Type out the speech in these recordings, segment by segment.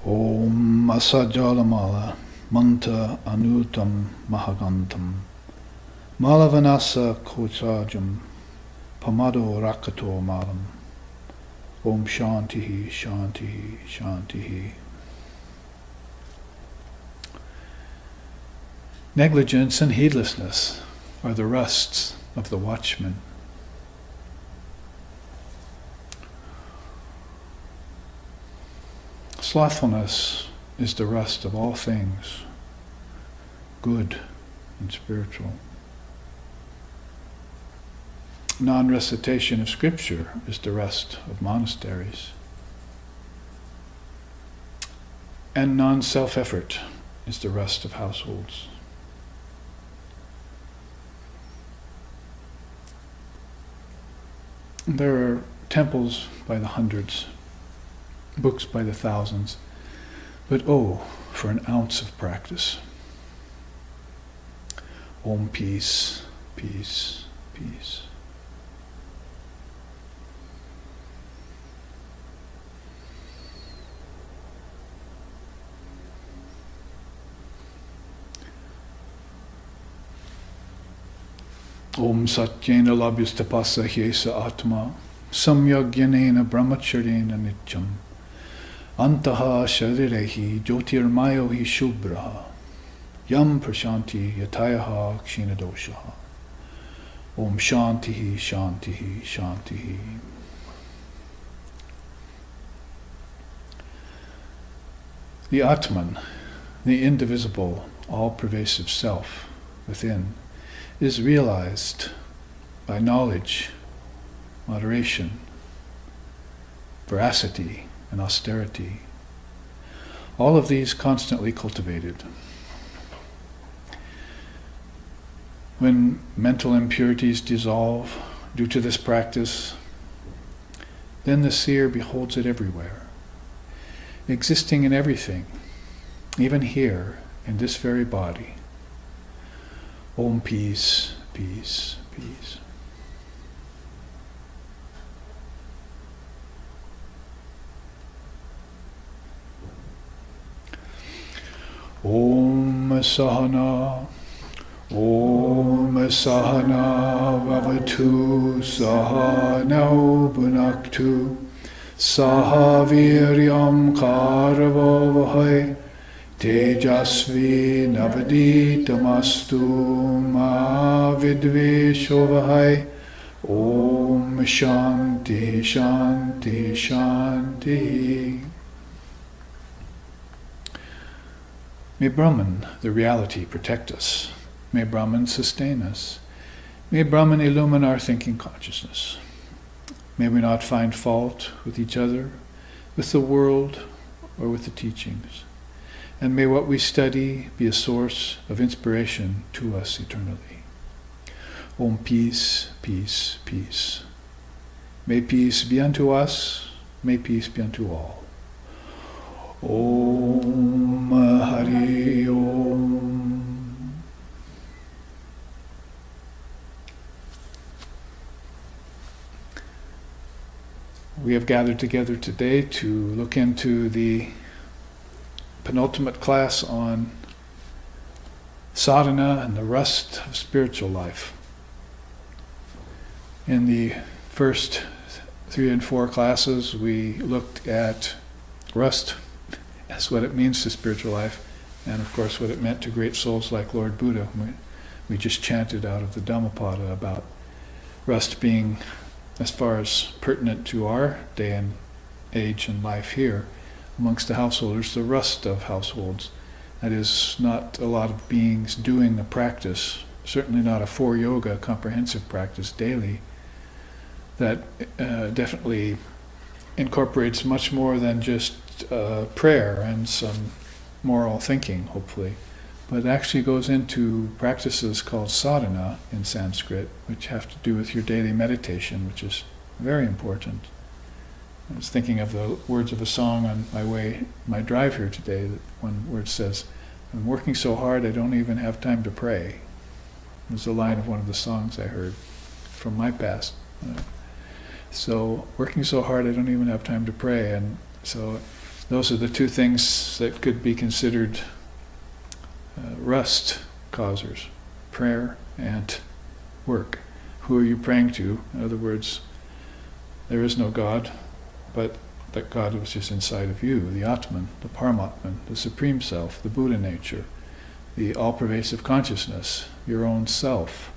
Om Asajalamala Manta Anutam Mahagantam Malavanasa Kotsajam Pamado Rakato Malam. Om Shantihi Shantihi Shantihi. Negligence and heedlessness are the rusts of the watchman. Slothfulness is the rust of all things, good and spiritual. Non-recitation of scripture is the rust of monasteries. And non-self-effort is the rust of households. There are temples by the hundreds, books by the thousands, but oh, for an ounce of practice. Om peace, peace, peace. Om satyena labhyastapasa hyesa atma samyagyanena brahmacharyena nityam antaha sharirehi jyotirmayo hi shubhraha yam prashanti yatayaha kshinadoshaha. Om shantihi shantihi shantihi. The Atman, the indivisible, all-pervasive self within, is realized by knowledge, moderation, veracity, and austerity. All of these constantly cultivated. When mental impurities dissolve due to this practice, then the seer beholds it everywhere, existing in everything, even here, in this very body. Om peace, peace, peace. Om Sahana, Om Sahana Vavatu Sahanau Bhunaktu Sahaviryam Karavavahai Tejasvi Navaditamastu Ma Vidveshovahai. Om Shanti Shanti Shanti. May Brahman, the reality, protect us. May Brahman sustain us. May Brahman illumine our thinking consciousness. May we not find fault with each other, with the world, or with the teachings. And may what we study be a source of inspiration to us eternally. Om peace, peace, peace. May peace be unto us, may peace be unto all. Om Hari Om. We have gathered together today to look into the penultimate class on sadhana and the rust of spiritual life. In the first 3 and 4 classes, we looked at rust as what it means to spiritual life, and of course what it meant to great souls like Lord Buddha. We just chanted out of the Dhammapada about rust being, as far as pertinent to our day and age and life here, amongst the householders, the rust of households. That is, not a lot of beings doing the practice, certainly not a 4 yoga comprehensive practice daily, that definitely incorporates much more than just prayer and some moral thinking, hopefully, but actually goes into practices called sadhana in Sanskrit, which have to do with your daily meditation, which is very important. I was thinking of the words of a song on my drive here today, that one word says, "I'm working so hard I don't even have time to pray." It was a line of one of the songs I heard from my past. So, working so hard I don't even have time to pray, and so those are the two things that could be considered rust causers: prayer and work. Who are you praying to? In other words, there is no God, but that God was just inside of you, the Atman, the Paramatman, the Supreme Self, the Buddha nature, the all-pervasive consciousness, your own self.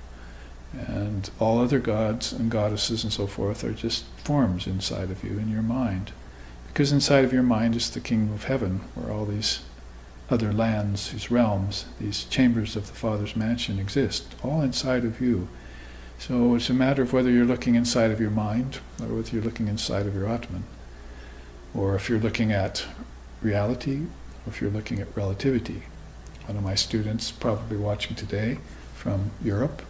And all other gods and goddesses and so forth are just forms inside of you, in your mind. Because inside of your mind is the kingdom of heaven, where all these other lands, these realms, these chambers of the Father's mansion exist, all inside of you. So it's a matter of whether you're looking inside of your mind, or whether you're looking inside of your Atman, or if you're looking at reality, or if you're looking at relativity. One of my students, probably watching today from Europe,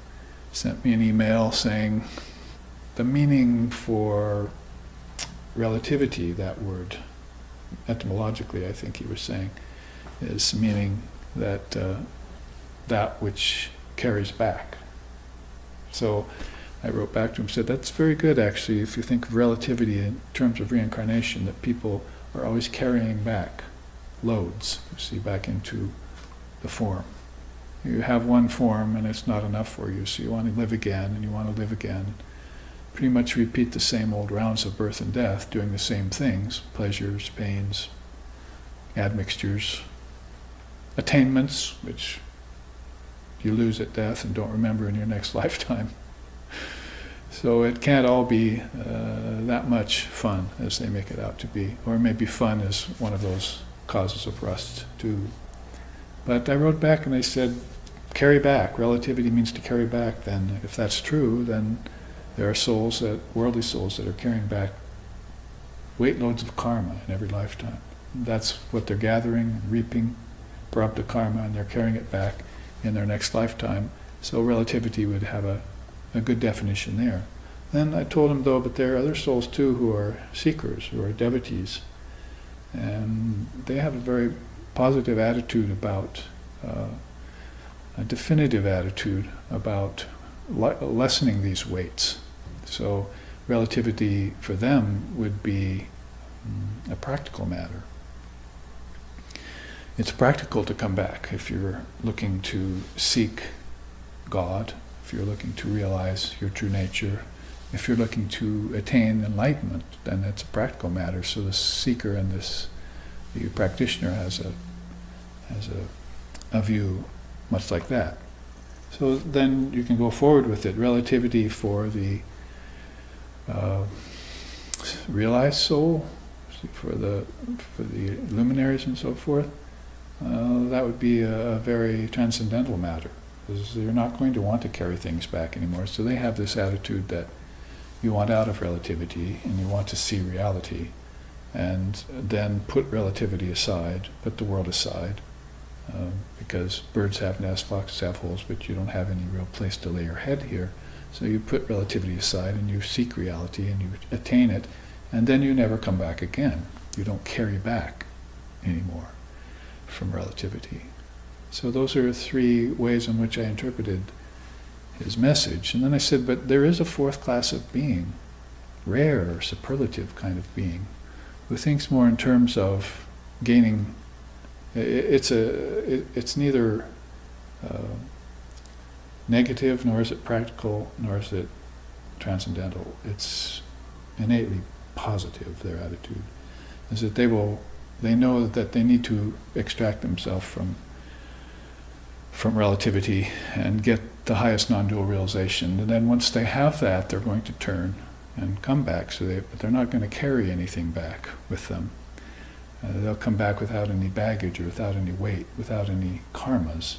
sent me an email saying the meaning for relativity, that word, etymologically I think he was saying, is meaning that that which carries back. So I wrote back to him and said, that's very good actually, if you think of relativity in terms of reincarnation, that people are always carrying back loads, you see, back into the form. You have one form and it's not enough for you, so you want to live again and you want to live again. Pretty much repeat the same old rounds of birth and death, doing the same things: pleasures, pains, admixtures, attainments, which you lose at death and don't remember in your next lifetime. So it can't all be that much fun as they make it out to be, or maybe fun is one of those causes of rust too. But I wrote back and I said, carry back. Relativity means to carry back. Then if that's true, then there are souls, worldly souls, that are carrying back weight loads of karma in every lifetime. That's what they're gathering, reaping, prarabdha karma, and they're carrying it back in their next lifetime. So relativity would have a good definition there. Then I told him, though, but there are other souls too who are seekers, who are devotees, and they have a very positive attitude about, a definitive attitude about lessening these weights. So relativity for them would be a practical matter. It's practical to come back if you're looking to seek God, if you're looking to realize your true nature, if you're looking to attain enlightenment, then it's a practical matter. So the seeker and the practitioner has a view much like that. So then you can go forward with it. Relativity for the realized soul, for the luminaries and so forth, that would be a very transcendental matter, because you're not going to want to carry things back anymore. So they have this attitude that you want out of relativity and you want to see reality, and then put relativity aside, put the world aside, because birds have nests, foxes have holes, but you don't have any real place to lay your head here. So you put relativity aside and you seek reality and you attain it, and then you never come back again. You don't carry back anymore from relativity. So those are three ways in which I interpreted his message. And then I said, but there is a fourth class of being, rare or superlative kind of being, who thinks more in terms of gaining. It's neither negative, nor is it practical, nor is it transcendental. It's innately positive, their attitude. Is that they know that they need to extract themselves from relativity and get the highest non-dual realization. And then once they have that, they're going to turn and come back. But they're not going to carry anything back with them. They'll come back without any baggage or without any weight, without any karmas.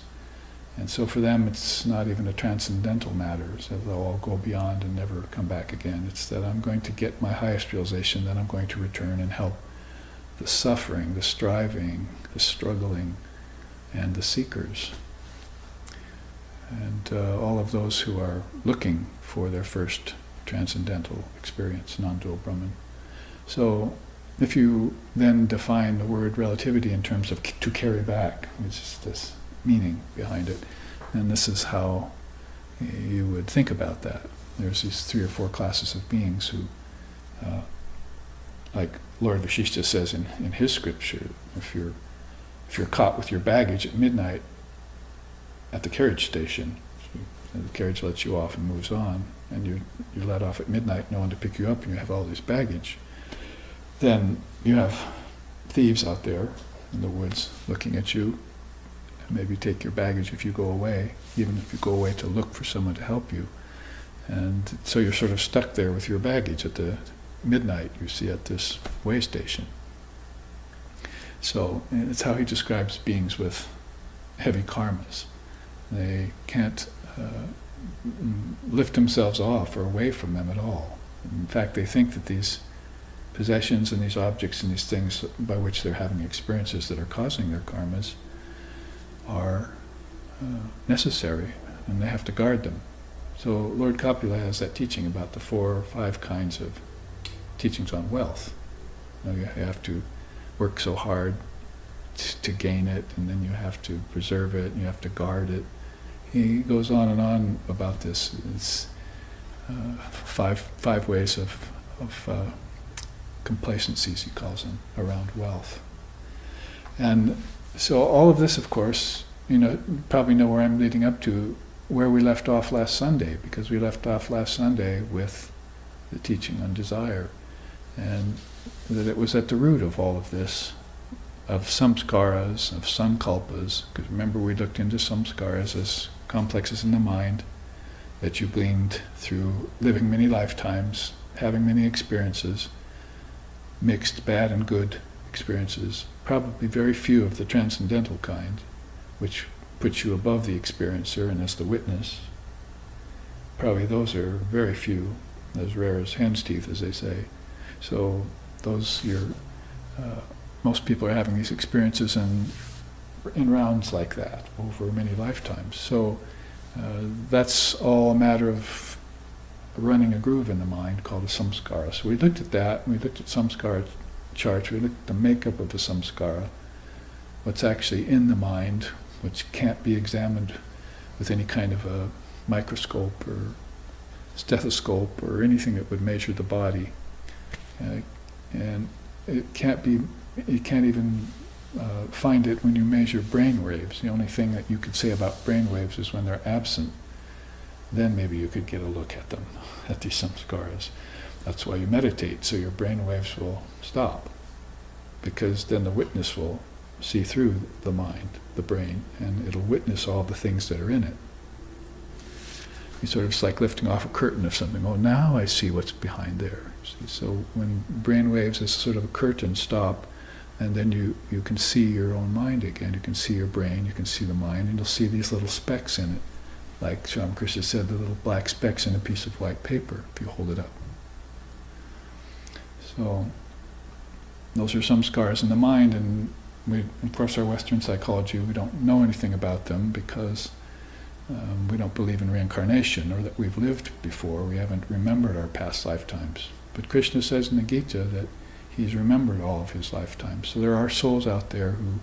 And so for them, it's not even a transcendental matter, so they'll all go beyond and never come back again. It's that I'm going to get my highest realization, then I'm going to return and help the suffering, the striving, the struggling, and the seekers. And all of those who are looking for their first transcendental experience, non-dual Brahman. So if you then define the word relativity in terms of to carry back, which is this meaning behind it, and this is how you would think about that. There's these 3 or 4 classes of beings who like Lord Vashishta says in his scripture, if you're caught with your baggage at midnight at the carriage station, and the carriage lets you off and moves on, and you're let off at midnight, no one to pick you up, and you have all this baggage, then you have thieves out there in the woods looking at you, and maybe take your baggage if you go away, even if you go away to look for someone to help you. And so you're sort of stuck there with your baggage at the midnight, you see, at this way station. So it's how he describes beings with heavy karmas. They can't lift themselves off or away from them at all. In fact, they think that these possessions and these objects and these things by which they're having experiences that are causing their karmas are necessary, and they have to guard them. So Lord Kapila has that teaching about the 4 or 5 kinds of teachings on wealth. You have to work so hard to gain it, and then you have to preserve it, and you have to guard it. He goes on and on about this. It's 5 ways of complacencies, he calls them, around wealth. And so all of this, of course, you probably know where I'm leading up to, where we left off last Sunday, because we left off last Sunday with the teaching on desire, and that it was at the root of all of this, of samskaras, of sankalpas, because remember we looked into samskaras as complexes in the mind that you gleaned through living many lifetimes, having many experiences, mixed bad and good experiences, probably very few of the transcendental kind, which puts you above the experiencer and as the witness. Probably those are very few, as rare as hen's teeth, as they say. So those, most people are having these experiences in rounds like that over many lifetimes. So that's all a matter of running a groove in the mind called a samskara. So we looked at that, we looked at samskara charts, we looked at the makeup of the samskara, what's actually in the mind, which can't be examined with any kind of a microscope or stethoscope or anything that would measure the body. And you can't even find it when you measure brain waves. The only thing that you could say about brain waves is when they're absent. Then maybe you could get a look at them, at these samskaras. That's why you meditate, so your brain waves will stop, because then the witness will see through the mind, the brain, and it'll witness all the things that are in it. It's like lifting off a curtain of something. Oh, now I see what's behind there. See? So when brain waves as sort of a curtain stop, and then you can see your own mind again. You can see your brain, you can see the mind, and you'll see these little specks in it. Like Shamakrishna said, the little black specks in a piece of white paper, if you hold it up. So those are some scars in the mind, and we, of course, our Western psychology, we don't know anything about them because we don't believe in reincarnation or that we've lived before. We haven't remembered our past lifetimes. But Krishna says in the Gita that he's remembered all of his lifetimes. So there are souls out there who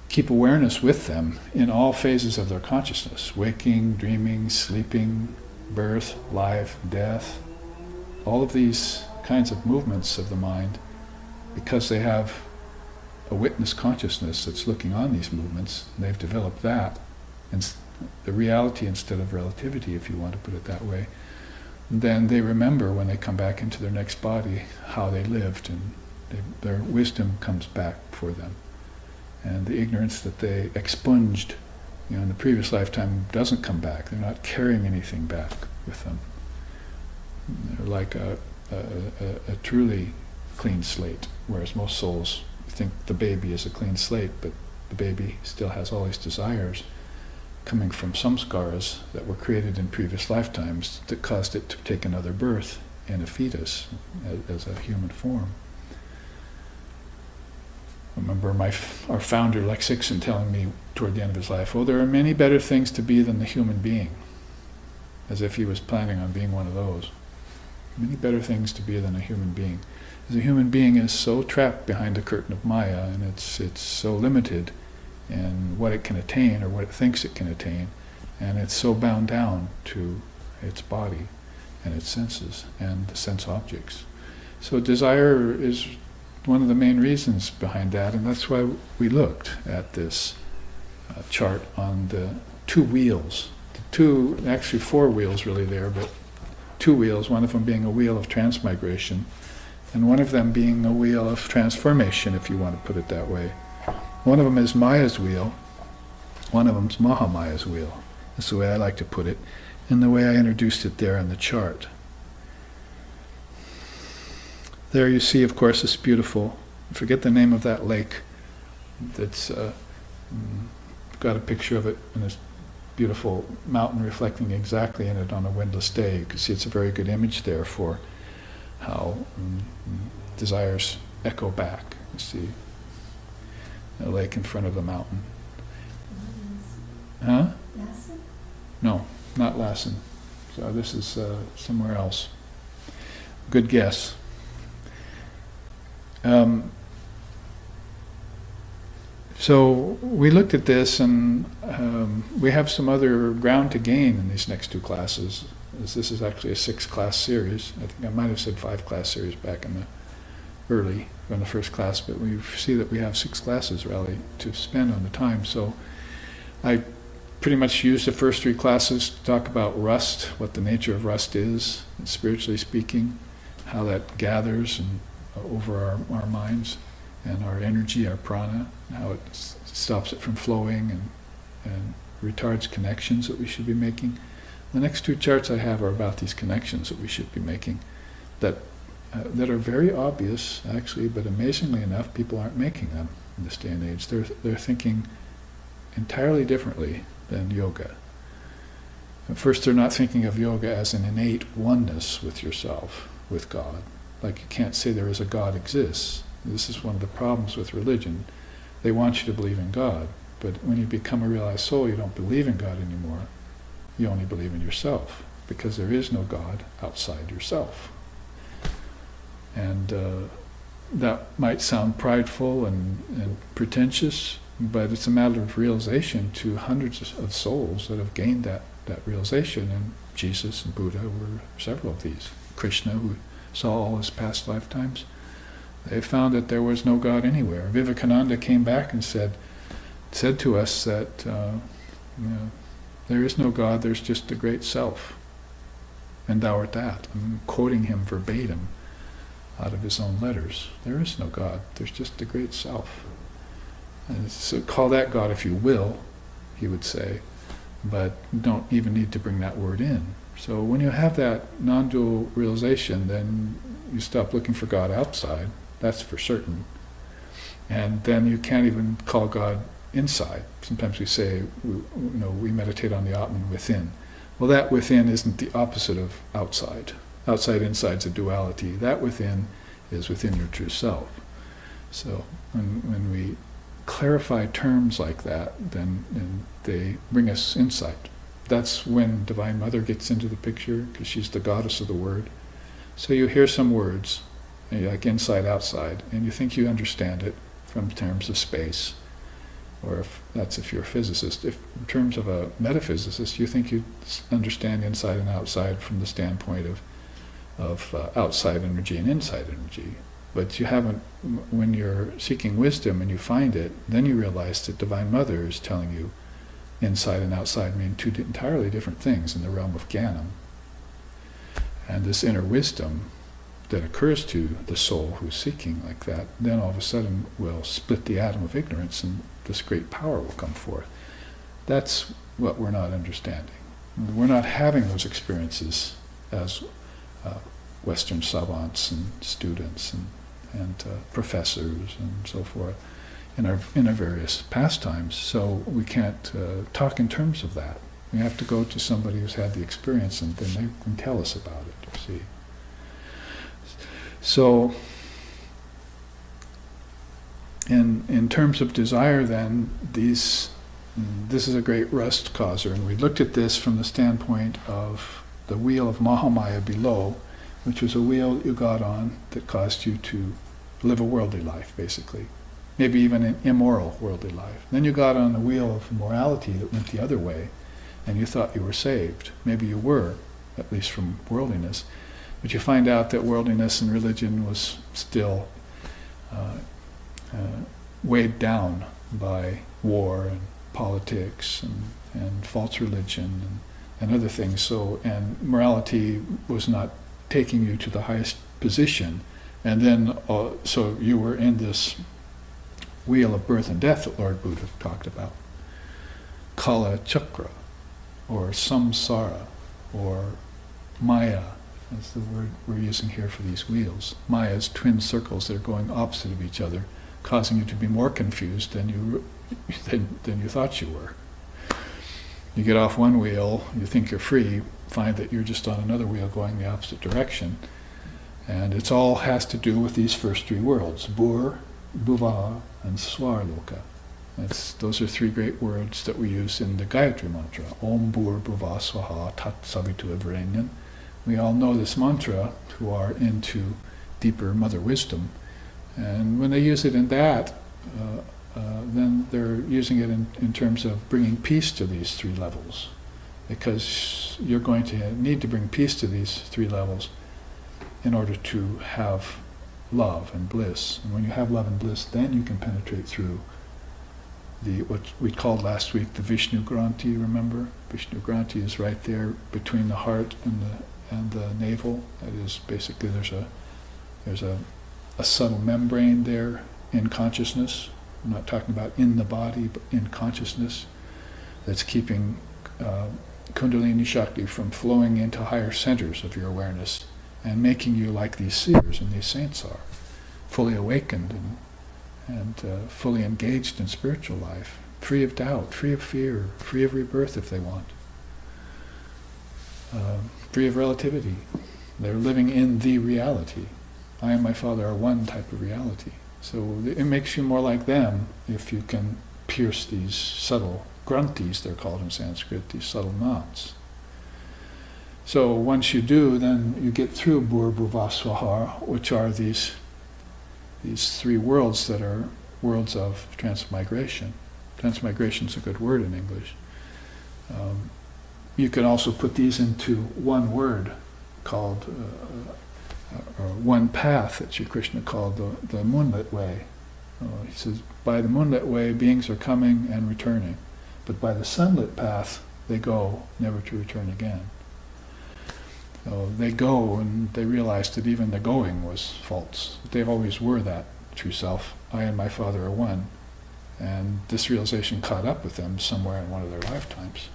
keep awareness with them in all phases of their consciousness: waking, dreaming, sleeping, birth, life, death. All of these kinds of movements of the mind, because they have a witness consciousness that's looking on these movements, they've developed that, and the reality instead of relativity, if you want to put it that way. Then they remember when they come back into their next body how they lived, and their wisdom comes back for them. And the ignorance that they expunged in the previous lifetime doesn't come back. They're not carrying anything back with them. They're like a truly clean slate, whereas most souls think the baby is a clean slate, but the baby still has all these desires coming from samskaras that were created in previous lifetimes that caused it to take another birth in a fetus as a human form. I remember our founder, Lex Hickson, telling me toward the end of his life, "Oh, there are many better things to be than the human being," as if he was planning on being one of those. Many better things to be than a human being. Because a human being is so trapped behind the curtain of Maya, and it's so limited in what it can attain or what it thinks it can attain, and it's so bound down to its body and its senses and the sense objects. So desire is one of the main reasons behind that, and that's why we looked at this chart on the two wheels. Actually 4 wheels really there, but 2 wheels, one of them being a wheel of transmigration, and one of them being a wheel of transformation, if you want to put it that way. One of them is Maya's wheel, one of them is Mahamaya's wheel. That's the way I like to put it, and the way I introduced it there in the chart. There you see, of course, this beautiful, I forget the name of that lake, that's got a picture of it in this beautiful mountain reflecting exactly in it on a windless day. You can see it's a very good image there for how desires echo back. You see a lake in front of the mountain. Huh? Lassen? No, not Lassen. So this is somewhere else. Good guess. So we looked at this, and we have some other ground to gain in these next 2 classes. This is actually a 6-class series. I think I might have said 5-class series back in the in the first class, but we see that we have 6 classes really to spend on the time. So I pretty much used the first 3 classes to talk about rust, what the nature of rust is, and spiritually speaking, how that gathers and over our minds and our energy, our prana, how it stops it from flowing and retards connections that we should be making. The next 2 charts I have are about these connections that we should be making that are very obvious, actually, but amazingly enough, people aren't making them in this day and age. They're thinking entirely differently than yoga. First, they're not thinking of yoga as an innate oneness with yourself, with God. Like you can't say there is a God exists. This is one of the problems with religion. They want you to believe in God, but when you become a realized soul, you don't believe in God anymore. You only believe in yourself, because there is no God outside yourself. And that might sound prideful and pretentious, but it's a matter of realization to hundreds of souls that have gained that realization, and Jesus and Buddha were several of these. Krishna, who saw all his past lifetimes, they found that there was no God anywhere. Vivekananda came back and said to us that there is no God, there's just the great self, and thou art that. I'm quoting him verbatim out of his own letters. There is no God, there's just the great self. And so call that God if you will, he would say, but don't even need to bring that word in. So when you have that non-dual realization, then you stop looking for God outside, that's for certain. And then you can't even call God inside. Sometimes we say, we meditate on the Atman within. Well, that within isn't the opposite of outside. Outside, inside's a duality. That within is within your true self. So when we clarify terms like that, then they bring us insight. That's when Divine Mother gets into the picture, because she's the goddess of the word. So you hear some words, like inside, outside, and you think you understand it from terms of space, or if you're a physicist. If in terms of a metaphysicist, you think you understand inside and outside from the standpoint of outside energy and inside energy. But you haven't, when you're seeking wisdom and you find it, then you realize that Divine Mother is telling you inside and outside mean 2 entirely different things in the realm of Jnanam. And this inner wisdom that occurs to the soul who's seeking like that, then all of a sudden will split the atom of ignorance and this great power will come forth. That's what we're not understanding. We're not having those experiences as Western savants and students and professors and so forth in our various pastimes. So we can't talk in terms of that. We have to go to somebody who's had the experience, and then they can tell us about it, you see. So in terms of desire then, this is a great rust causer, and we looked at this from the standpoint of the wheel of Mahamaya below, which was a wheel you got on that caused you to live a worldly life, basically. Maybe even an immoral worldly life. Then you got on the wheel of morality that went the other way, and you thought you were saved. Maybe you were, at least from worldliness. But you find out that worldliness and religion was still weighed down by war and politics and false religion and other things. So, and morality was not taking you to the highest position. And then, so you were in this wheel of birth and death that Lord Buddha talked about. Kala Chakra, or Samsara, or Maya. That's the word we're using here for these wheels. Maya's twin circles that are going opposite of each other, causing you to be more confused than you thought you were. You get off one wheel, you think you're free, find that you're just on another wheel going the opposite direction. And it's all has to do with these first three worlds, Bur, Bhuva, and Swarloka. Those are three great words that we use in the Gayatri mantra. Om Bur Bhuva Swaha Tat Savitu Evrenyan. We all know this mantra who are into deeper mother wisdom. And when they use it in that, then they're using it in terms of bringing peace to these three levels. Because you're going to need to bring peace to these three levels in order to have love and bliss. And when you have love and bliss, then you can penetrate through what we called last week the Vishnu Granthi, remember? Vishnu Granthi is right there between the heart and the navel. That is basically there's a subtle membrane there in consciousness. I'm not talking about in the body, but in consciousness, that's keeping Kundalini Shakti from flowing into higher centers of your awareness and making you like these seers and these saints are, fully awakened and fully engaged in spiritual life, free of doubt, free of fear, free of rebirth if they want, free of relativity. They're living in the reality. I and my Father are one type of reality. So it makes you more like them if you can pierce these subtle granthis, they're called in Sanskrit, these subtle knots. So once you do, then you get through Bur Bhuva Swaha, which are these three worlds that are worlds of transmigration. Transmigration is a good word in English. You can also put these into one word called, or one path that Sri Krishna called the moonlit way. He says, by the moonlit way, beings are coming and returning, but by the sunlit path, they go, never to return again. So they go and they realize that even the going was false. They always were that true self. I and my Father are one. And this realization caught up with them somewhere in one of their lifetimes.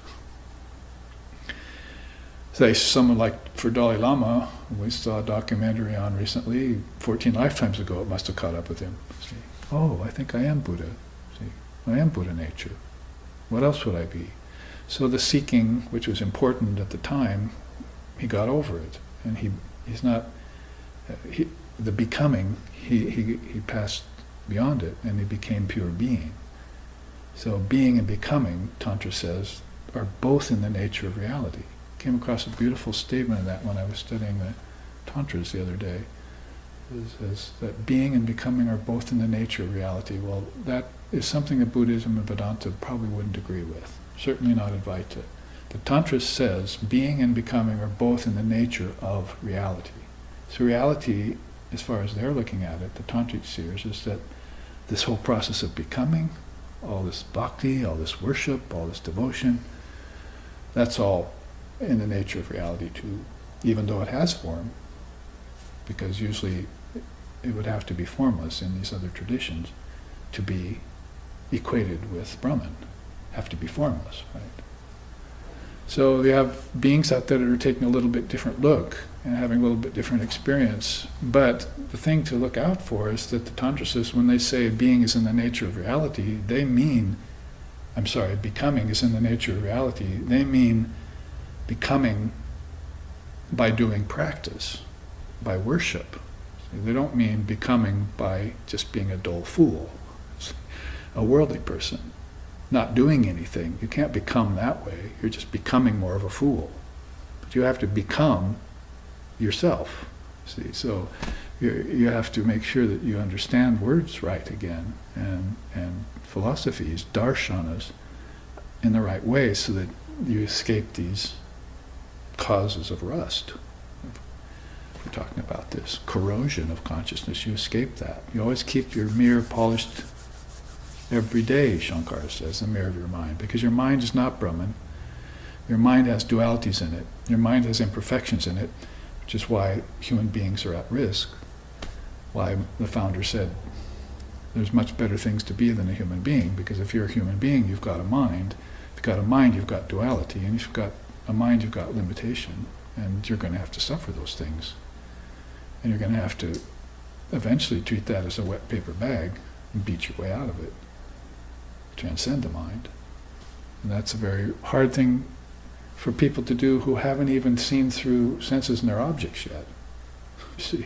Say someone like for Dalai Lama, we saw a documentary on recently, 14 lifetimes ago it must have caught up with him. See, oh, I think I am Buddha. See, I am Buddha nature. What else would I be? So the seeking, which was important at the time, he got over it, and he's not. The becoming, he passed beyond it, and he became pure being. So being and becoming, Tantra says, are both in the nature of reality. Came across a beautiful statement of that when I was studying the Tantras the other day. Is that being and becoming are both in the nature of reality. Well, that is something that Buddhism and Vedanta probably wouldn't agree with. Certainly not Advaita. The Tantra says being and becoming are both in the nature of reality. So reality, as far as they're looking at it, the Tantric seers, is that this whole process of becoming, all this bhakti, all this worship, all this devotion, that's all in the nature of reality too, even though it has form, because usually it would have to be formless in these other traditions to be equated with Brahman, have to be formless, right? So you have beings out there that are taking a little bit different look and having a little bit different experience. But the thing to look out for is that the Tantra says when they say being is in the nature of reality, they mean, becoming is in the nature of reality, they mean becoming by doing practice, by worship. They don't mean becoming by just being a dull fool, a worldly person. Not doing anything. You can't become that way. You're just becoming more of a fool. But you have to become yourself. See, so you have to make sure that you understand words right again and philosophies, darshanas, in the right way so that you escape these causes of rust, We're talking about this corrosion of consciousness. You escape that. You always keep your mirror polished every day, Shankara says, the mirror of your mind, because your mind is not Brahman. Your mind has dualities in it. Your mind has imperfections in it, which is why human beings are at risk. Why the founder said there's much better things to be than a human being, because if you're a human being, you've got a mind. If you've got a mind, you've got duality, and if you've got a mind, you've got limitation, and you're going to have to suffer those things. And you're going to have to eventually treat that as a wet paper bag and beat your way out of it. Transcend the mind. And that's a very hard thing for people to do who haven't even seen through senses and their objects yet. You see?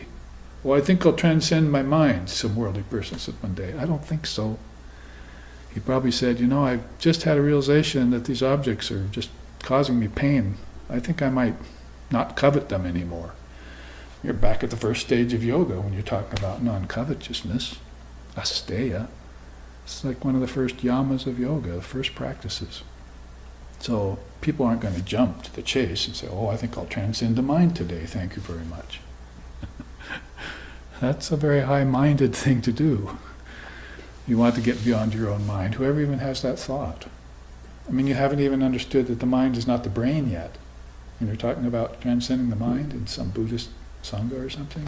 Well, I think I'll transcend my mind, some worldly person said one day. I don't think so. He probably said, I've just had a realization that these objects are just causing me pain. I think I might not covet them anymore. You're back at the first stage of yoga when you're talking about non-covetousness, asteya. It's like one of the first yamas of yoga, the first practices. So people aren't going to jump to the chase and say, I think I'll transcend the mind today, thank you very much. That's a very high-minded thing to do. You want to get beyond your own mind. Whoever even has that thought. I mean, you haven't even understood that the mind is not the brain yet. And you're talking about transcending the mind in some Buddhist Sangha or something.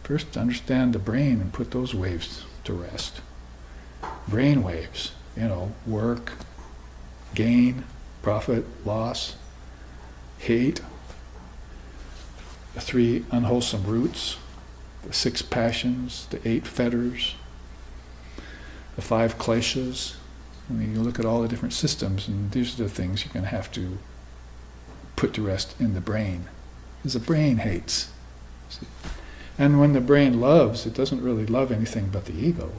First, understand the brain and put those waves to rest. Brain waves, work, gain, profit, loss, hate, the 3 unwholesome roots, the 6 passions, the 8 fetters, the 5 kleshas. I mean, you look at all the different systems, and these are the things you're going to have to put to rest in the brain. Because the brain hates. See? And when the brain loves, it doesn't really love anything but the ego.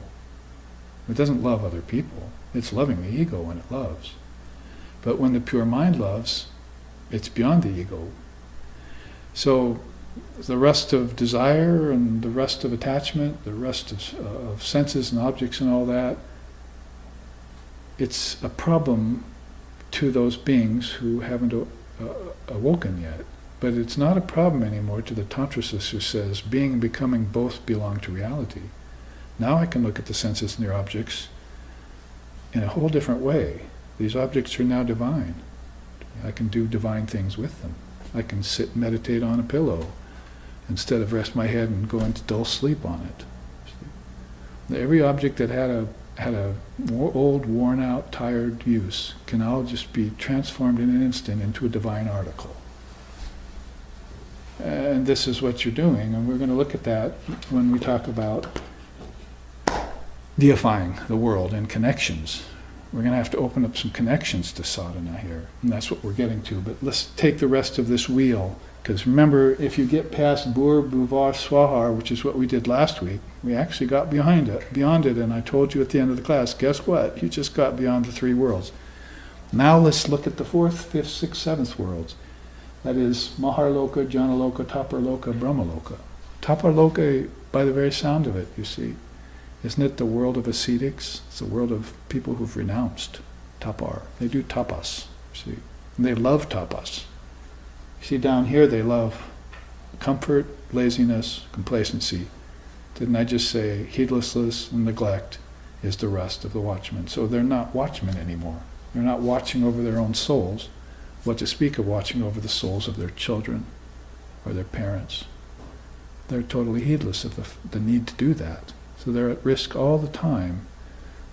It doesn't love other people. It's loving the ego when it loves. But when the pure mind loves, it's beyond the ego. So the rust of desire and the rust of attachment, the rust of senses and objects and all that, it's a problem to those beings who haven't awoken yet. But it's not a problem anymore to the tantricist who says being and becoming both belong to reality. Now I can look at the senses and their objects in a whole different way. These objects are now divine. I can do divine things with them. I can sit and meditate on a pillow instead of rest my head and go into dull sleep on it. Every object that had a old, worn-out, tired use can all just be transformed in an instant into a divine article. And this is what you're doing, and we're going to look at that when we talk about deifying the world and connections. We're going to have to open up some connections to sadhana here, and that's what we're getting to. But let's take the rest of this wheel, because remember, if you get past Bhur, Bhuvar, Swahar, which is what we did last week, we actually got beyond it, and I told you at the end of the class, guess what? You just got beyond the 3 worlds. Now let's look at the 4th, 5th, 6th, 7th worlds. That is Maharloka, Janaloka, Taparloka, Brahmaloka. Taparloka, by the very sound of it, you see. Isn't it the world of ascetics? It's the world of people who've renounced tapar. They do tapas, see. And they love tapas. You see, down here they love comfort, laziness, complacency. Didn't I just say heedlessness and neglect is the rust of the watchmen? So they're not watchmen anymore. They're not watching over their own souls. What to speak of watching over the souls of their children or their parents. They're totally heedless of the need to do that. So they're at risk all the time.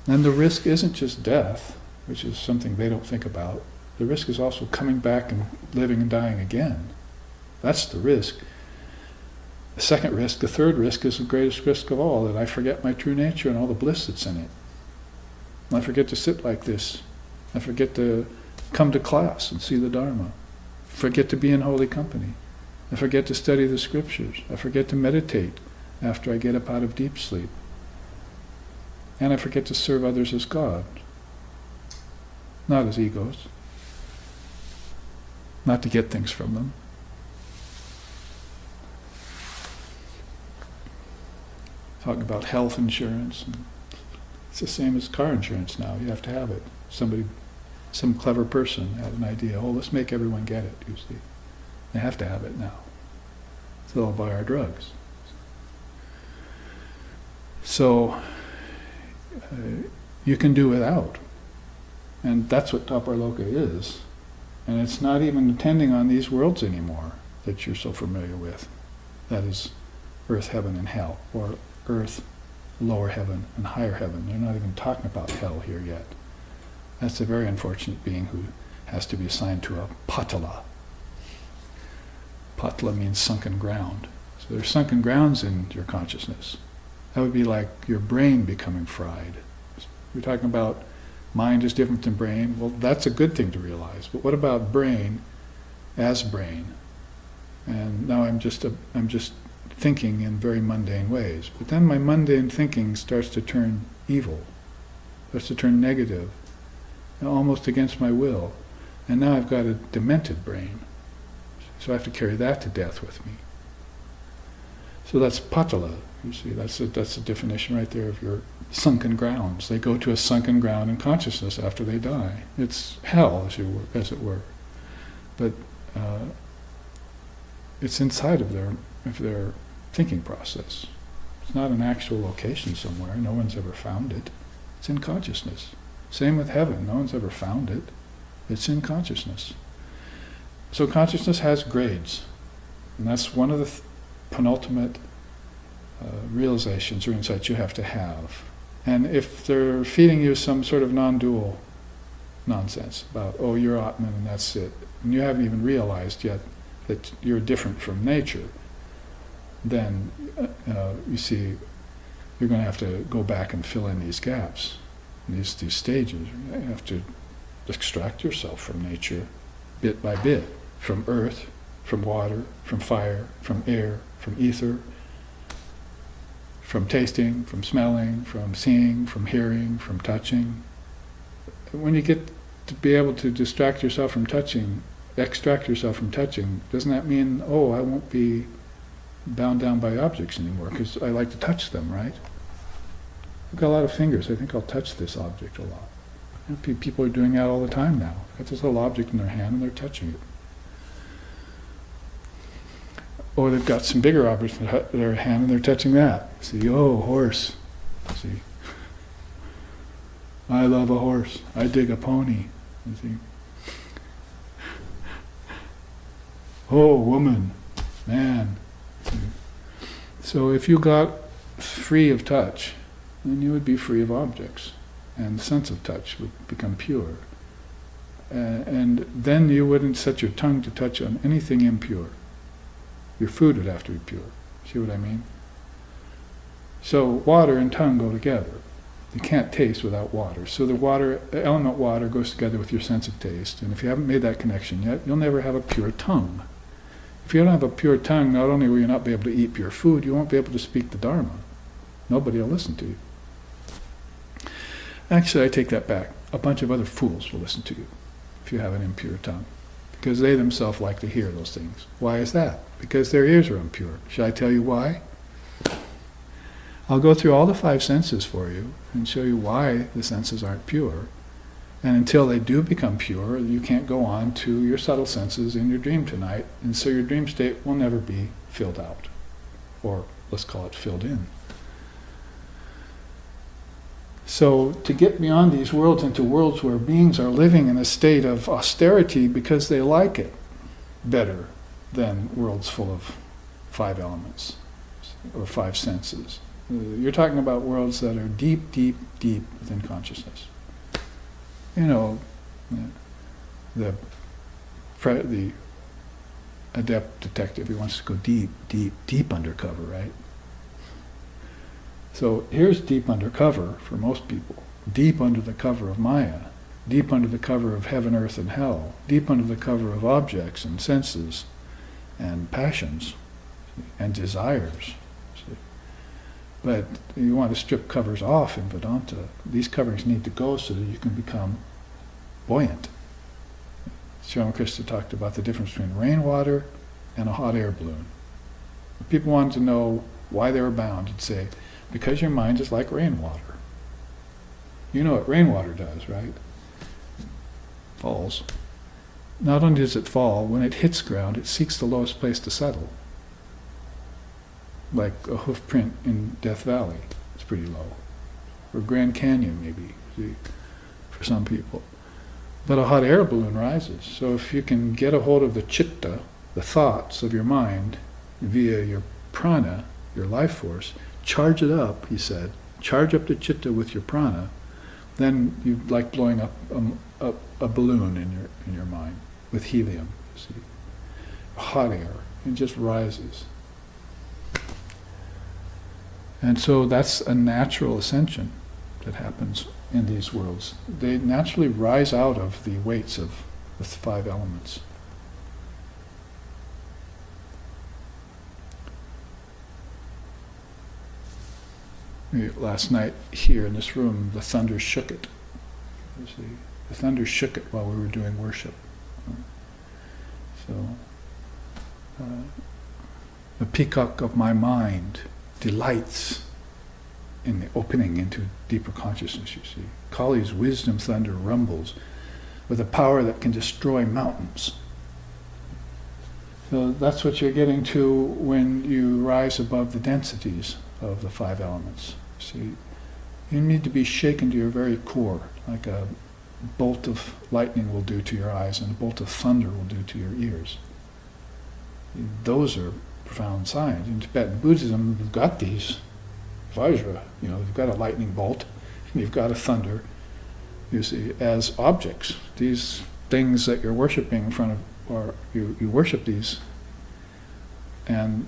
And the risk isn't just death, which is something they don't think about. The risk is also coming back and living and dying again. That's the risk. The second risk, the third risk, is the greatest risk of all, that I forget my true nature and all the bliss that's in it. I forget to sit like this. I forget to come to class and see the Dharma. I forget to be in holy company. I forget to study the scriptures. I forget to meditate after I get up out of deep sleep. And I forget to serve others as God, not as egos, not to get things from them. Talking about health insurance. It's the same as car insurance now. You have to have it. Some clever person had an idea, let's make everyone get it, you see. They have to have it now. they'll buy our drugs. So you can do without. And that's what Taparloka is. And it's not even depending on these worlds anymore that you're so familiar with. That is earth, heaven, and hell, or earth, lower heaven, and higher heaven. They're not even talking about hell here yet. That's a very unfortunate being who has to be assigned to a patala. Patala means sunken ground. So there's sunken grounds in your consciousness. That would be like your brain becoming fried. We're talking about mind is different than brain. Well, that's a good thing to realize. But what about brain as brain? And now I'm just thinking in very mundane ways. But then my mundane thinking starts to turn evil, starts to turn negative, almost against my will. And now I've got a demented brain. So I have to carry that to death with me. So that's patala. You see, that's a definition right there of your sunken grounds. They go to a sunken ground in consciousness after they die. It's hell, as it were. But it's inside of their thinking process. It's not an actual location somewhere. No one's ever found it. It's in consciousness. Same with heaven. No one's ever found it. It's in consciousness. So consciousness has grades. And that's one of the penultimate realizations or insights you have to have. And if they're feeding you some sort of non-dual nonsense about, oh, you're Atman and that's it, and you haven't even realized yet that you're different from nature, then you see you're going to have to go back and fill in these gaps, these stages. You have to extract yourself from nature bit by bit, from earth, from water, from fire, from air, from ether, from tasting, from smelling, from seeing, from hearing, from touching. When you get to be able to distract yourself from touching, extract yourself from touching, doesn't that mean, oh, I won't be bound down by objects anymore because I like to touch them, right? I've got a lot of fingers. I think I'll touch this object a lot. People are doing that all the time now. They've got this little object in their hand and they're touching it. Or they've got some bigger objects in their hand and they're touching that. See, oh, horse. See, I love a horse. I dig a pony. You see. Oh, woman, man. See. So if you got free of touch, then you would be free of objects, and the sense of touch would become pure. And then you wouldn't set your tongue to touch on anything impure. Your food would have to be pure. See what I mean? So water and tongue go together. You can't taste without water. So the element water goes together with your sense of taste. And if you haven't made that connection yet, you'll never have a pure tongue. If you don't have a pure tongue, not only will you not be able to eat pure food, you won't be able to speak the Dharma. Nobody will listen to you. Actually, I take that back. A bunch of other fools will listen to you if you have an impure tongue, because they themselves like to hear those things. Why is that? Because their ears are impure. Shall I tell you why? I'll go through all the 5 senses for you and show you why the senses aren't pure. And until they do become pure, you can't go on to your subtle senses in your dream tonight, and so your dream state will never be filled out. Or let's call it filled in. So to get beyond these worlds into worlds where beings are living in a state of austerity because they like it better than worlds full of 5 elements or 5 senses. You're talking about worlds that are deep, deep, deep within consciousness. You know, the adept detective, he wants to go deep, deep, deep undercover, right? So here's deep undercover for most people. Deep under the cover of Maya. Deep under the cover of heaven, earth, and hell. Deep under the cover of objects and senses and passions and desires. See? But you want to strip covers off in Vedanta. These covers need to go so that you can become buoyant. Sri Ramakrishna talked about the difference between rainwater and a hot air balloon. If people wanted to know why they were bound, you'd say, because your mind is like rainwater. You know what rainwater does, right? Falls. Not only does it fall, when it hits ground, it seeks the lowest place to settle. like a hoof print in Death Valley. It's pretty low. Or Grand Canyon, maybe, see, for some people. But a hot air balloon rises. So if you can get a hold of the chitta, the thoughts of your mind, via your prana, your life force, charge it up, he said, charge up the chitta with your prana, then you like blowing up a balloon in your mind with helium, you see. Hot air, it just rises. And so that's a natural ascension that happens in these worlds. They naturally rise out of the weights of the 5 elements. Last night here in this room, the thunder shook it. You see, the thunder shook it while we were doing worship. So, the peacock of my mind delights in the opening into deeper consciousness, you see. Kali's wisdom thunder rumbles with a power that can destroy mountains. So that's what you're getting to when you rise above the densities of the 5 elements. See, you need to be shaken to your very core, like a bolt of lightning will do to your eyes and a bolt of thunder will do to your ears. Those are profound signs. In Tibetan Buddhism, you've got these vajra, you've got a lightning bolt and you've got a thunder, you see, as objects. These things that you're worshipping in front of, or you worship these, and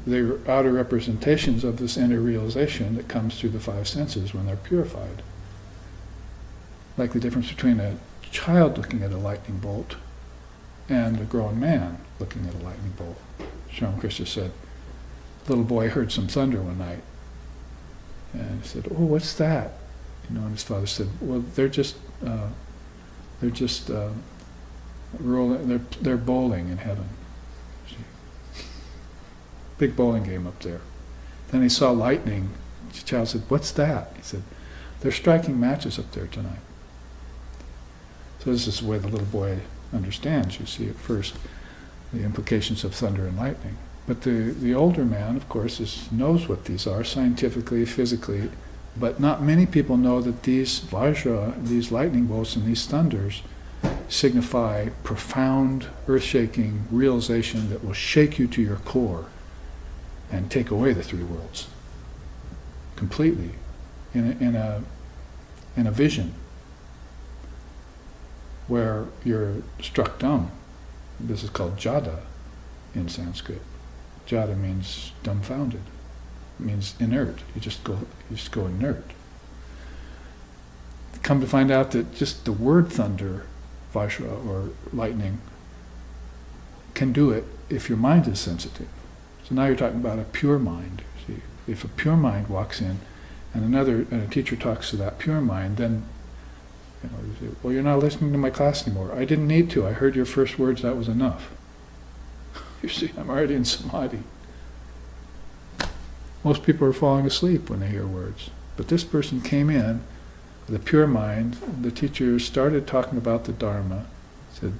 they're outer representations of this inner realization that comes through the 5 senses when they're purified. Like the difference between a child looking at a lightning bolt and a grown man looking at a lightning bolt. Sri Krishna said, little boy heard some thunder one night, and he said, "Oh, what's that?" And his father said, "Well, they're just rolling. They're bowling in heaven. Big bowling game up there." Then he saw lightning. The child said, "What's that?" He said, "They're striking matches up there tonight." So this is the way the little boy understands, you see, at first, the implications of thunder and lightning. But the older man, of course, knows what these are scientifically, physically, but not many people know that these vajra, these lightning bolts and these thunders signify profound, earth-shaking realization that will shake you to your core and take away the 3 worlds completely in a vision where you're struck dumb. This is called jada in Sanskrit. Jada means dumbfounded. It means inert. You just go inert. Come to find out that just the word thunder, vajra or lightning, can do it if your mind is sensitive. So now you're talking about a pure mind. See, if a pure mind walks in, and a teacher talks to that pure mind, then you say, "Well, you're not listening to my class anymore." "I didn't need to. I heard your first words. That was enough." You see, I'm already in samadhi. Most people are falling asleep when they hear words, but this person came in with a pure mind. The teacher started talking about the Dharma. Said,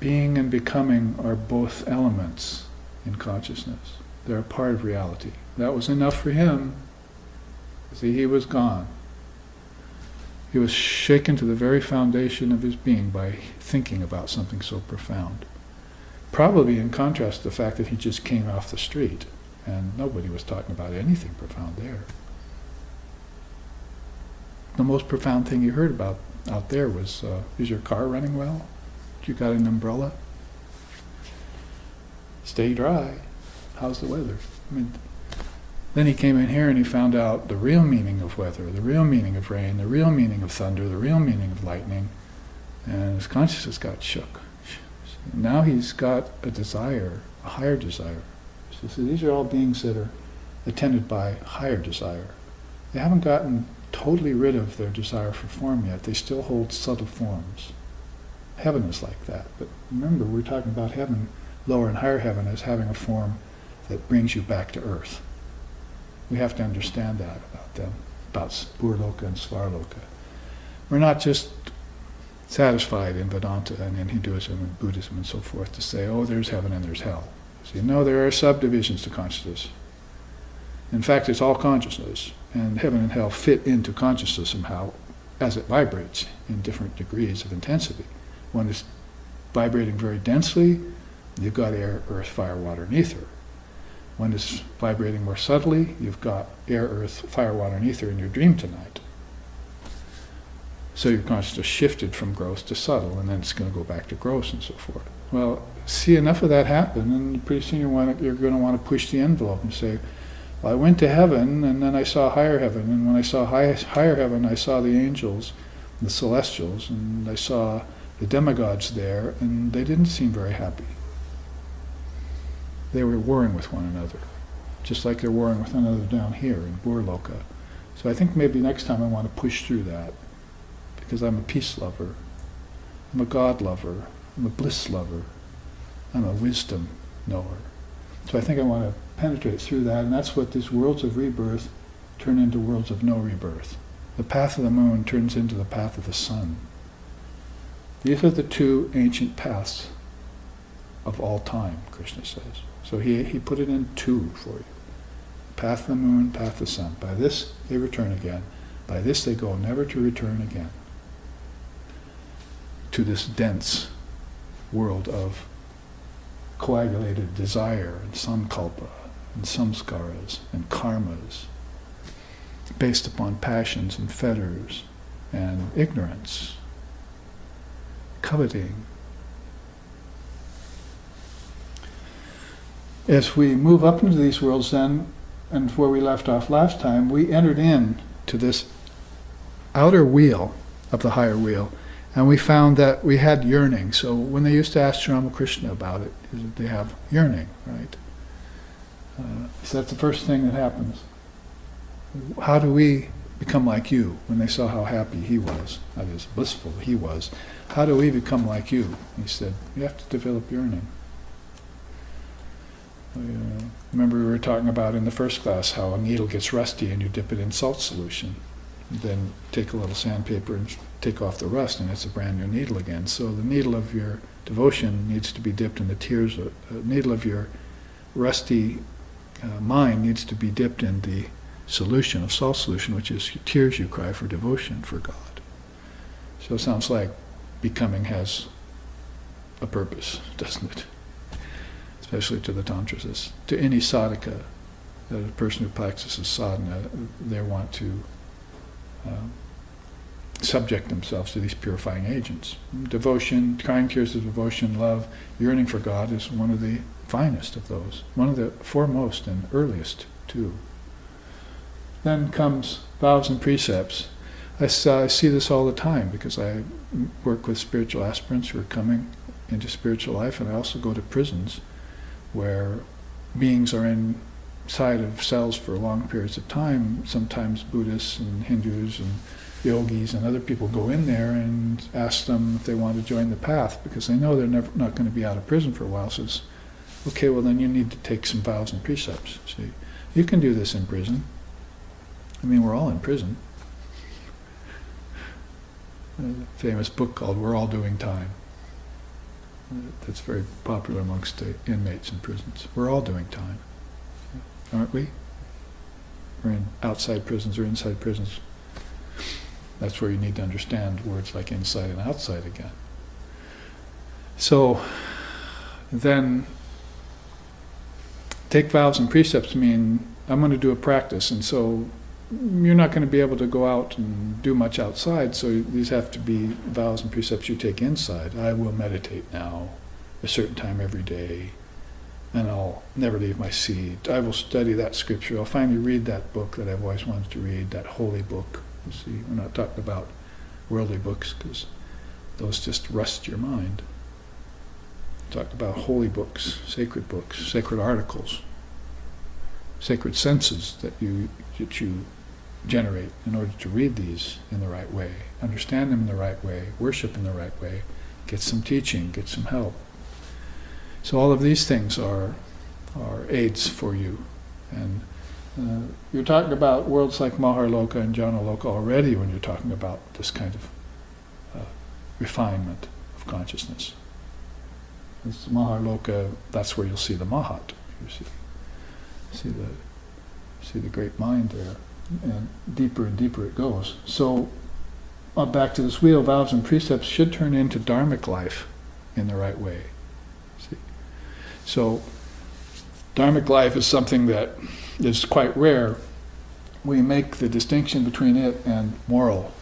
being and becoming are both elements in consciousness. They're a part of reality. That was enough for him. See, he was gone. He was shaken to the very foundation of his being by thinking about something so profound. Probably in contrast to the fact that he just came off the street and nobody was talking about anything profound there. The most profound thing he heard about out there was, is your car running well? You got an umbrella? Stay dry. How's the weather? Then he came in here and he found out the real meaning of weather, the real meaning of rain, the real meaning of thunder, the real meaning of lightning, and his consciousness got shook. Now he's got a desire, a higher desire. So these are all beings that are attended by higher desire. They haven't gotten totally rid of their desire for form yet. They still hold subtle forms. Heaven is like that. But remember, we're talking about heaven, lower and higher heaven, as having a form that brings you back to earth. We have to understand that about them, about Purloka and Svarloka. We're not just satisfied in Vedanta and in Hinduism and Buddhism and so forth to say, oh, there's heaven and there's hell. See, no, there are subdivisions to consciousness. In fact, it's all consciousness, and heaven and hell fit into consciousness somehow as it vibrates in different degrees of intensity. One is vibrating very densely, you've got air, earth, fire, water, and ether. One is vibrating more subtly, you've got air, earth, fire, water, and ether in your dream tonight. So your consciousness shifted from gross to subtle, and then it's going to go back to gross and so forth. Well, see enough of that happen, and pretty soon you're going to want to push the envelope and say, well, I went to heaven, and then I saw higher heaven, and when I saw higher heaven, I saw the angels, the celestials, and I saw the demigods there, and they didn't seem very happy. They were warring with one another, just like they're warring with one another down here in Burloka. So I think maybe next time I want to push through that, because I'm a peace lover, I'm a God lover, I'm a bliss lover, I'm a wisdom knower. So I think I want to penetrate through that, and that's what these worlds of rebirth turn into worlds of no rebirth. The path of the moon turns into the path of the sun. These are the two ancient paths of all time, Krishna says. So he put it in two for you. Path of the moon, path of the sun. By this they return again. By this they go never to return again. To this dense world of coagulated desire and samkalpa and samskaras and karmas based upon passions and fetters and ignorance, coveting. As we move up into these worlds then, and where we left off last time, we entered in to this outer wheel of the higher wheel, and we found that we had yearning. So when they used to ask Sri Ramakrishna about it, they have yearning, right? So that's the first thing that happens. How do we become like you? When they saw how happy he was, how blissful he was, how do we become like you? He said, you have to develop yearning. Remember we were talking about in the first class how a needle gets rusty and you dip it in salt solution. Then take a little sandpaper and take off the rust, and it's a brand new needle again. So the needle of your devotion needs to be dipped in the tears. The needle of your rusty mind needs to be dipped in the solution of salt solution, which is tears you cry for devotion for God. So it sounds like becoming has a purpose, doesn't it? Especially to the tantrasists. To any sadhaka, a person who practices sadhana, they want to subject themselves to these purifying agents. Devotion, crying tears of devotion, love, yearning for God is one of the finest of those, one of the foremost and earliest too. Then comes vows and precepts. I see this all the time because I work with spiritual aspirants who are coming into spiritual life, and I also go to prisons where beings are inside of cells for long periods of time. Sometimes Buddhists and Hindus and yogis and other people go in there and ask them if they want to join the path, because they know they're not going to be out of prison for a while. Says, okay, well then you need to take some vows and precepts. See, you can do this in prison. I mean, we're all in prison. A famous book called We're All Doing Time. That's very popular amongst the inmates in prisons. We're all doing time, aren't we? We're in outside prisons or inside prisons. That's where you need to understand words like inside and outside again. So then take vows and precepts mean I'm going to do a practice, and so you're not going to be able to go out and do much outside, so these have to be vows and precepts you take inside. I will meditate now a certain time every day, and I'll never leave my seat. I will study that scripture. I'll finally read that book that I've always wanted to read, that holy book. You see, we're not talking about worldly books, because those just rust your mind. Talked about holy books, sacred articles, sacred senses that you generate in order to read these in the right way, understand them in the right way, worship in the right way, get some teaching, get some help. So all of these things are aids for you. And you're talking about worlds like Maharloka and Janaloka already when you're talking about this kind of refinement of consciousness. This Maharloka, that's where you'll see the Mahat. You see the great mind there, and deeper it goes. So, back to this wheel, vows and precepts should turn into dharmic life in the right way. See? So, dharmic life is something that is quite rare. We make the distinction between it and moral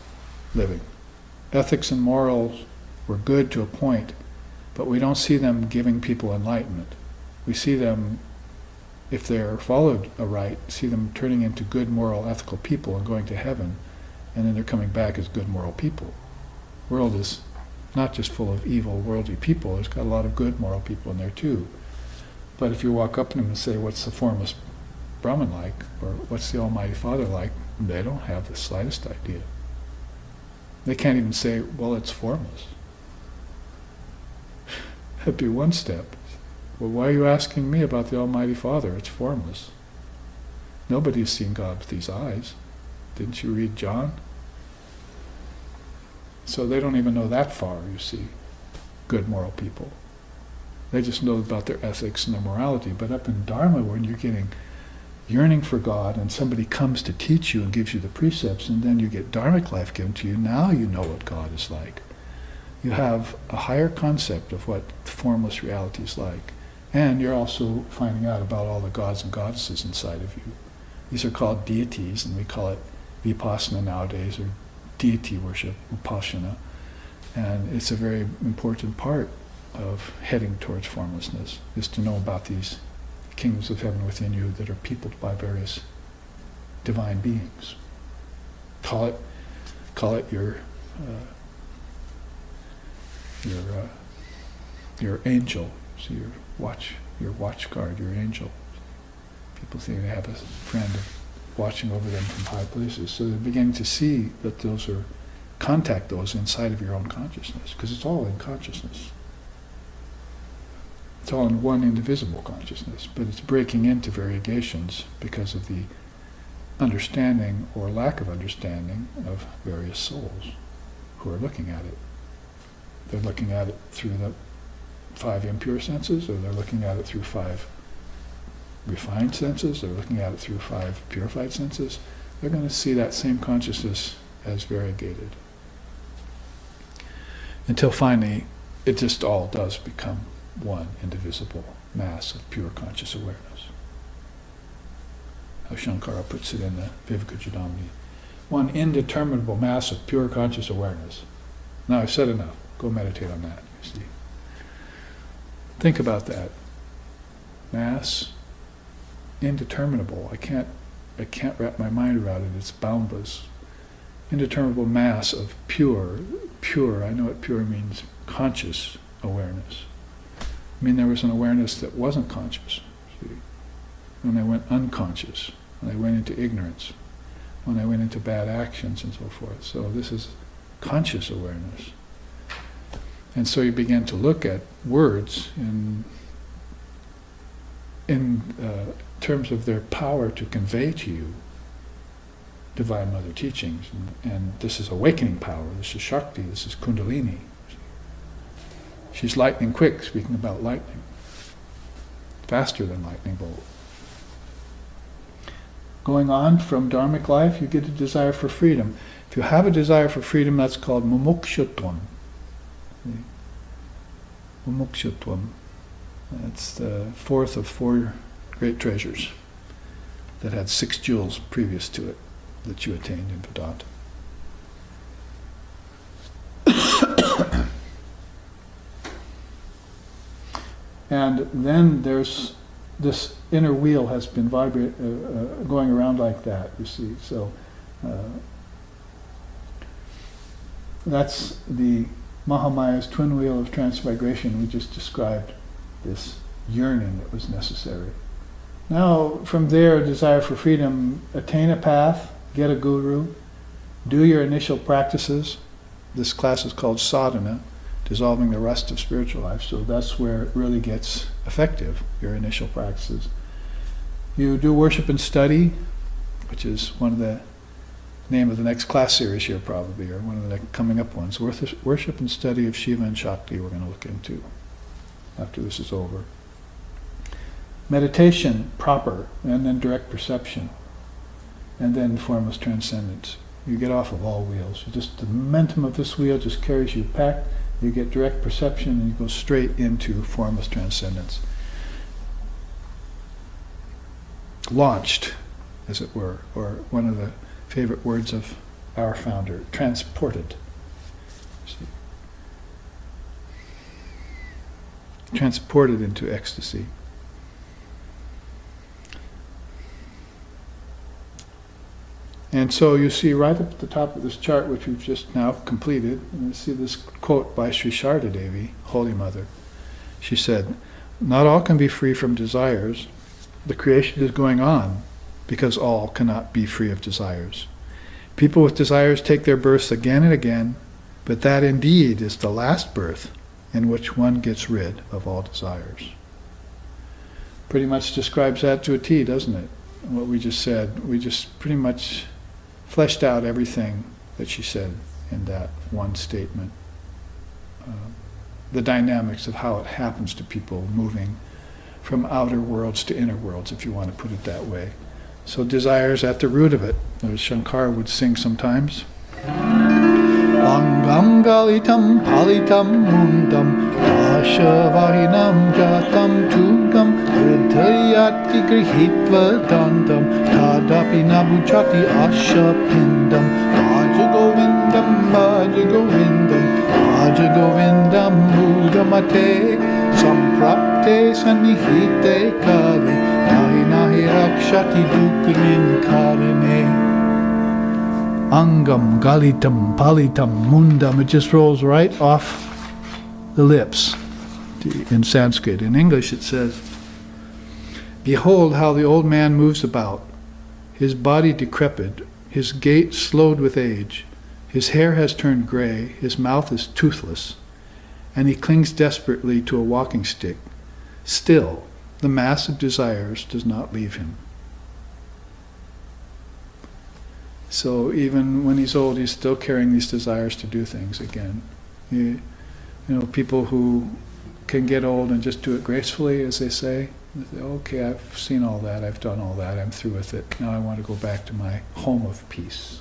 living. Ethics and morals were good to a point, but we don't see them giving people enlightenment. We see them, if they're followed aright, see them turning into good, moral, ethical people and going to heaven, and then they're coming back as good, moral people. The world is not just full of evil, worldly people. There's got a lot of good, moral people in there too. But if you walk up to them and say, what's the formless Brahman like, or what's the Almighty Father like, they don't have the slightest idea. They can't even say, well, it's formless. That'd be one step. Well, why are you asking me about the Almighty Father? It's formless. Nobody's seen God with these eyes. Didn't you read John? So they don't even know that far, you see, good moral people. They just know about their ethics and their morality. But up in Dharma, when you're getting yearning for God, and somebody comes to teach you and gives you the precepts, and then you get dharmic life given to you, now you know what God is like. You have a higher concept of what the formless reality is like. And you're also finding out about all the gods and goddesses inside of you. These are called deities, and we call it vipassana nowadays, or deity worship, upasana. And it's a very important part of heading towards formlessness, is to know about these kingdoms of heaven within you that are peopled by various divine beings. Call it your angel, so your watch guard, your angel. People think they have a friend watching over them from high places, so they're beginning to see that those are, contact those inside of your own consciousness, because it's all in consciousness. It's all in one indivisible consciousness, but it's breaking into variegations because of the understanding or lack of understanding of various souls who are looking at it. They're looking at it through the 5 impure senses, or they're looking at it through 5 refined senses, they're looking at it through 5 purified senses. They're going to see that same consciousness as variegated. Until finally, it just all does become one indivisible mass of pure conscious awareness. How Shankara puts it in the Vivekachudamani. One indeterminable mass of pure conscious awareness. Now I've said enough. Go meditate on that, you see. Think about that. Mass, indeterminable. I can't wrap my mind around it. It's boundless. Indeterminable mass of pure, I know what pure means, conscious awareness. I mean, there was an awareness that wasn't conscious. See? When I went unconscious, when I went into ignorance, when I went into bad actions and so forth. So this is conscious awareness. And so you begin to look at words in terms of their power to convey to you Divine Mother teachings. And this is awakening power, this is Shakti, this is Kundalini. She's lightning quick, speaking about lightning. Faster than lightning bolt. Going on from dharmic life, you get a desire for freedom. If you have a desire for freedom, that's called mumukshutvam. Mumukshutvam. That's the 4th of 4 great treasures that had 6 jewels previous to it that you attained in Vedanta. And then there's this inner wheel has been going around like that, you see. So that's the Mahamaya's twin wheel of transmigration. We just described this yearning that was necessary. Now, from there, desire for freedom, attain a path, get a guru, do your initial practices. This class is called sadhana, dissolving the rust of spiritual life. So that's where it really gets effective, your initial practices. You do worship and study, which is one of the name of the next class series here probably, or one of the coming up ones. Worship and study of Shiva and Shakti we're going to look into. after this is over. Meditation proper, and then direct perception, and then formless transcendence. You get off of all wheels. The momentum of this wheel just carries you back. You get direct perception, and you go straight into formless transcendence. Launched, as it were, or one of the favorite words of our founder, transported. See? Transported into ecstasy. And so you see right up at the top of this chart, which we've just now completed, and you see this quote by Sri Sharda Devi, Holy Mother. She said, "Not all can be free from desires. The creation is going on because all cannot be free of desires. People with desires take their births again and again, but that indeed is the last birth in which one gets rid of all desires." Pretty much describes that to a T, doesn't it? What we just said. We just pretty much fleshed out everything that she said in that one statement. The dynamics of how it happens to people moving from outer worlds to inner worlds, if you want to put it that way. So desire's at the root of it, as Shankara would sing sometimes. Angam galitam palitam mundam Ashavahinam jatam tugam Hridayati grihitva dandam Tadapi nabuchati ashapindam Bhaja govindam bhaja govindam Bhaja govindam mudamate Samprapte sanihite kali Nahi nahi rakshati dukrin karine. Angam, galitam, palitam, mundam. It just rolls right off the lips in Sanskrit. In English it says, "Behold how the old man moves about, his body decrepit, his gait slowed with age, his hair has turned gray, his mouth is toothless, and he clings desperately to a walking stick. Still, the mass of desires does not leave him." So even when he's old, he's still carrying these desires to do things again. You know, people who can get old and just do it gracefully, as they say, okay, I've seen all that, I've done all that, I'm through with it. Now I want to go back to my home of peace.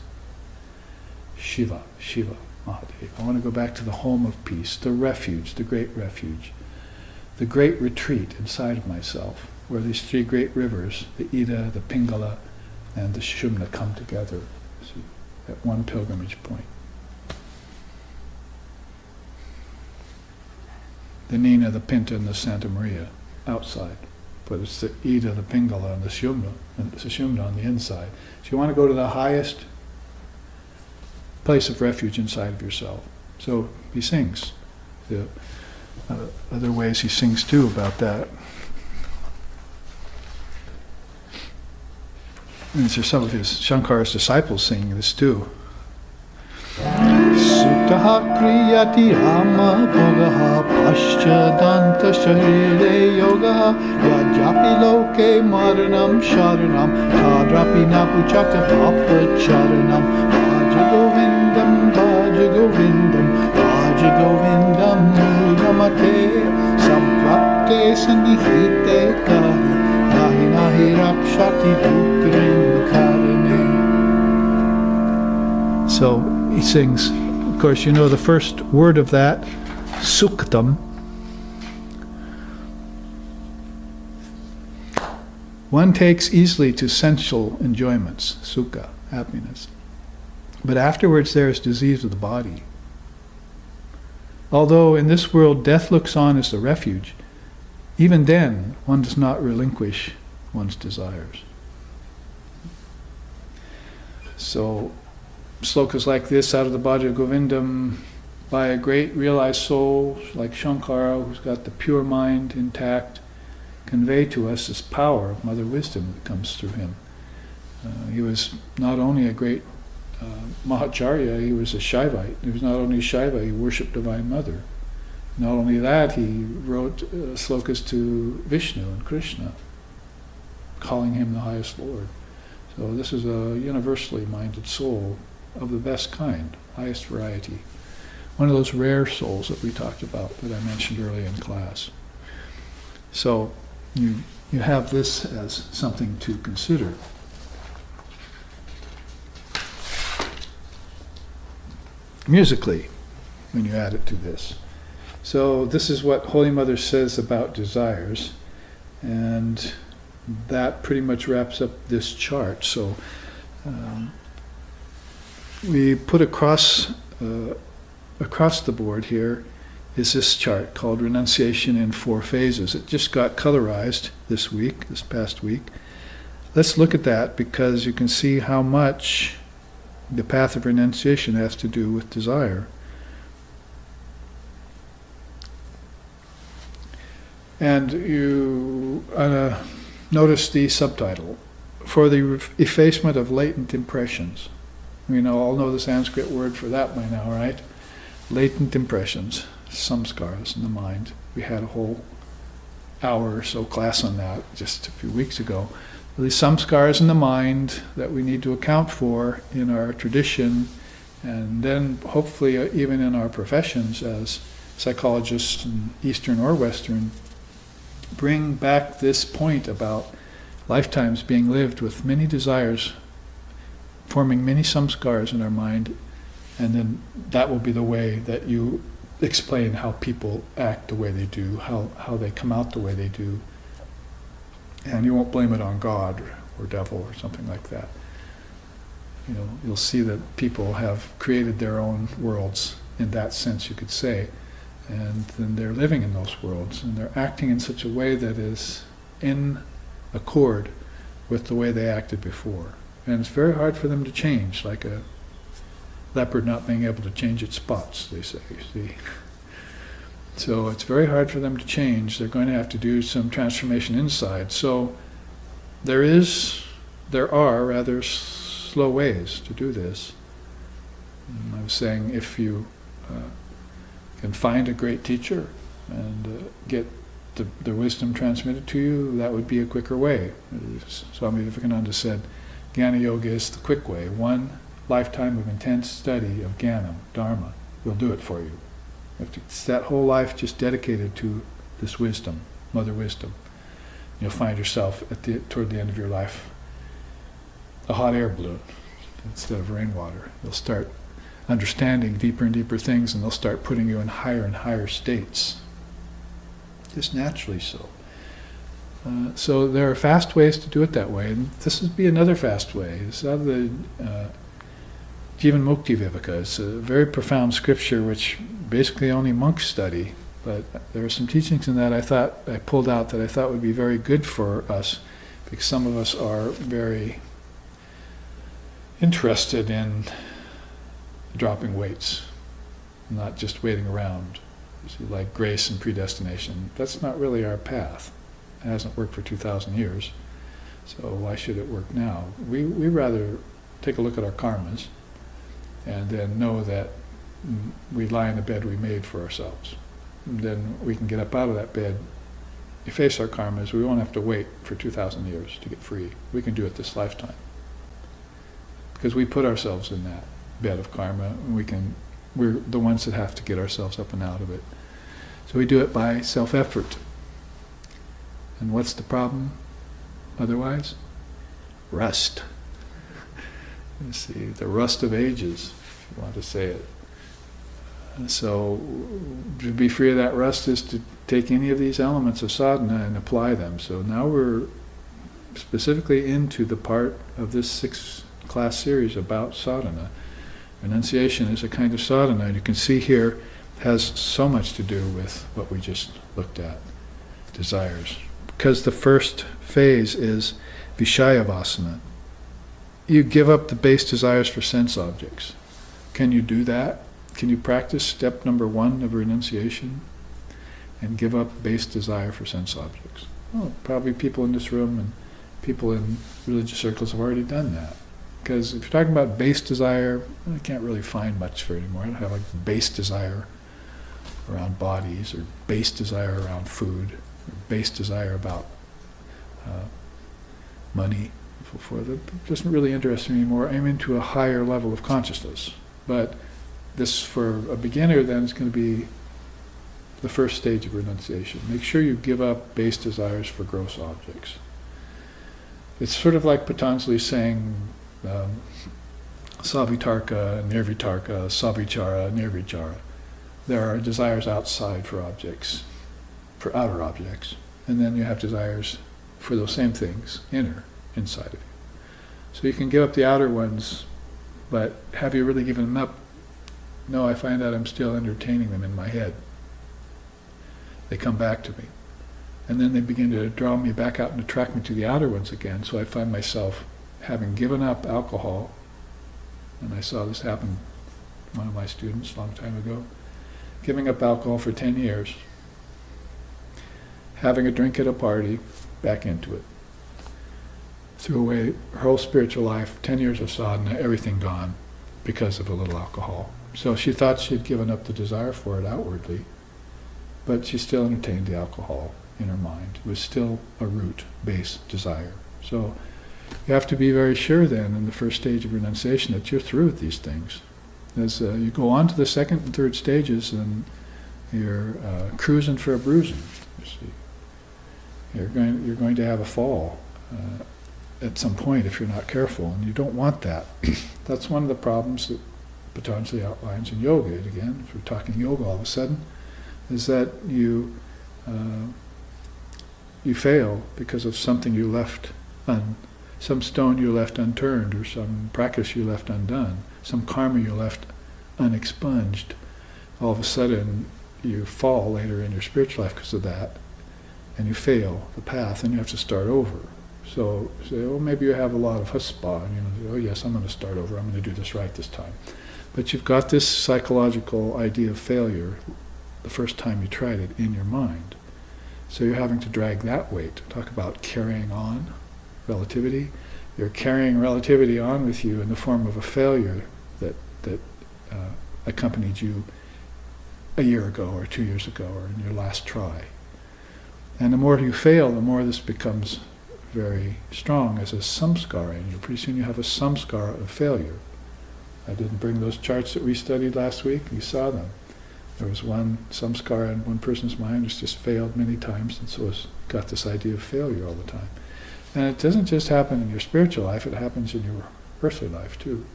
Shiva, Shiva, Mahadev. I want to go back to the home of peace, the refuge, the great refuge, the great retreat inside of myself, where these three great rivers, the Ida, the Pingala, and the Shumna come together. See, at one pilgrimage point. The Nina, the Pinta, and the Santa Maria outside, but it's the Ida, the Pingala, and the Shumna on the inside. So you want to go to the highest place of refuge inside of yourself. So he sings. The other ways he sings too about that. And these are some of his Shankara's disciples singing this too. Sutaha kriyati ama bhogaha paschadanta sharire yogaha yajapi loke maranam sharanam tadrapi napuchakta papacharanam bhaja govindam bhaja govindam bhaja govindam mugamate samprapte sanihite kari nahi nahi rakshati dukrin karane. So he sings, of course, you know the first word of that, suktam. One takes easily to sensual enjoyments, sukha, happiness. But afterwards there is disease of the body. Although in this world death looks on as the refuge, even then one does not relinquish one's desires. So slokas like this out of the Bhaja Govindam by a great realized soul like Shankara, who's got the pure mind intact, convey to us this power of mother wisdom that comes through him. He was not only a great Mahacharya, he was a Shaivite. He was not only Shaiva, he worshipped Divine Mother. Not only that, he wrote slokas to Vishnu and Krishna, calling him the highest Lord. So this is a universally minded soul of the best kind, highest variety. One of those rare souls that we talked about, that I mentioned earlier in class. So you have this as something to consider. Musically, when you add it to this. So this is what Holy Mother says about desires, and that pretty much wraps up this chart. So we put across the board here is this chart called Renunciation in 4 Phases. It just got colorized this past week. Let's look at that, because you can see how much the path of renunciation has to do with desire. And you notice the subtitle, For the Effacement of Latent Impressions. We all know the Sanskrit word for that by now, right? Latent impressions, samskaras in the mind. We had a whole hour or so class on that just a few weeks ago. These samskaras in the mind that we need to account for in our tradition, and then hopefully even in our professions as psychologists, in Eastern or Western, bring back this point about lifetimes being lived with many desires, forming many samskaras in our mind, and then that will be the way that you explain how people act the way they do, how they come out the way they do. And you won't blame it on God or devil or something like that. You'll see that people have created their own worlds in that sense, you could say, and then they're living in those worlds, and they're acting in such a way that is in accord with the way they acted before. And it's very hard for them to change, like a leopard not being able to change its spots, they say, you see. So it's very hard for them to change. They're going to have to do some transformation inside. So there are rather slow ways to do this. I was saying, if you can find a great teacher and get the wisdom transmitted to you, that would be a quicker way. Swami Vivekananda said, Jnana Yoga is the quick way. One lifetime of intense study of Jnana, Dharma, will do it for you. It's that whole life just dedicated to this wisdom, Mother Wisdom. You'll find yourself toward the end of your life a hot air balloon instead of rainwater. You'll start understanding deeper and deeper things, and they'll start putting you in higher and higher states. Just naturally so. So there are fast ways to do it that way, and this would be another fast way. This is out of the Jivan Mukti Viveka. It's a very profound scripture which basically only monks study, but there are some teachings in that I pulled out that I thought would be very good for us, because some of us are very interested in dropping weights, not just waiting around. You see, like grace and predestination, that's not really our path. It hasn't worked for 2,000 years, so why should it work now? We rather take a look at our karmas and then know that we lie in the bed we made for ourselves. And then we can get up out of that bed, efface our karmas. We won't have to wait for 2,000 years to get free. We can do it this lifetime, because we put ourselves in that bed of karma, and we're the ones that have to get ourselves up and out of it. So we do it by self-effort. And what's the problem otherwise? Rust. You see, the rust of ages, if you want to say it. And so to be free of that rust is to take any of these elements of sadhana and apply them. So now we're specifically into the part of this 6-class series about sadhana. Renunciation is a kind of sadhana, and you can see here has so much to do with what we just looked at, desires. Because the first phase is Vishayavasana. You give up the base desires for sense objects. Can you do that? Can you practice step number 1 of renunciation and give up base desire for sense objects? Well, probably people in this room and people in religious circles have already done that. Because if you're talking about base desire, I can't really find much for it anymore. I don't have like base desire around bodies, or base desire around food, or base desire about money. That doesn't really interest me anymore. I'm into a higher level of consciousness. But this, for a beginner, then, is going to be the first stage of renunciation. Make sure you give up base desires for gross objects. It's sort of like Patanjali saying, savitarka, nirvitarka, savichara, nirvichara. There are desires outside for objects, for outer objects, and then you have desires for those same things, inside of you. So you can give up the outer ones, but have you really given them up? No, I find out I'm still entertaining them in my head. They come back to me. And then they begin to draw me back out and attract me to the outer ones again. So I find myself having given up alcohol, and I saw this happen to one of my students a long time ago, giving up alcohol for 10 years, having a drink at a party, back into it. Threw away her whole spiritual life, 10 years of sadhana, everything gone because of a little alcohol. So she thought she had given up the desire for it outwardly, but she still entertained the alcohol in her mind. It was still a root, base desire. So you have to be very sure then in the first stage of renunciation that you're through with these things. As you go on to the second and third stages, and you're cruising for a bruising. You see, you're going to have a fall at some point if you're not careful, and you don't want that. That's one of the problems that Patanjali outlines in yoga. And again, if we're talking yoga all of a sudden, is that you fail because of something you left some stone you left unturned, or some practice you left undone, some karma you left unexpunged. All of a sudden you fall later in your spiritual life because of that, and you fail the path, and you have to start over. So say, oh, maybe you have a lot of chutzpah, and oh yes, I'm going to start over, I'm going to do this right this time. But you've got this psychological idea of failure the first time you tried it in your mind. So you're having to drag that weight. Talk about carrying on relativity. You're carrying relativity on with you in the form of a failure that accompanied you a year ago or 2 years ago or in your last try. And the more you fail, the more this becomes very strong as a samskara in you. Pretty soon you have a samskara of failure. I didn't bring those charts that we studied last week. You saw them. There was one samskara in one person's mind that's just failed many times, and so it's got this idea of failure all the time. And it doesn't just happen in your spiritual life, it happens in your earthly life too.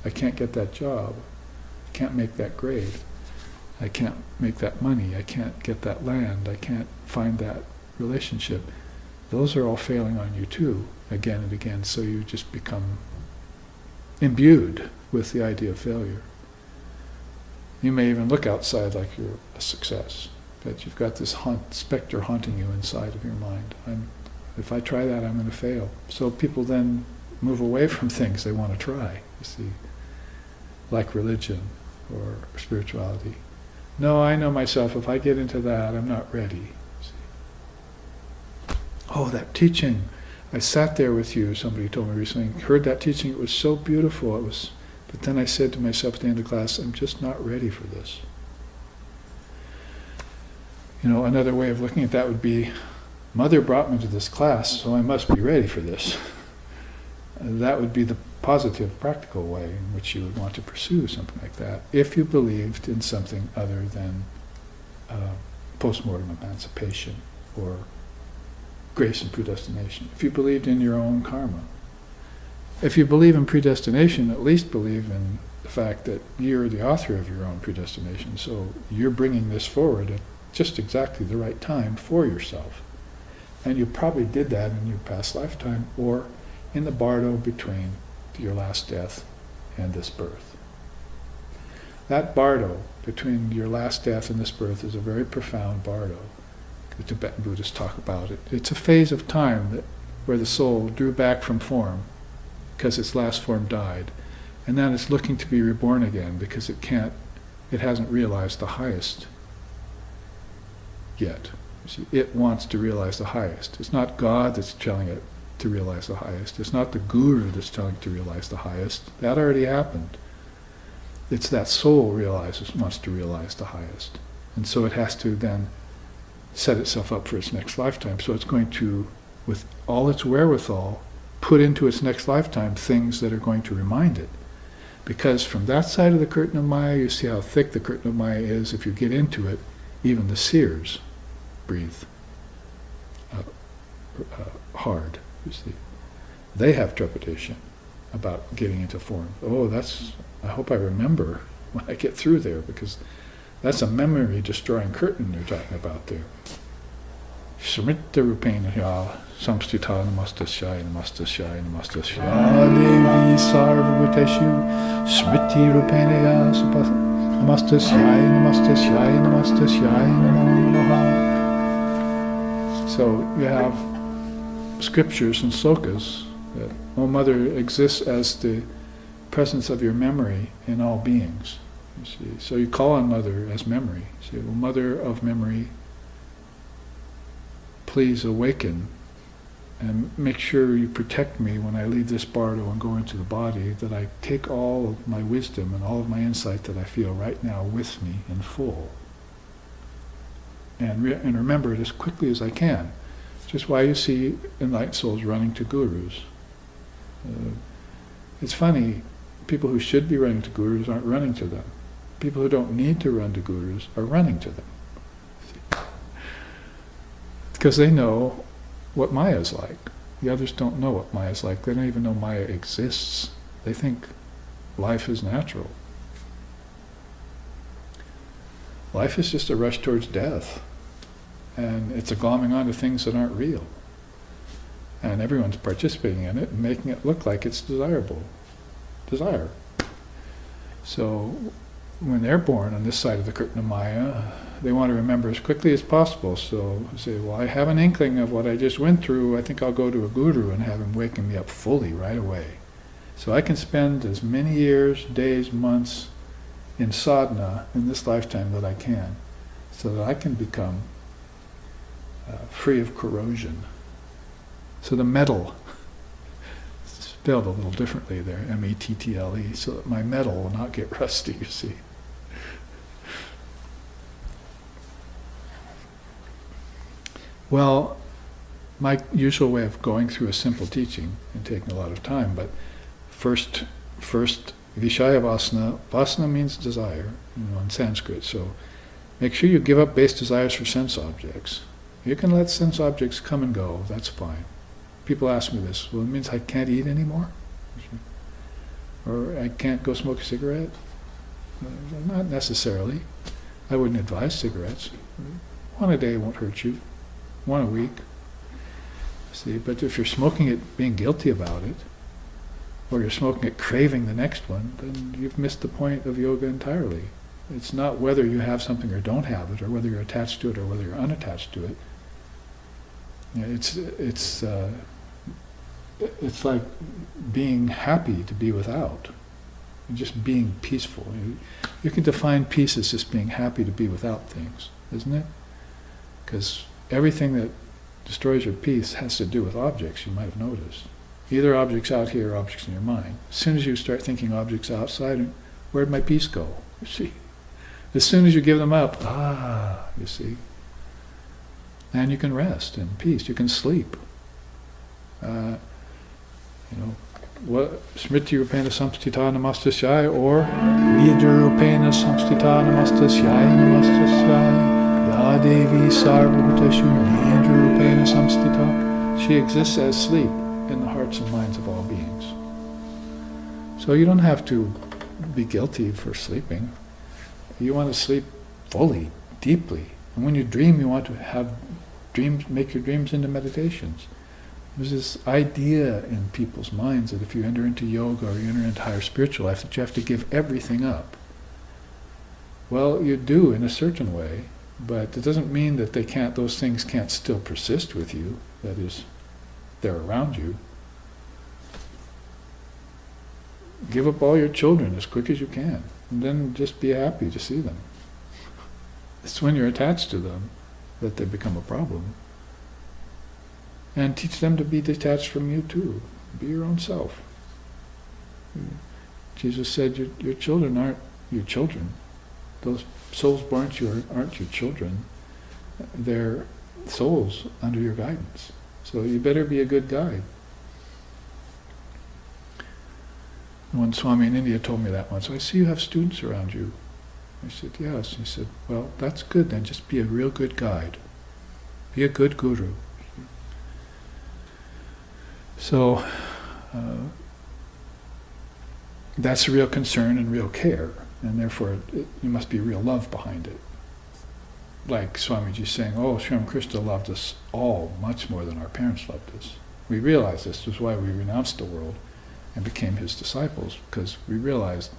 I can't get that job. I can't make that grade. I can't make that money. I can't get that land. I can't find that relationship. Those are all failing on you too, again and again, so you just become imbued with the idea of failure. You may even look outside like you're a success, but you've got this specter haunting you inside of your mind. If I try that, I'm going to fail. So people then move away from things they want to try, you see, like religion or spirituality. No, I know myself, if I get into that, I'm not ready. See? Oh, that teaching. I sat there with you, somebody told me recently, heard that teaching, it was so beautiful. But then I said to myself at the end of class, I'm just not ready for this. Another way of looking at that would be, Mother brought me to this class, so I must be ready for this. That would be the positive, practical way in which you would want to pursue something like that, if you believed in something other than post-mortem emancipation or grace and predestination. If you believed in your own karma. If you believe in predestination, at least believe in the fact that you're the author of your own predestination, so you're bringing this forward at just exactly the right time for yourself. And you probably did that in your past lifetime or in the bardo between your last death and this birth. That bardo between your last death and this birth is a very profound bardo. The Tibetan Buddhists talk about it. It's a phase of time where the soul drew back from form because its last form died, and then it's looking to be reborn again because it hasn't realized the highest yet. See, it wants to realize the highest. It's not God that's telling it to realize the highest. It's not the guru that's telling it to realize the highest. That already happened. It's that soul wants to realize the highest. And so it has to then set itself up for its next lifetime. So it's going to, with all its wherewithal, put into its next lifetime things that are going to remind it. Because from that side of the curtain of Maya, you see how thick the curtain of Maya is. If you get into it, Even the seers breathe hard, you see. They have trepidation about getting into form. I hope I remember when I get through there, because that's a memory-destroying curtain they're talking about there. Smrita rupena ya samstita namastasya namastasya namastasya devi sarvabhuteshu smriti rupena ya namastasya namastasya namastasya namo namaha. So you have scriptures and slokas that, O Mother exists as the presence of your memory in all beings. You see, so you call on Mother as memory. You say, O Mother of memory, please awaken and make sure you protect me when I leave this bardo and go into the body, that I take all of my wisdom and all of my insight that I feel right now with me in full. And remember it as quickly as I can. Just why you see enlightened souls running to gurus. It's funny, people who should be running to gurus aren't running to them. People who don't need to run to gurus are running to them. Because they know what Maya is like. The others don't know what Maya is like. They don't even know Maya exists. They think life is natural. Life is just a rush towards death. And it's a glomming onto things that aren't real. And everyone's participating in it and making it look like it's desirable. Desire. So when they're born on this side of the curtain of Maya, they want to remember as quickly as possible. So say, well, I have an inkling of what I just went through. I think I'll go to a guru and have him waken me up fully right away. So I can spend as many years, days, months in sadhana in this lifetime that I can, so that I can become free of corrosion. So the metal, spelled a little differently there, M-E-T-T-L-E, so that my metal will not get rusty, you see. Well, my usual way of going through a simple teaching and taking a lot of time, but first Vishaya Vasana. Vasana means desire, in Sanskrit, so make sure you give up base desires for sense objects. You can let sense objects come and go, that's fine. People ask me this, well, it means I can't eat anymore? Or I can't go smoke a cigarette? Not necessarily. I wouldn't advise cigarettes. One a day won't hurt you. One a week. See, but if you're smoking it being guilty about it, or you're smoking it craving the next one, then you've missed the point of yoga entirely. It's not whether you have something or don't have it, or whether you're attached to it or whether you're unattached to it. It's like being happy to be without, and just being peaceful. You can define peace as just being happy to be without things, isn't it? Because everything that destroys your peace has to do with objects, you might have noticed. Either objects out here or objects in your mind. As soon as you start thinking objects outside, where'd my peace go? You see? As soon as you give them up, you see? And you can rest in peace, you can sleep. Smriti rupena samstita namastasya, or Vidya rupena samstita namastasya namastasya ya devi sarvabhuteshu Vidya rupena samstita. She exists as sleep in the hearts and minds of all beings. So you don't have to be guilty for sleeping. You want to sleep fully, deeply. And when you dream, you want to have dreams, make your dreams into meditations. There's this idea in people's minds that if you enter into yoga or you enter into higher spiritual life, that you have to give everything up. Well, you do in a certain way, but it doesn't mean that those things can't still persist with you. That is, they're around you. Give up all your children as quick as you can, and then just be happy to see them. It's when you're attached to them that they become a problem. And teach them to be detached from you too. Be your own self. Jesus said your children aren't your children. Those souls born to you aren't your children. They're souls under your guidance. So you better be a good guide. One Swami in India told me that once. I see you have students around you. I said, yes. He said, well, that's good then. Just be a real good guide. Be a good guru. So that's real concern and real care, and therefore you must be real love behind it. Like Swamiji saying, oh, Sri Ramakrishna loved us all much more than our parents loved us. We realized this was why we renounced the world and became his disciples, because we realized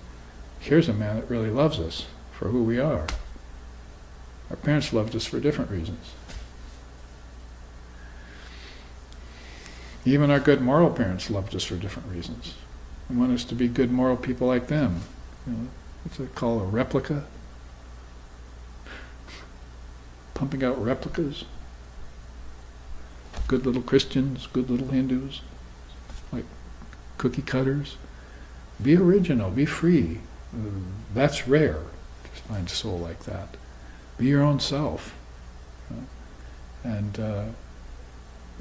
here's a man that really loves us for who we are. Our parents loved us for different reasons. Even our good moral parents loved us for different reasons. They want us to be good moral people like them. What's it called, a replica? Pumping out replicas. Good little Christians, good little Hindus, like cookie cutters. Be original, be free. That's rare to find a soul like that. Be your own self. And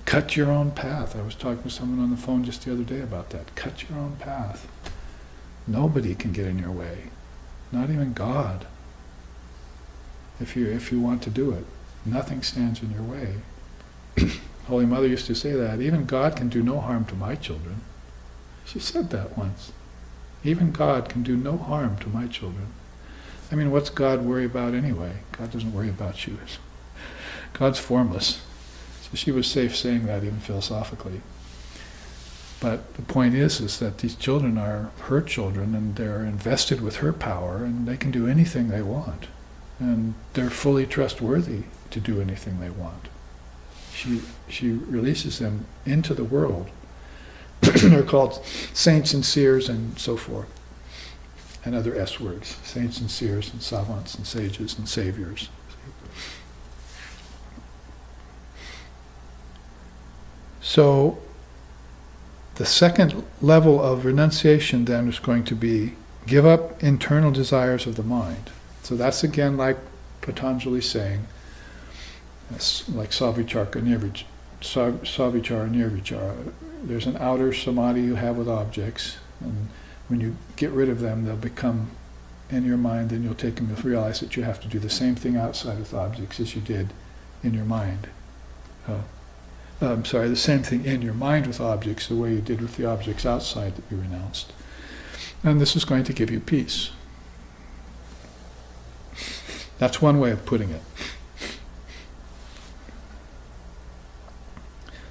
cut your own path. I was talking to someone on the phone just the other day about that. Cut your own path. Nobody can get in your way. Not even God. If you want to do it. Nothing stands in your way. Holy Mother used to say that. Even God can do no harm to my children. She said that once. Even God can do no harm to my children. I mean, what's God worry about anyway? God doesn't worry about you. God's formless. So she was safe saying that even philosophically. But the point is that these children are her children, and they're invested with her power, and they can do anything they want. And they're fully trustworthy to do anything they want. She releases them into the world. They're called saints and seers and so forth, and other S words. Saints and seers and savants and sages and saviors. So the second level of renunciation then is going to be give up internal desires of the mind. So that's again like Patanjali saying, like savichara nirvichara. There's an outer samadhi you have with objects, and when you get rid of them, they'll become in your mind, and you'll take them to realize that you have to do the same thing outside with objects as you did in your mind. The same thing in your mind with objects, the way you did with the objects outside that you renounced. And this is going to give you peace. That's one way of putting it.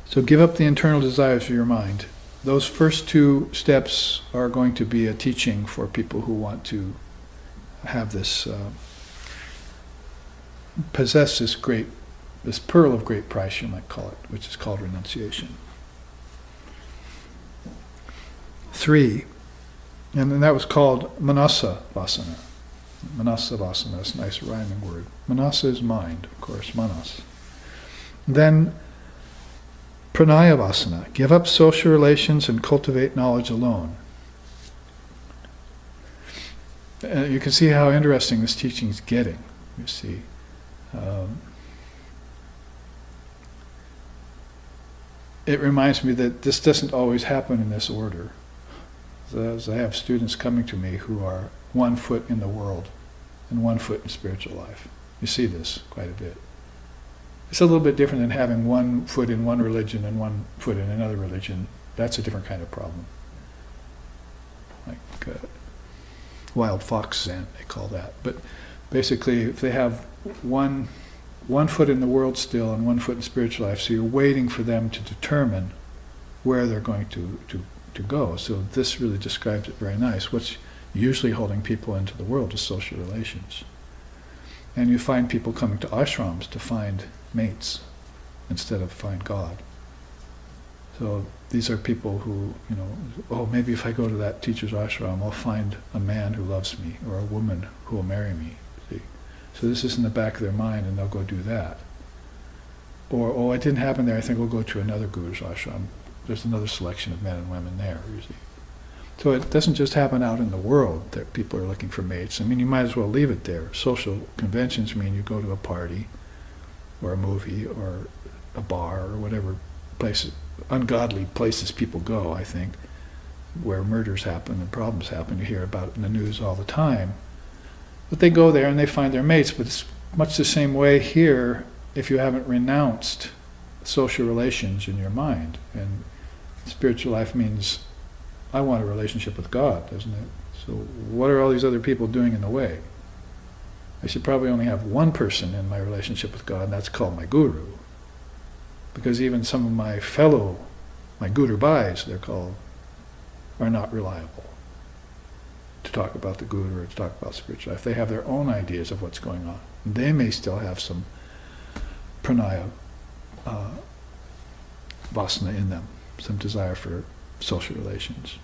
So give up the internal desires of your mind. Those first two steps are going to be a teaching for people who want to have this, possess this pearl of great price, you might call it, which is called renunciation. 3, and then that was called manasa vasana. Manasa vasana is a nice rhyming word. Manasa is mind, of course, manas. Then pranaya vasana, give up social relations and cultivate knowledge alone. You can see how interesting this teaching is getting, you see. It reminds me that this doesn't always happen in this order. As I have students coming to me who are 1 foot in the world and 1 foot in spiritual life. You see this quite a bit. It's a little bit different than having 1 foot in one religion and 1 foot in another religion. That's a different kind of problem. Like wild fox Zen, they call that. But basically, if they have one foot in the world still and 1 foot in spiritual life, so you're waiting for them to determine where they're going to go. So this really describes it very nice. What's usually holding people into the world is social relations. And you find people coming to ashrams to find mates instead of find God. So these are people who, maybe if I go to that teacher's ashram, I'll find a man who loves me or a woman who will marry me. See? So this is in the back of their mind, and they'll go do that. Or, it didn't happen there, I think we'll go to another guru's ashram. There's another selection of men and women there, you see. So it doesn't just happen out in the world that people are looking for mates. I mean, you might as well leave it there. Social conventions mean you go to a party or a movie or a bar or whatever places, ungodly places people go, I think, where murders happen and problems happen. You hear about it in the news all the time. But they go there and they find their mates, but it's much the same way here if you haven't renounced social relations in your mind. And spiritual life means, I want a relationship with God, doesn't it? So what are all these other people doing in the way? I should probably only have one person in my relationship with God, and that's called my guru. Because even some of my guru bhais, they're called, are not reliable to talk about the guru or to talk about spiritual life. They have their own ideas of what's going on. They may still have some pranaya vasana in them, some desire for social relations.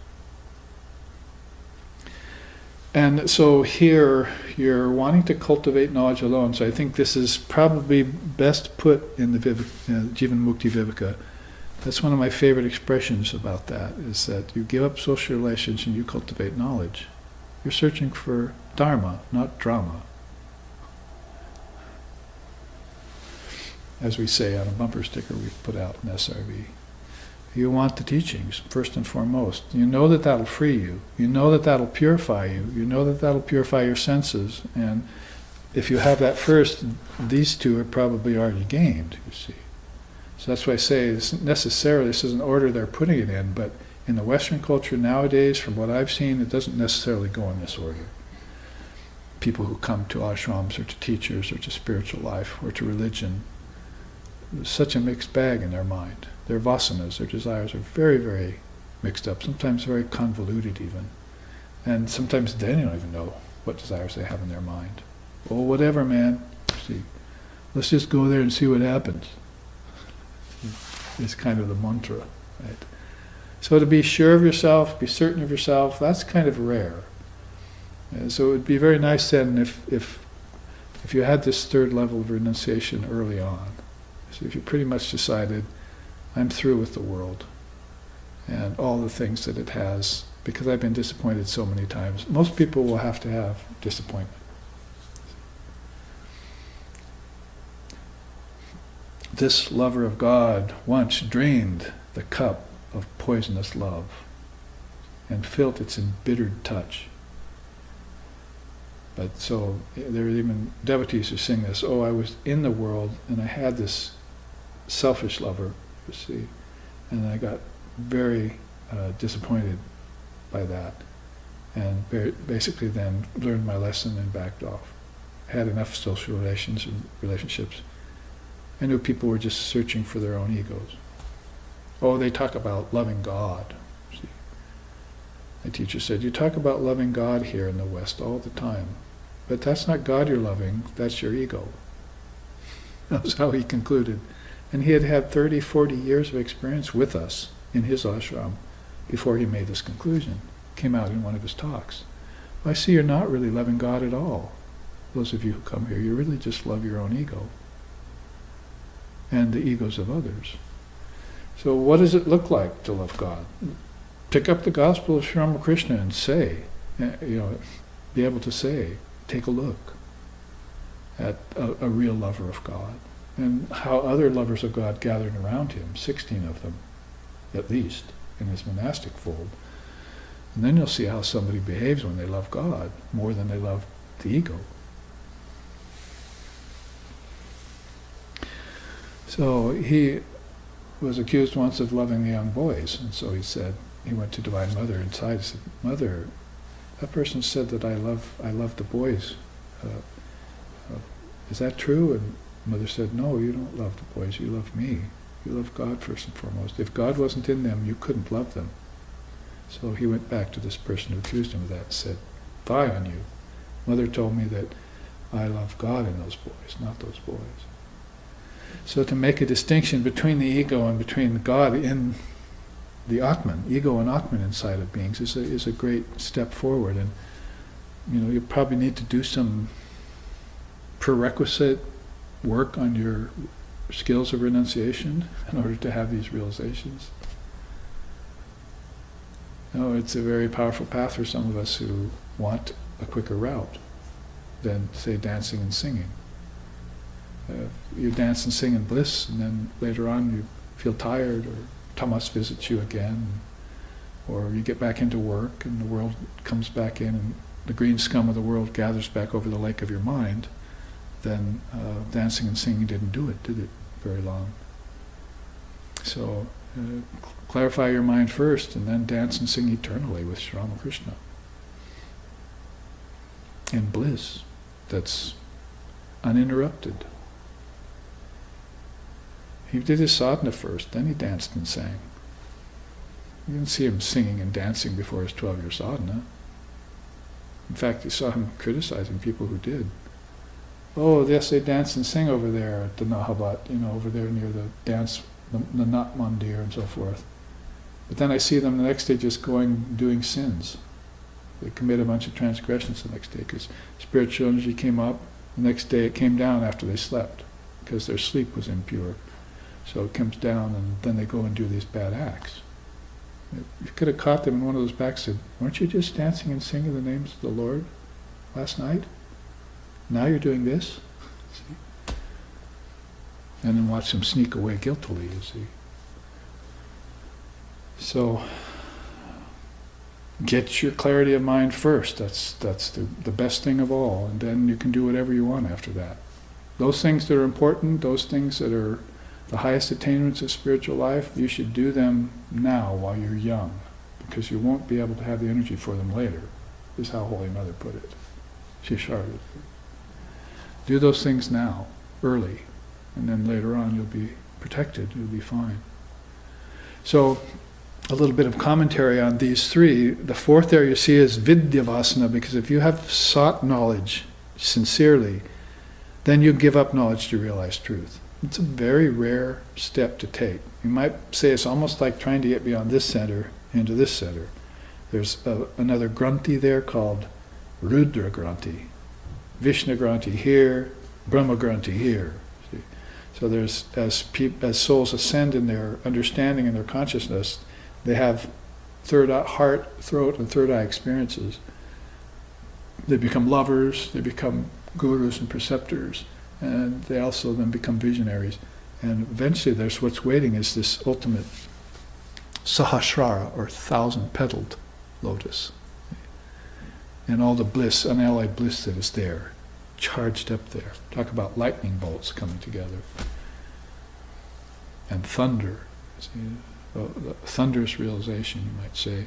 And so here, you're wanting to cultivate knowledge alone. So I think this is probably best put in the Jivan Mukti Viveka. That's one of my favorite expressions about that, is that you give up social relations and you cultivate knowledge. You're searching for dharma, not drama. As we say on a bumper sticker we've put out in SRV. You want the teachings, first and foremost. You know that that'll free you. You know that that'll purify you. You know that that'll purify your senses. And if you have that first, these two are probably already gained, you see. So that's why I say this is an order they're putting it in, but in the Western culture nowadays, from what I've seen, it doesn't necessarily go in this order. People who come to ashrams or to teachers or to spiritual life or to religion, there's such a mixed bag in their mind. Their vasanas, their desires are very, very mixed up, sometimes very convoluted even. And sometimes they don't even know what desires they have in their mind. Oh, whatever, man. See, let's just go there and see what happens. It's kind of the mantra, right? So to be sure of yourself, be certain of yourself, that's kind of rare. And so it would be very nice then if you had this third level of renunciation early on. So if you pretty much decided, I'm through with the world and all the things that it has, because I've been disappointed so many times. Most people will have to have disappointment. This lover of God once drained the cup of poisonous love and felt its embittered touch. But so there are even devotees who sing this, oh, I was in the world and I had this selfish lover, you see, and I got very disappointed by that, and basically then learned my lesson and backed off. Had enough social relations and relationships. I knew people were just searching for their own egos. Oh, they talk about loving God. See, my teacher said, you talk about loving God here in the West all the time, but that's not God you're loving, that's your ego. That was how he concluded. And he had had 30, 40 years of experience with us in his ashram before he made this conclusion. Came out in one of his talks. Well, I see you're not really loving God at all. Those of you who come here, you really just love your own ego and the egos of others. So what does it look like to love God? Pick up the Gospel of Sri Ramakrishna and say, be able to say, take a look at a real lover of God, and how other lovers of God gathered around him, 16 of them, at least, in his monastic fold. And then you'll see how somebody behaves when they love God more than they love the ego. So he was accused once of loving the young boys, and so he said, he went to Divine Mother inside and said, Mother, that person said that I love the boys. Is that true? And Mother said, no, you don't love the boys, you love me. You love God first and foremost. If God wasn't in them, you couldn't love them. So he went back to this person who accused him of that and said, fie on you. Mother told me that I love God in those boys, not those boys. So to make a distinction between the ego and between God in the Atman, ego and Atman inside of beings is a great step forward. And you probably need to do some prerequisite work on your skills of renunciation in order to have these realizations. It's a very powerful path for some of us who want a quicker route than, say, dancing and singing. You dance and sing in bliss, and then later on you feel tired, or tamas visits you again, or you get back into work and the world comes back in and the green scum of the world gathers back over the lake of your mind, then dancing and singing didn't do it, did it, very long. So clarify your mind first, and then dance and sing eternally with Sri Ramakrishna. In bliss that's uninterrupted. He did his sadhana first, then he danced and sang. You didn't see him singing and dancing before his 12-year sadhana. In fact, you saw him criticizing people who did. Oh, yes, they dance and sing over there at the Nahabat, over there near the Nat Mandir and so forth. But then I see them the next day just doing sins. They commit a bunch of transgressions the next day because spiritual energy came up. The next day it came down after they slept because their sleep was impure. So it comes down and then they go and do these bad acts. You could have caught them in one of those backs and said, weren't you just dancing and singing the names of the Lord last night? Now you're doing this? See? And then watch them sneak away guiltily, you see. So, get your clarity of mind first. That's the best thing of all. And then you can do whatever you want after that. Those things that are important, those things that are the highest attainments of spiritual life, you should do them now while you're young, because you won't be able to have the energy for them later, is how Holy Mother put it. She sharded. Do those things now, early, and then later on you'll be protected, you'll be fine. So, a little bit of commentary on these three. The fourth there you see is Vidyavasana, because if you have sought knowledge sincerely, then you give up knowledge to realize truth. It's a very rare step to take. You might say it's almost like trying to get beyond this center into this center. There's another Granthi there called Rudra Granthi. Vishnu Granthi here, Brahma Granthi here. See? So there's, as souls ascend in their understanding and their consciousness, they have heart, throat, and third eye experiences. They become lovers, they become gurus and preceptors, and they also then become visionaries. And eventually there's what's waiting is this ultimate Sahasrara, or 1,000-petaled lotus. And all the bliss, unalloyed bliss that is there, charged up there. Talk about lightning bolts coming together. And thunder, the thunderous realization, you might say.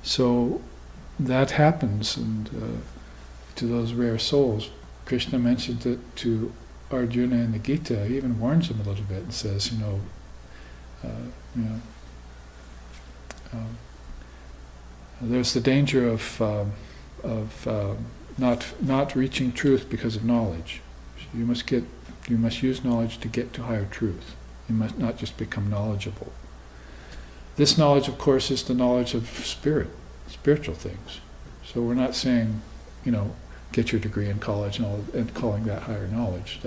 So that happens, and to those rare souls. Krishna mentioned it to Arjuna in the Gita. He even warns him a little bit and says, there's the danger of not reaching truth because of knowledge. You must use knowledge to get to higher truth. You must not just become knowledgeable. This knowledge, of course, is the knowledge of spiritual things. So we're not saying, get your degree in college and calling that higher knowledge.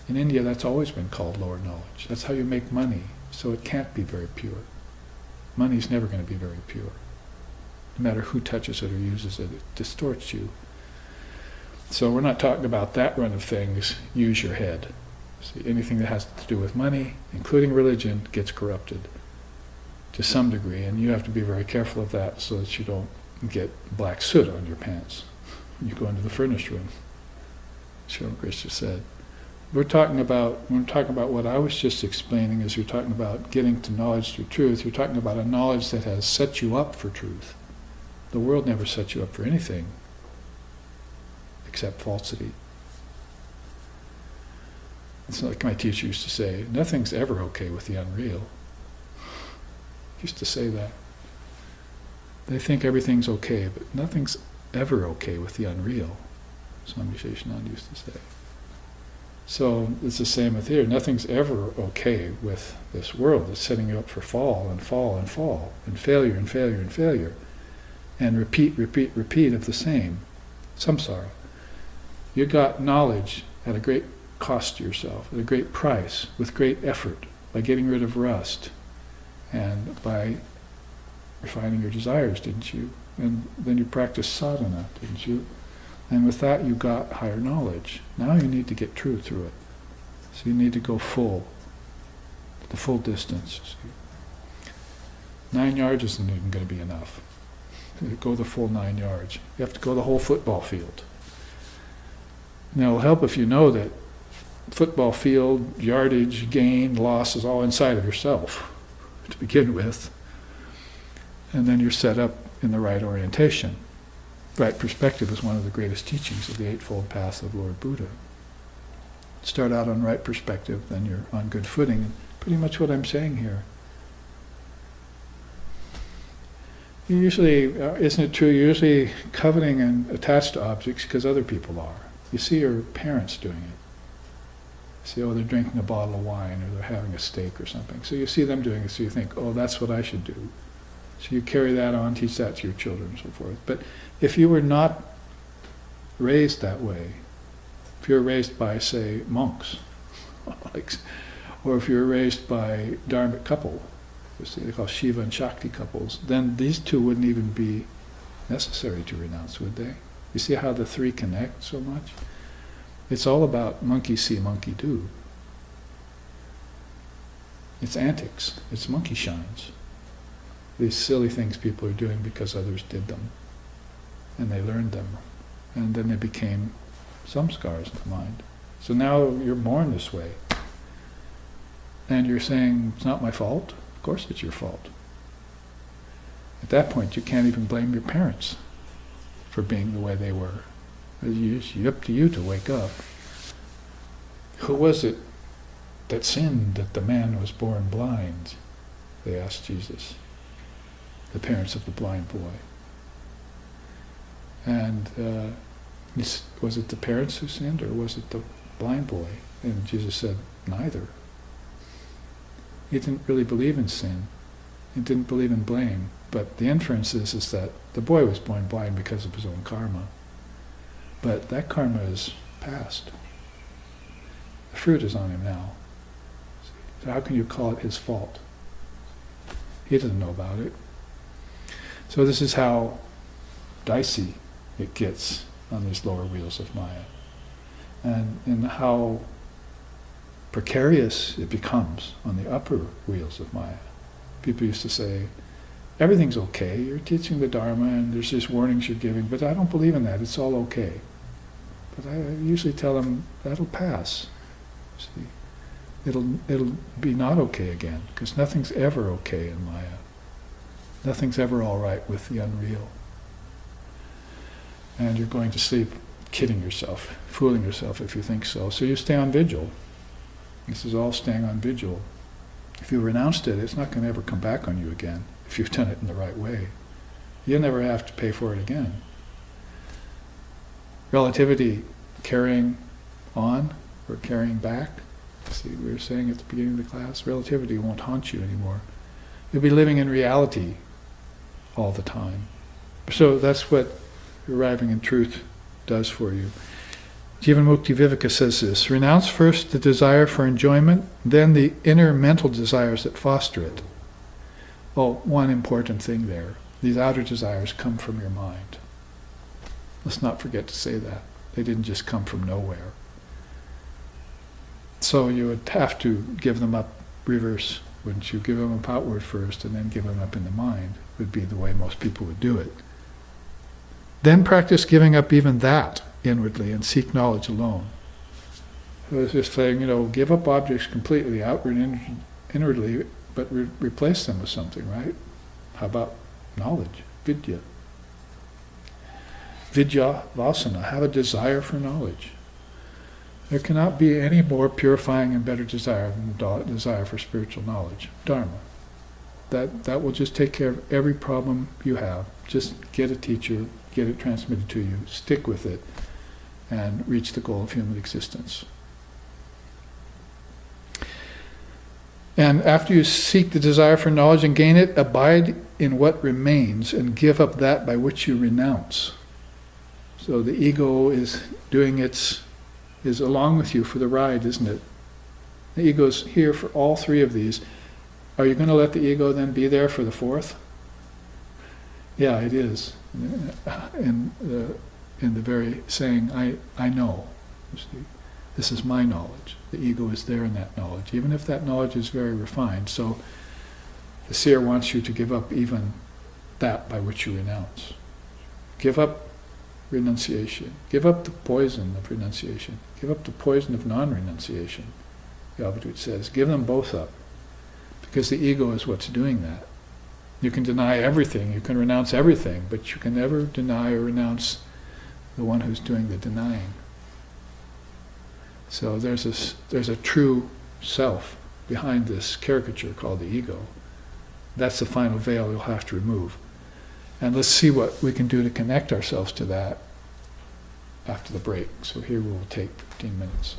In India, that's always been called lower knowledge. That's how you make money, so it can't be very pure. Money's never going to be very pure. No matter who touches it or uses it, it distorts you. So we're not talking about that run of things. Use your head. See, anything that has to do with money, including religion, gets corrupted to some degree, and you have to be very careful of that so that you don't get black soot on your pants when you go into the furnace room. Sri Krishna said. When we're talking about what I was just explaining, is you're talking about getting to knowledge through truth. You're talking about a knowledge that has set you up for truth. The world never sets you up for anything except falsity. It's like my teacher used to say, nothing's ever okay with the unreal. He used to say that. They think everything's okay, but nothing's ever okay with the unreal, Swami Sheshananda used to say. So it's the same with here. Nothing's ever okay with this world. It's setting you up for fall and fall and fall, and failure and failure and failure, and repeat of the same samsara. You got knowledge at a great cost to yourself, at a great price, with great effort, by getting rid of rust, and by refining your desires, didn't you? And then you practiced sadhana, didn't you? And with that you got higher knowledge. Now you need to get true through it. So you need to go the full distance. See? 9 yards isn't even going to be enough. Go the full 9 yards. You have to go the whole football field. Now, it'll help if you know that football field, yardage, gain, loss is all inside of yourself to begin with. And then you're set up in the right orientation. Right perspective is one of the greatest teachings of the Eightfold Path of Lord Buddha. Start out on right perspective, then you're on good footing. And pretty much what I'm saying here. You usually, isn't it true, you're usually coveting and attached to objects because other people are. You see your parents doing it. You see, oh, they're drinking a bottle of wine, or they're having a steak or something. So you see them doing it, so you think, oh, that's what I should do. So you carry that on, teach that to your children and so forth. But if you were not raised that way, if you were raised by, say, monks, or if you were raised by dharmic couple, they call Shiva and Shakti couples, then these two wouldn't even be necessary to renounce, would they? You see how the three connect so much? It's all about monkey see, monkey do. It's antics. It's monkey shines. These silly things people are doing because others did them. And they learned them. And then they became samskars in the mind. So now you're born this way. And you're saying, it's not my fault? Of course it's your fault. At that point, you can't even blame your parents for being the way they were. It's up to you to wake up. Who was it that sinned that the man was born blind? They asked Jesus. The parents of the blind boy. And was it the parents who sinned, or was it the blind boy? And Jesus said, neither. He didn't really believe in sin. He didn't believe in blame. But the inference is that the boy was born blind because of his own karma. But that karma is past. The fruit is on him now. So how can you call it his fault? He doesn't know about it. So this is how dicey it gets on these lower wheels of Maya. And how precarious it becomes on the upper wheels of Maya. People used to say, everything's okay, you're teaching the Dharma and there's just warnings you're giving, but I don't believe in that, it's all okay. But I usually tell them, that'll pass. See, it'll be not okay again, because nothing's ever okay in Maya. Nothing's ever all right with the unreal. And you're going to sleep kidding yourself, fooling yourself if you think so. So you stay on vigil. This is all staying on vigil. If you renounced it, it's not going to ever come back on you again, if you've done it in the right way. You'll never have to pay for it again. Relativity, carrying on or carrying back. See, we were saying at the beginning of the class, relativity won't haunt you anymore. You'll be living in reality all the time. So that's what arriving in truth does for you. Jivanmukti Viveka says this, renounce first the desire for enjoyment, then the inner mental desires that foster it. Oh, one important thing there. These outer desires come from your mind. Let's not forget to say that. They didn't just come from nowhere. So you would have to give them up reverse. Wouldn't you? Give them up outward first and then give them up in the mind, would be the way most people would do it. Then practice giving up even that inwardly and seek knowledge alone. So it's just saying, give up objects completely, outward and inwardly, but replace them with something, right? How about knowledge, vidya? Vidya, vasana, have a desire for knowledge. There cannot be any more purifying and better desire than the desire for spiritual knowledge, dharma. That will just take care of every problem you have. Just get a teacher, get it transmitted to you, stick with it, and reach the goal of human existence. And after you seek the desire for knowledge and gain it, abide in what remains and give up that by which you renounce. So the ego is is along with you for the ride, isn't it? The ego's here for all three of these. Are you going to let the ego then be there for the fourth? Yeah, it is. In the very saying, I know. You see, this is my knowledge. The ego is there in that knowledge, even if that knowledge is very refined. So the seer wants you to give up even that by which you renounce. Give up renunciation. Give up the poison of renunciation. Give up the poison of non-renunciation. The Advaita says, give them both up. Because the ego is what's doing that. You can deny everything, you can renounce everything, but you can never deny or renounce the one who's doing the denying. So there's a true self behind this caricature called the ego. That's the final veil you'll have to remove. And let's see what we can do to connect ourselves to that after the break. So here we'll take 15 minutes.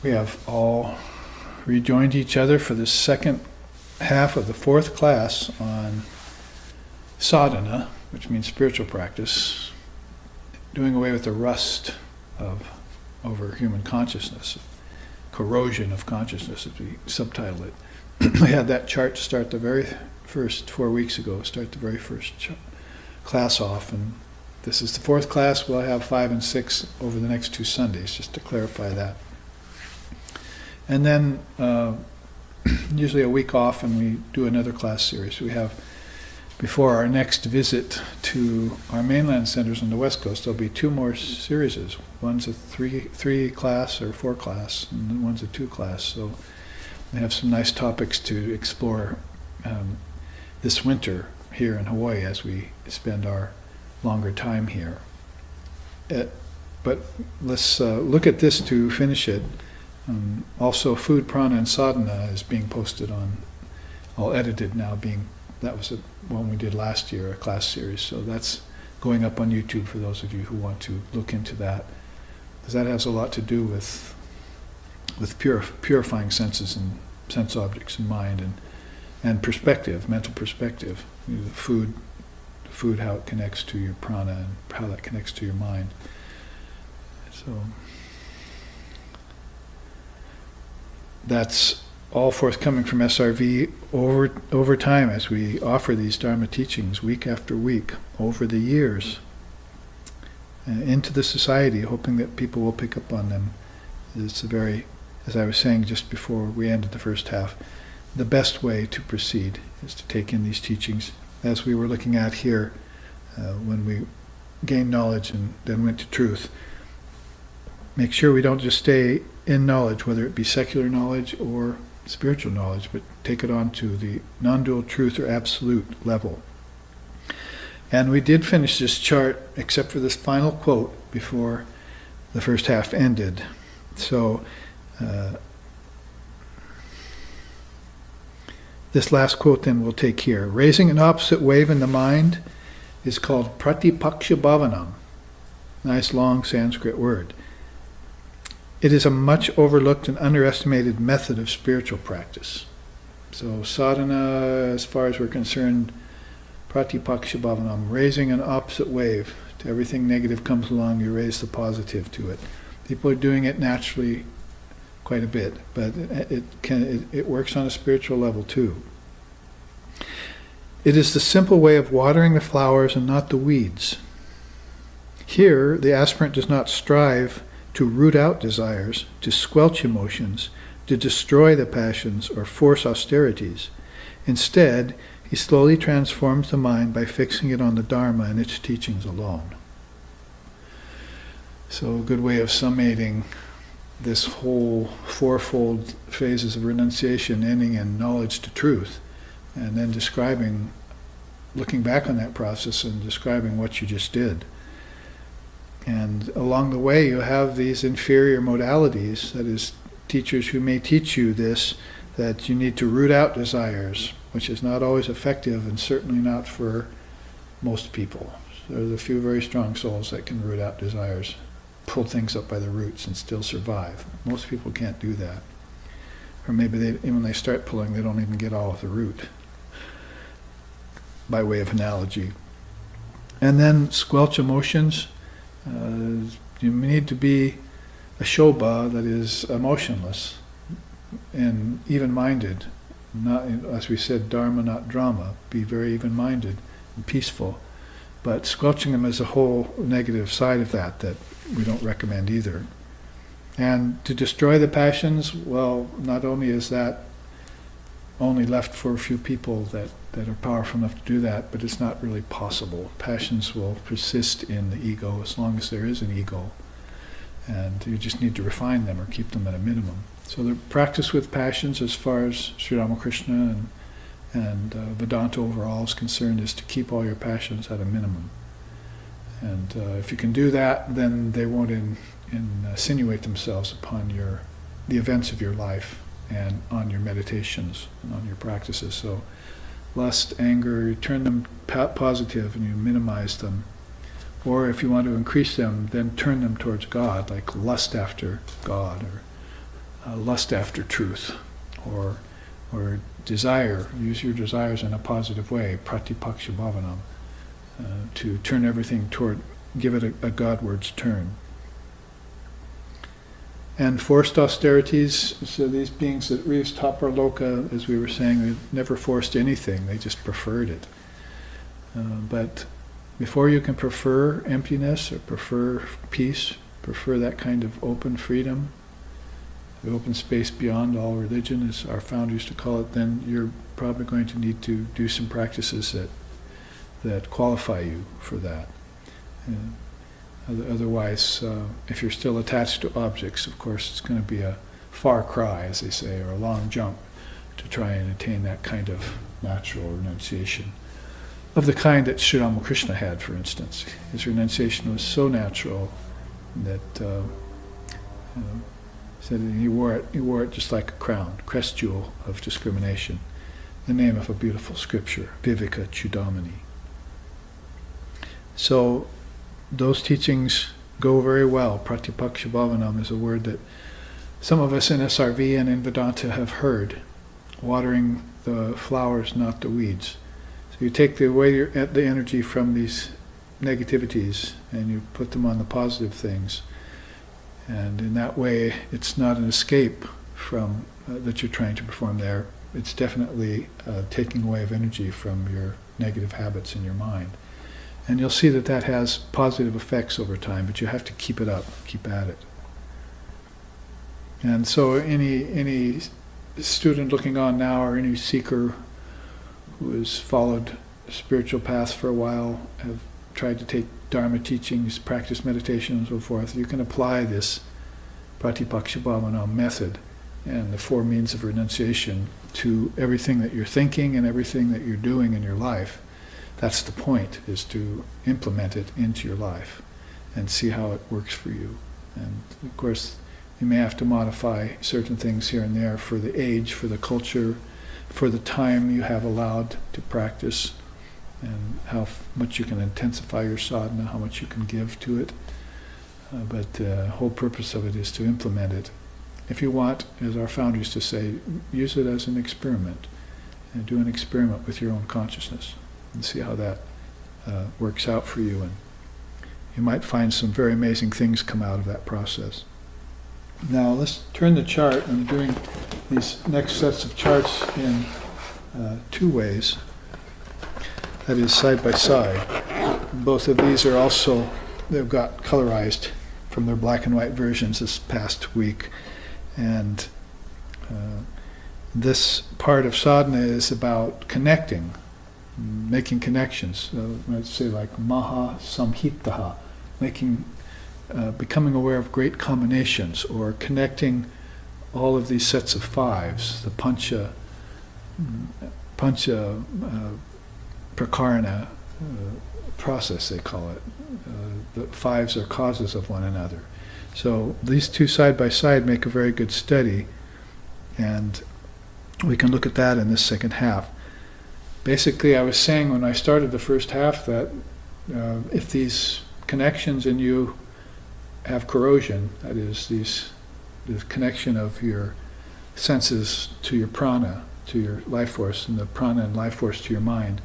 We have all rejoined each other for the second half of the fourth class on sadhana, which means spiritual practice, doing away with the rust over human consciousness, corrosion of consciousness, as we subtitle it. I had that chart start the very first 4 weeks ago, start the very first class off, and this is the fourth class. We'll have 5 and 6 over the next 2 Sundays, just to clarify that. And then usually a week off and we do another class series. We have, before our next visit to our mainland centers on the West Coast, there'll be 2 more series. One's a 3 class or 4 class, and then one's a 2 class. So we have some nice topics to explore this winter here in Hawaii as we spend our longer time here. But let's look at this to finish it. Also, food, prana, and sadhana is being posted on, all edited now. That was one we did last year, a class series. So that's going up on YouTube for those of you who want to look into that, because that has a lot to do with purifying senses and sense objects and mind and perspective, mental perspective. The food, how it connects to your prana and how that connects to your mind. So that's all forthcoming from SRV over time as we offer these Dharma teachings week after week over the years into the society, hoping that people will pick up on them. It's a very, as I was saying just before we ended the first half, the best way to proceed is to take in these teachings as we were looking at here when we gained knowledge and then went to truth. Make sure we don't just stay in knowledge, whether it be secular knowledge or spiritual knowledge, but take it on to the non-dual truth or absolute level. And we did finish this chart, except for this final quote before the first half ended. So this last quote then we'll take here. Raising an opposite wave in the mind is called pratipaksha bhavanam. Nice long Sanskrit word. It is a much overlooked and underestimated method of spiritual practice. So sadhana, as far as we're concerned, pratipaksha bhavanam, raising an opposite wave. To everything negative comes along, you raise the positive to it. People are doing it naturally quite a bit, but it works on a spiritual level too. It is the simple way of watering the flowers and not the weeds. Here, the aspirant does not strive to root out desires, to squelch emotions, to destroy the passions, or force austerities. Instead, he slowly transforms the mind by fixing it on the Dharma and its teachings alone. So a good way of summating this whole fourfold phases of renunciation, ending in knowledge to truth, and then describing, looking back on that process and describing what you just did. And along the way you have these inferior modalities, that is, teachers who may teach you this, that you need to root out desires, which is not always effective and certainly not for most people. There's a few very strong souls that can root out desires, pull things up by the roots and still survive. Most people can't do that. Or maybe when they start pulling, they don't even get all of the root, by way of analogy. And then squelch emotions. You need to be a shobha, that is emotionless and even-minded. Not, as we said, dharma, not drama. Be very even-minded and peaceful. But squelching them is a whole negative side of that we don't recommend either. And to destroy the passions, well, not only is that only left for a few people that are powerful enough to do that, but it's not really possible. Passions will persist in the ego as long as there is an ego, and you just need to refine them or keep them at a minimum. So the practice with passions, as far as Sri Ramakrishna and Vedanta overall is concerned, is to keep all your passions at a minimum. And if you can do that, then they won't insinuate themselves upon the events of your life and on your meditations and on your practices. So lust, anger, you turn them positive and you minimize them. Or if you want to increase them, then turn them towards God, like lust after God, or lust after truth, or desire. Use your desires in a positive way, pratipaksha bhavanam, to turn everything toward, give it a Godwards turn. And forced austerities, so these beings that reached Taparloka, as we were saying, they never forced anything, they just preferred it. But before you can prefer emptiness or prefer peace, prefer that kind of open freedom, the open space beyond all religion, as our founder used to call it, then you're probably going to need to do some practices that qualify you for that. Otherwise, if you're still attached to objects, of course, it's going to be a far cry, as they say, or a long jump to try and attain that kind of natural renunciation. Of the kind that Sri Ramakrishna had, for instance. His renunciation was so natural that said he wore it just like a crown, crest jewel of discrimination. The name of a beautiful scripture, Viveka Chudamani. So those teachings go very well. Pratipaksha bhavanam is a word that some of us in SRV and in Vedanta have heard. Watering the flowers, not the weeds. So you take the energy from these negativities and you put them on the positive things. And in that way, it's not an escape from that you're trying to perform there. It's definitely taking away of energy from your negative habits in your mind. And you'll see that that has positive effects over time, but you have to keep it up, keep at it. And so any student looking on now, or any seeker who has followed a spiritual path for a while, have tried to take Dharma teachings, practice meditation and so forth, you can apply this Pratipaksha Bhavanam method and the 4 means of renunciation to everything that you're thinking and everything that you're doing in your life. That's the point, is to implement it into your life and see how it works for you. And of course, you may have to modify certain things here and there for the age, for the culture, for the time you have allowed to practice, and how much you can intensify your sadhana, how much you can give to it. But the whole purpose of it is to implement it. If you want, as our founder used to say, use it as an experiment, and do an experiment with your own consciousness and see how that works out for you. And you might find some very amazing things come out of that process. Now let's turn the chart. I'm doing these next sets of charts in 2 ways. That is, side by side. Both of these are also, they've got colorized from their black and white versions this past week. And this part of sadhana is about connecting, making connections. So let's say like Maha Samhitaha, becoming aware of great combinations, or connecting all of these sets of 5s, the pancha prakarana process, they call it. The 5s are causes of one another. So these 2 side by side make a very good study, and we can look at that in this second half. Basically, I was saying when I started the first half that if these connections in you have corrosion, that is, the connection of your senses to your prana, to your life force, and the prana and life force to your mind,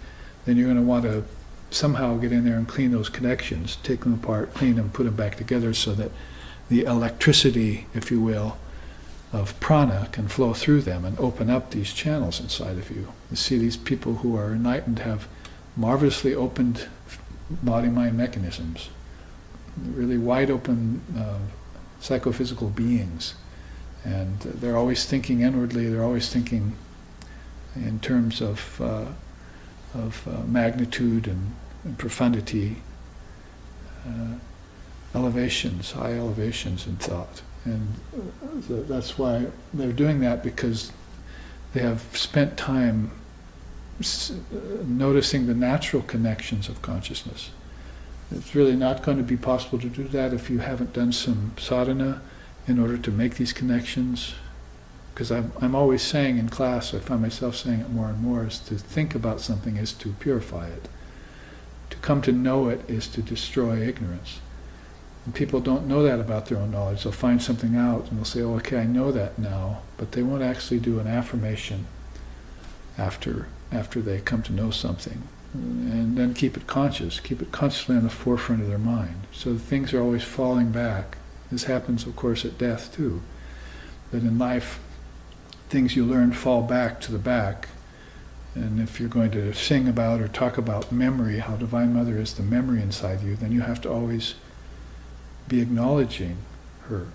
then you're going to want to somehow get in there and clean those connections, take them apart, clean them, put them back together so that the electricity, if you will, of prana can flow through them and open up these channels inside of you. You see, these people who are enlightened have marvelously opened body-mind mechanisms, really wide open psychophysical beings. And they're always thinking inwardly, they're always thinking in terms of magnitude and profundity, elevations, high elevations in thought. And that's why they're doing that, because they have spent time noticing the natural connections of consciousness. It's really not going to be possible to do that if you haven't done some sadhana in order to make these connections. Because I'm always saying in class, I find myself saying it more and more, is to think about something is to purify it. To come to know it is to destroy ignorance. And people don't know that about their own knowledge. They'll find something out and they'll say, oh, okay, I know that now, but they won't actually do an affirmation after they come to know something. And then keep it consciously on the forefront of their mind. So things are always falling back. This happens, of course, at death too. That in life, things you learn fall back to the back. And if you're going to sing about or talk about memory, how Divine Mother is the memory inside you, then you have to always be acknowledging her,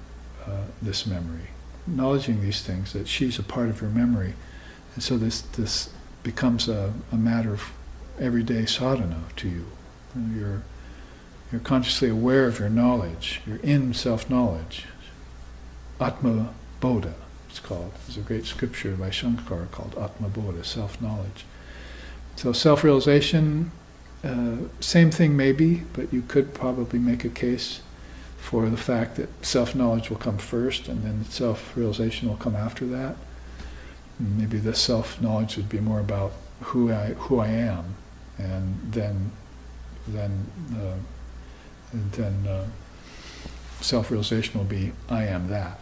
this memory, acknowledging these things, that she's a part of your memory. And so this becomes a matter of everyday sadhana to you. And you're consciously aware of your knowledge. You're in self-knowledge. Atma Bodha, it's called. There's a great scripture by Shankara called Atma Bodha, self-knowledge. So self-realization, same thing maybe, but you could probably make a case for the fact that self-knowledge will come first and then self-realization will come after that. And maybe the self-knowledge would be more about who I am, and then self-realization will be I am that.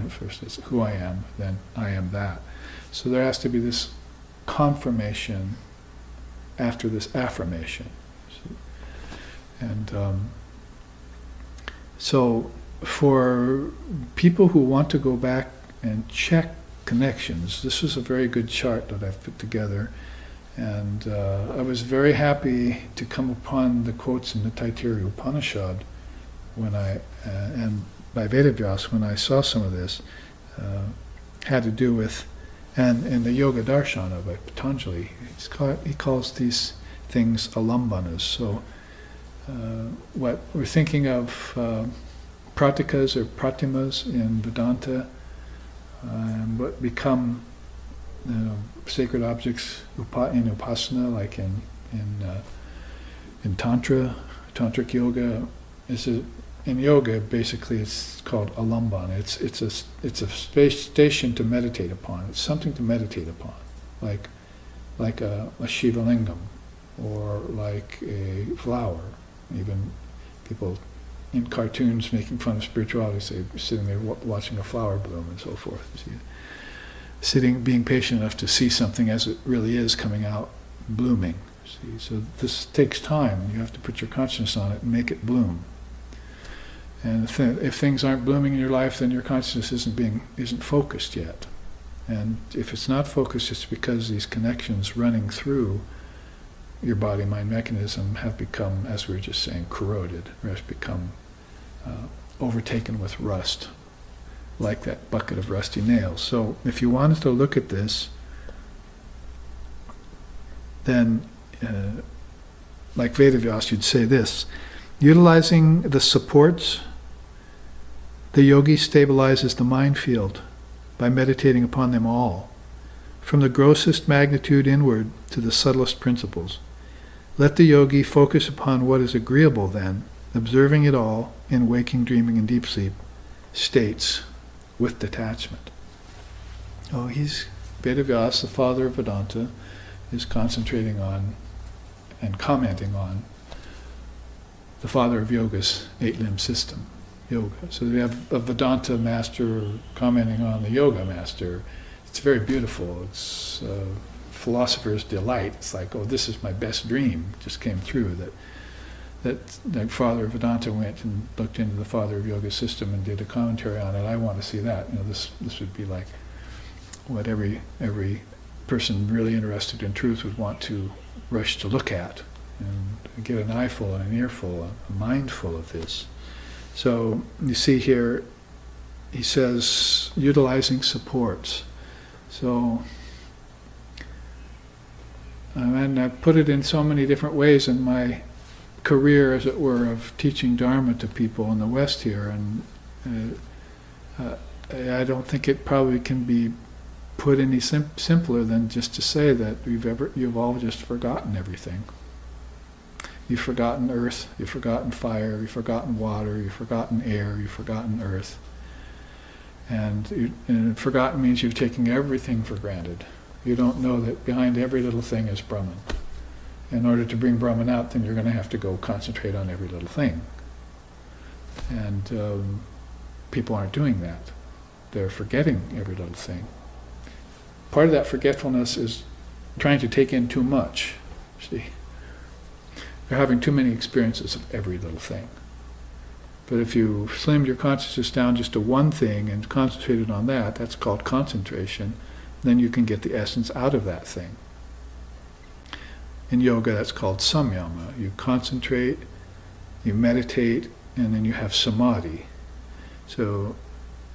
First it's who I am, then I am that. So there has to be this confirmation after this affirmation. And so for people who want to go back and check connections, this is a very good chart that I've put together. And I was very happy to come upon the quotes in the Taittiriya Upanishad and by Vedavyas when I saw some of this. Had to do with, and in the Yoga Darshana by Patanjali, he calls these things alambanas. So what we're thinking of pratikas or pratimas in Vedanta, what become sacred objects in upasana, like in tantric yoga. In yoga, basically, it's called alambana. It's a station to meditate upon. It's something to meditate upon, like a Shiva lingam, or like a flower. Even people in cartoons making fun of spirituality say sitting there watching a flower bloom and so forth. Being patient enough to see something as it really is coming out, blooming. See, so this takes time. You have to put your consciousness on it and make it bloom. And if things aren't blooming in your life, then your consciousness isn't focused yet. And if it's not focused, it's because these connections running through your body-mind mechanism have become, as we were just saying, corroded, or has become overtaken with rust, like that bucket of rusty nails. So if you wanted to look at this, then like Vedavyas, you'd say this: utilizing the supports, the yogi stabilizes the mind field by meditating upon them all, from the grossest magnitude inward to the subtlest principles. Let the yogi focus upon what is agreeable then, observing it all in waking, dreaming, and deep sleep states with detachment. Oh, Vedavyas, the father of Vedanta, is concentrating on and commenting on the father of yoga's 8-limb system, yoga. So we have a Vedanta master commenting on the yoga master. It's very beautiful. It's philosopher's delight. It's like, oh, this is my best dream. Just came through that the father of Vedanta went and looked into the father of yoga's system and did a commentary on it. I want to see that. This would be like what every person really interested in truth would want to rush to look at and get an eyeful and an earful, a mindful of this. So you see here, he says, utilizing supports. So, and I put it in so many different ways in my career, as it were, of teaching Dharma to people in the West here, and I don't think it probably can be put any simpler than just to say that you've all just forgotten everything. You've forgotten earth, you've forgotten fire, you've forgotten water, you've forgotten air, you've forgotten earth. And forgotten means you've taken everything for granted. You don't know that behind every little thing is Brahman. In order to bring Brahman out, then you're going to have to go concentrate on every little thing. And people aren't doing that. They're forgetting every little thing. Part of that forgetfulness is trying to take in too much. See, they're having too many experiences of every little thing. But if you slimmed your consciousness down just to one thing and concentrated on that, that's called concentration, then you can get the essence out of that thing. In yoga, that's called samyama. You concentrate, you meditate, and then you have samadhi. So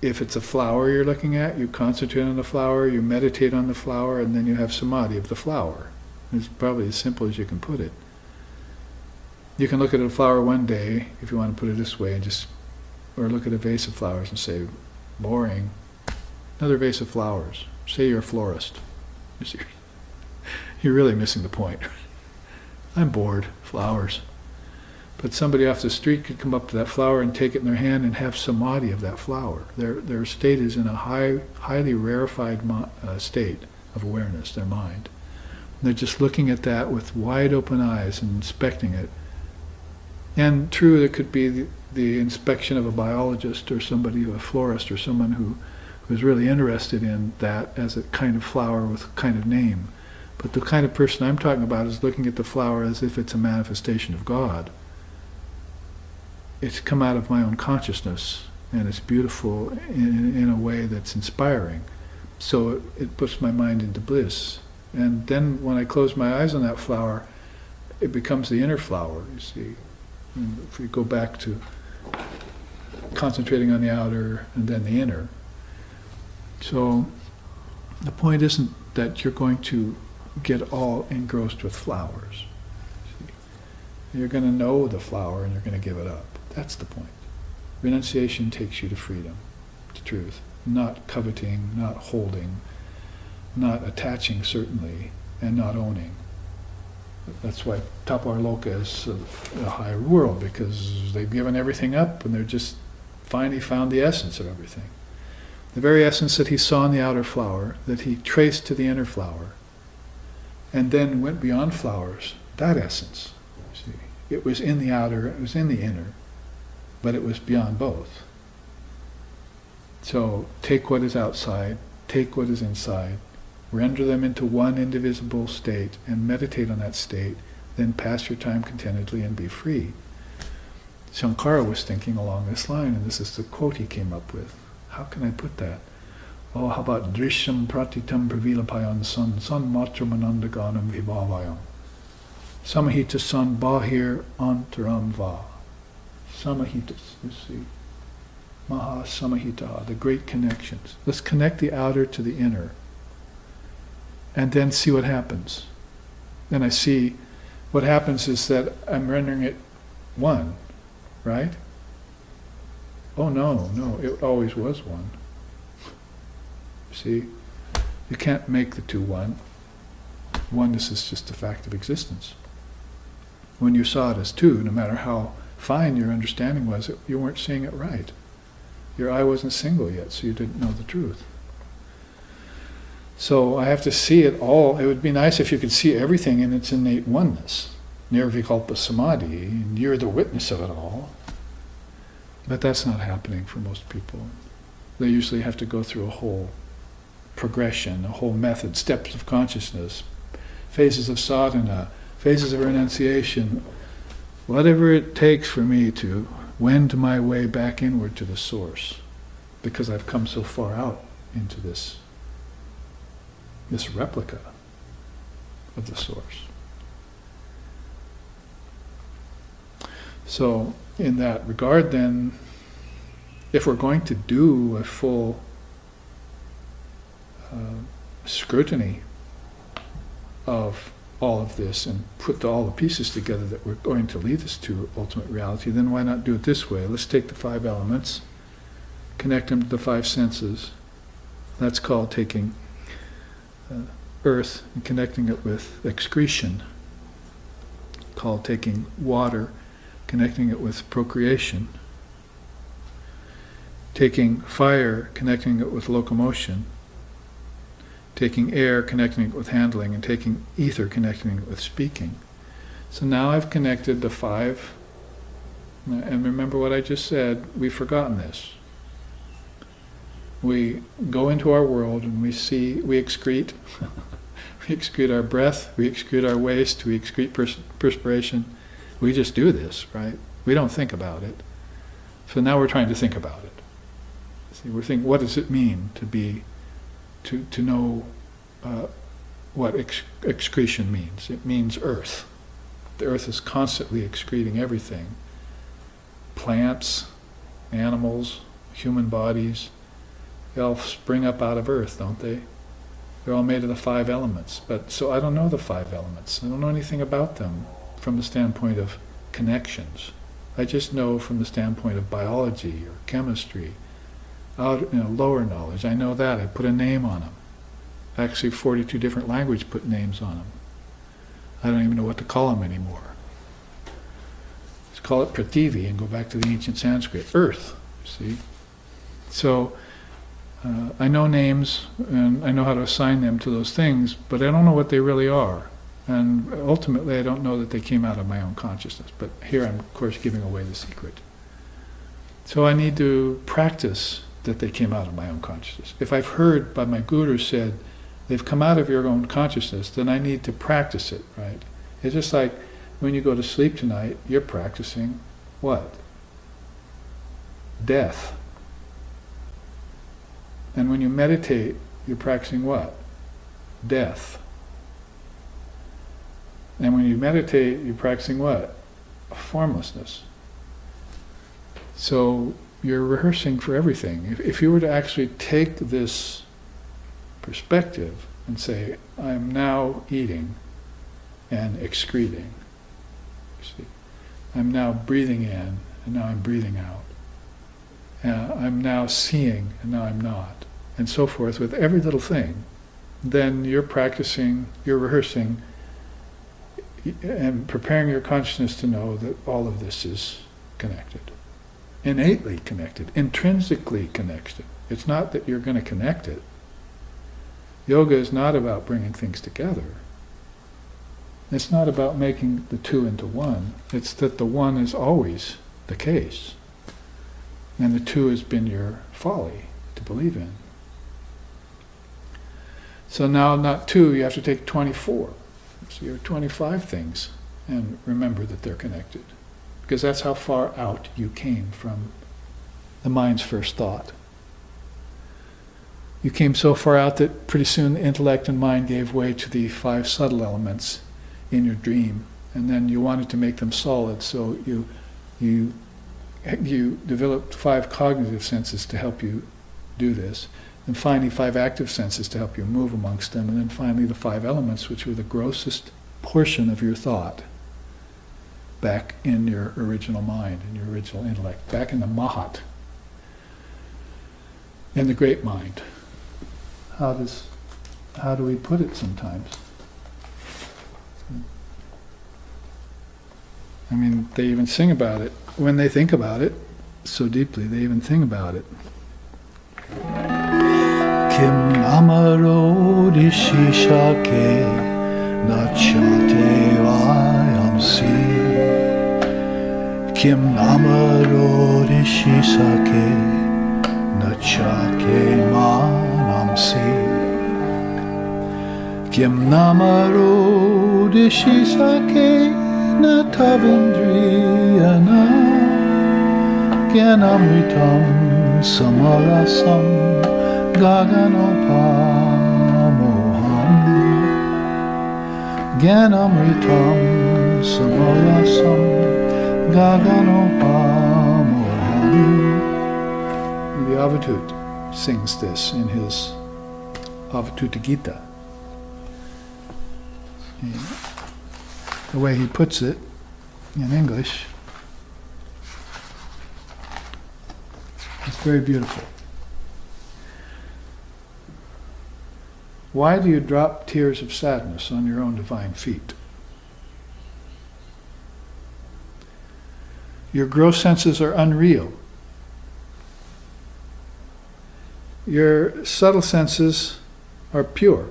if it's a flower you're looking at, you concentrate on the flower, you meditate on the flower, and then you have samadhi of the flower. It's probably as simple as you can put it. You can look at a flower one day, if you want to put it this way, and or look at a vase of flowers and say, boring. Another vase of flowers. Say you're a florist. You're really missing the point. I'm bored. Flowers. But somebody off the street could come up to that flower and take it in their hand and have samadhi of that flower. Their state is in a highly rarefied state of awareness, their mind. And they're just looking at that with wide open eyes and inspecting it. And true, there could be the inspection of a biologist or somebody, a florist, or someone who's really interested in that as a kind of flower with a kind of name. But the kind of person I'm talking about is looking at the flower as if it's a manifestation of God. It's come out of my own consciousness, and it's beautiful in a way that's inspiring. So it puts my mind into bliss. And then when I close my eyes on that flower, it becomes the inner flower, you see. And if we go back to concentrating on the outer and then the inner. So the point isn't that you're going to get all engrossed with flowers. You're going to know the flower and you're going to give it up. That's the point. Renunciation takes you to freedom, to truth. Not coveting, not holding, not attaching certainly, and not owning. That's why Tapar-loka is a higher world, because they've given everything up and they're just finally found the essence of everything. The very essence that he saw in the outer flower, that he traced to the inner flower, and then went beyond flowers, that essence. See, it was in the outer, it was in the inner, but it was beyond both. So take what is outside, take what is inside, render them into one indivisible state, and meditate on that state, then pass your time contentedly and be free. Shankara was thinking along this line, and this is the quote he came up with. How can I put that? Oh, how about Drishyam pratitam pravilapayan san matramanandaganam vibhavayam samahita san bahir antaram va. Samahitas, you see. Maha samahita, the great connections. Let's connect the outer to the inner. And then see what happens. Then I see what happens is that I'm rendering it one, right? Oh no, it always was one. See, you can't make the two one. Oneness is just a fact of existence. When you saw it as two, no matter how fine your understanding was, you weren't seeing it right. Your eye wasn't single yet, so you didn't know the truth. So I have to see it all. It would be nice if you could see everything in its innate oneness. Nirvikalpa samadhi, and you're the witness of it all. But that's not happening for most people. They usually have to go through a whole progression, a whole method, steps of consciousness, phases of sadhana, phases of renunciation, whatever it takes for me to wend my way back inward to the source, because I've come so far out into this replica of the source. So in that regard then, if we're going to do a full scrutiny of all of this and put all the pieces together that we're going to lead us to ultimate reality, then why not do it this way? Let's take the 5 elements, connect them to the 5 senses. That's called taking earth and connecting it with excretion, called taking water, connecting it with procreation, taking fire, connecting it with locomotion, taking air, connecting it with handling, and taking ether, connecting it with speaking. So now I've connected the 5 And remember what I just said, we've forgotten this. We go into our world and we excrete. We excrete our breath, we excrete our waste, we excrete perspiration. We just do this, right? We don't think about it. So now we're trying to think about it. See, we're thinking, what does it mean to know what excretion means? It means earth. The earth is constantly excreting everything. Plants, animals, human bodies, they all spring up out of earth, don't they? They're all made of the 5 elements. But so I don't know the 5 elements. I don't know anything about them from the standpoint of connections. I just know from the standpoint of biology or chemistry, lower knowledge. I know that. I put a name on them. Actually, 42 different languages put names on them. I don't even know what to call them anymore. Let's call it Prithivi and go back to the ancient Sanskrit. Earth, see? So I know names and I know how to assign them to those things, but I don't know what they really are. And ultimately I don't know that they came out of my own consciousness. But here I'm, of course, giving away the secret. So I need to practice that they came out of my own consciousness. If I've heard by my guru said, they've come out of your own consciousness, then I need to practice it, right? It's just like when you go to sleep tonight, you're practicing what? Death. And when you meditate, you're practicing what? Death. And when you meditate, you're practicing what? Formlessness. So you're rehearsing for everything. If you were to actually take this perspective and say, I'm now eating and excreting. You see? I'm now breathing in and now I'm breathing out. I'm now seeing and now I'm not. And so forth with every little thing. Then you're practicing, you're rehearsing and preparing your consciousness to know that all of this is connected. Innately connected, intrinsically connected. It's not that you're going to connect it. Yoga is not about bringing things together. It's not about making the two into one. It's that the one is always the case. And the two has been your folly to believe in. So now not 2, you have to take 24. So you have 25 things and remember that they're connected. Because that's how far out you came from the mind's first thought. You came so far out that pretty soon the intellect and mind gave way to the 5 subtle elements in your dream. And then you wanted to make them solid, so you developed 5 cognitive senses to help you do this. And finally 5 active senses to help you move amongst them. And then finally the 5 elements, which were the grossest portion of your thought, back in your original mind, in your original intellect, back in the Mahat, in the great mind. How do we put it sometimes? I mean, they even sing about it. When they think about it so deeply, they even sing about it. Kim namaro rishishake nachate vayamsi. Kim namaro rishisake nachake manamsi. Kim namaro rishisake natavindriyana gyanamritam samarasam gaganopamoham. Gyanamritam samarasam gaganopamoham. The Avadut sings this in his Avadutta Gita. The way he puts it in English, it's very beautiful. Why do you drop tears of sadness on your own divine feet? Your gross senses are unreal. Your subtle senses are pure.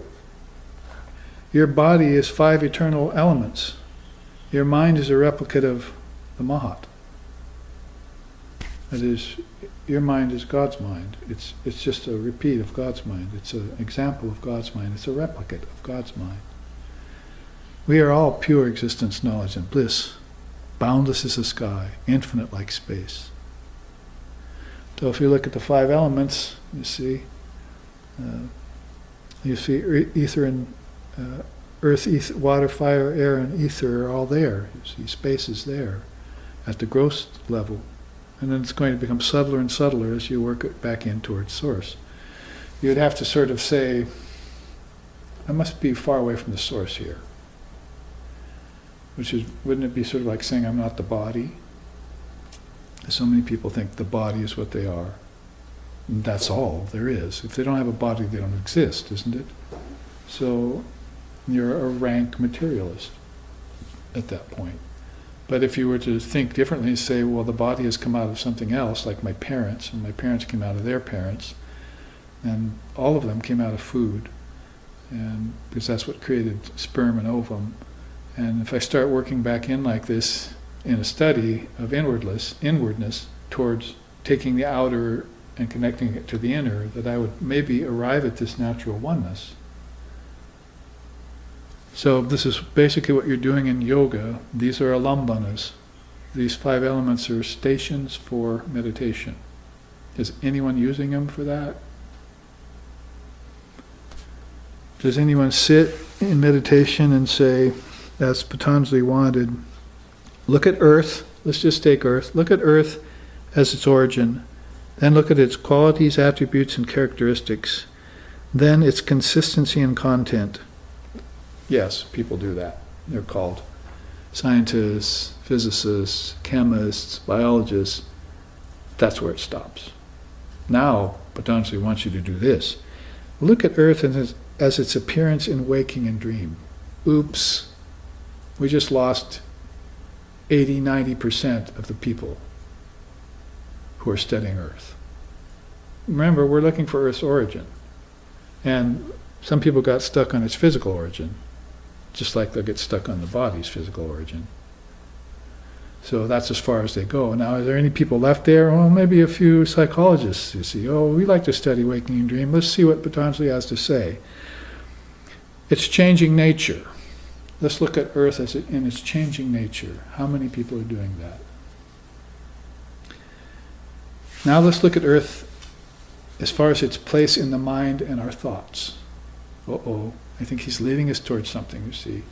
Your body is 5 eternal elements. Your mind is a replicate of the Mahat. That is, your mind is God's mind. It's just a repeat of God's mind. It's an example of God's mind. It's a replicate of God's mind. We are all pure existence, knowledge, and bliss, boundless as the sky, infinite like space. So if you look at the 5 elements, you see ether and earth, water, fire, air, and ether are all there. You see space is there at the gross level. And then it's going to become subtler and subtler as you work it back in towards source. You'd have to sort of say, I must be far away from the source here. Which is, wouldn't it be sort of like saying I'm not the body? So many people think the body is what they are. And that's all there is. If they don't have a body, they don't exist, isn't it? So you're a rank materialist at that point. But if you were to think differently and say, well, the body has come out of something else, like my parents, and my parents came out of their parents, and all of them came out of food, and because that's what created sperm and ovum. And if I start working back in like this, in a study of inwardness towards taking the outer and connecting it to the inner, that I would maybe arrive at this natural oneness. So this is basically what you're doing in yoga. These are alambanas. These 5 elements are stations for meditation. Is anyone using them for that? Does anyone sit in meditation and say, as Patanjali wanted, look at Earth, let's just take Earth, look at Earth as its origin, then look at its qualities, attributes, and characteristics, then its consistency and content. Yes, people do that. They're called scientists, physicists, chemists, biologists. That's where it stops. Now, Patanjali wants you to do this. Look at Earth as its appearance in waking and dream. Oops, we just lost 80-90% of the people who are studying Earth. Remember, we're looking for Earth's origin. And some people got stuck on its physical origin, just like they'll get stuck on the body's physical origin. So that's as far as they go. Now, are there any people left there? Well, maybe a few psychologists, you see. Oh, we like to study waking and dream. Let's see what Patanjali has to say. It's changing nature. Let's look at Earth as in its changing nature. How many people are doing that? Now let's look at Earth as far as its place in the mind and our thoughts. I think he's leading us towards something, you see.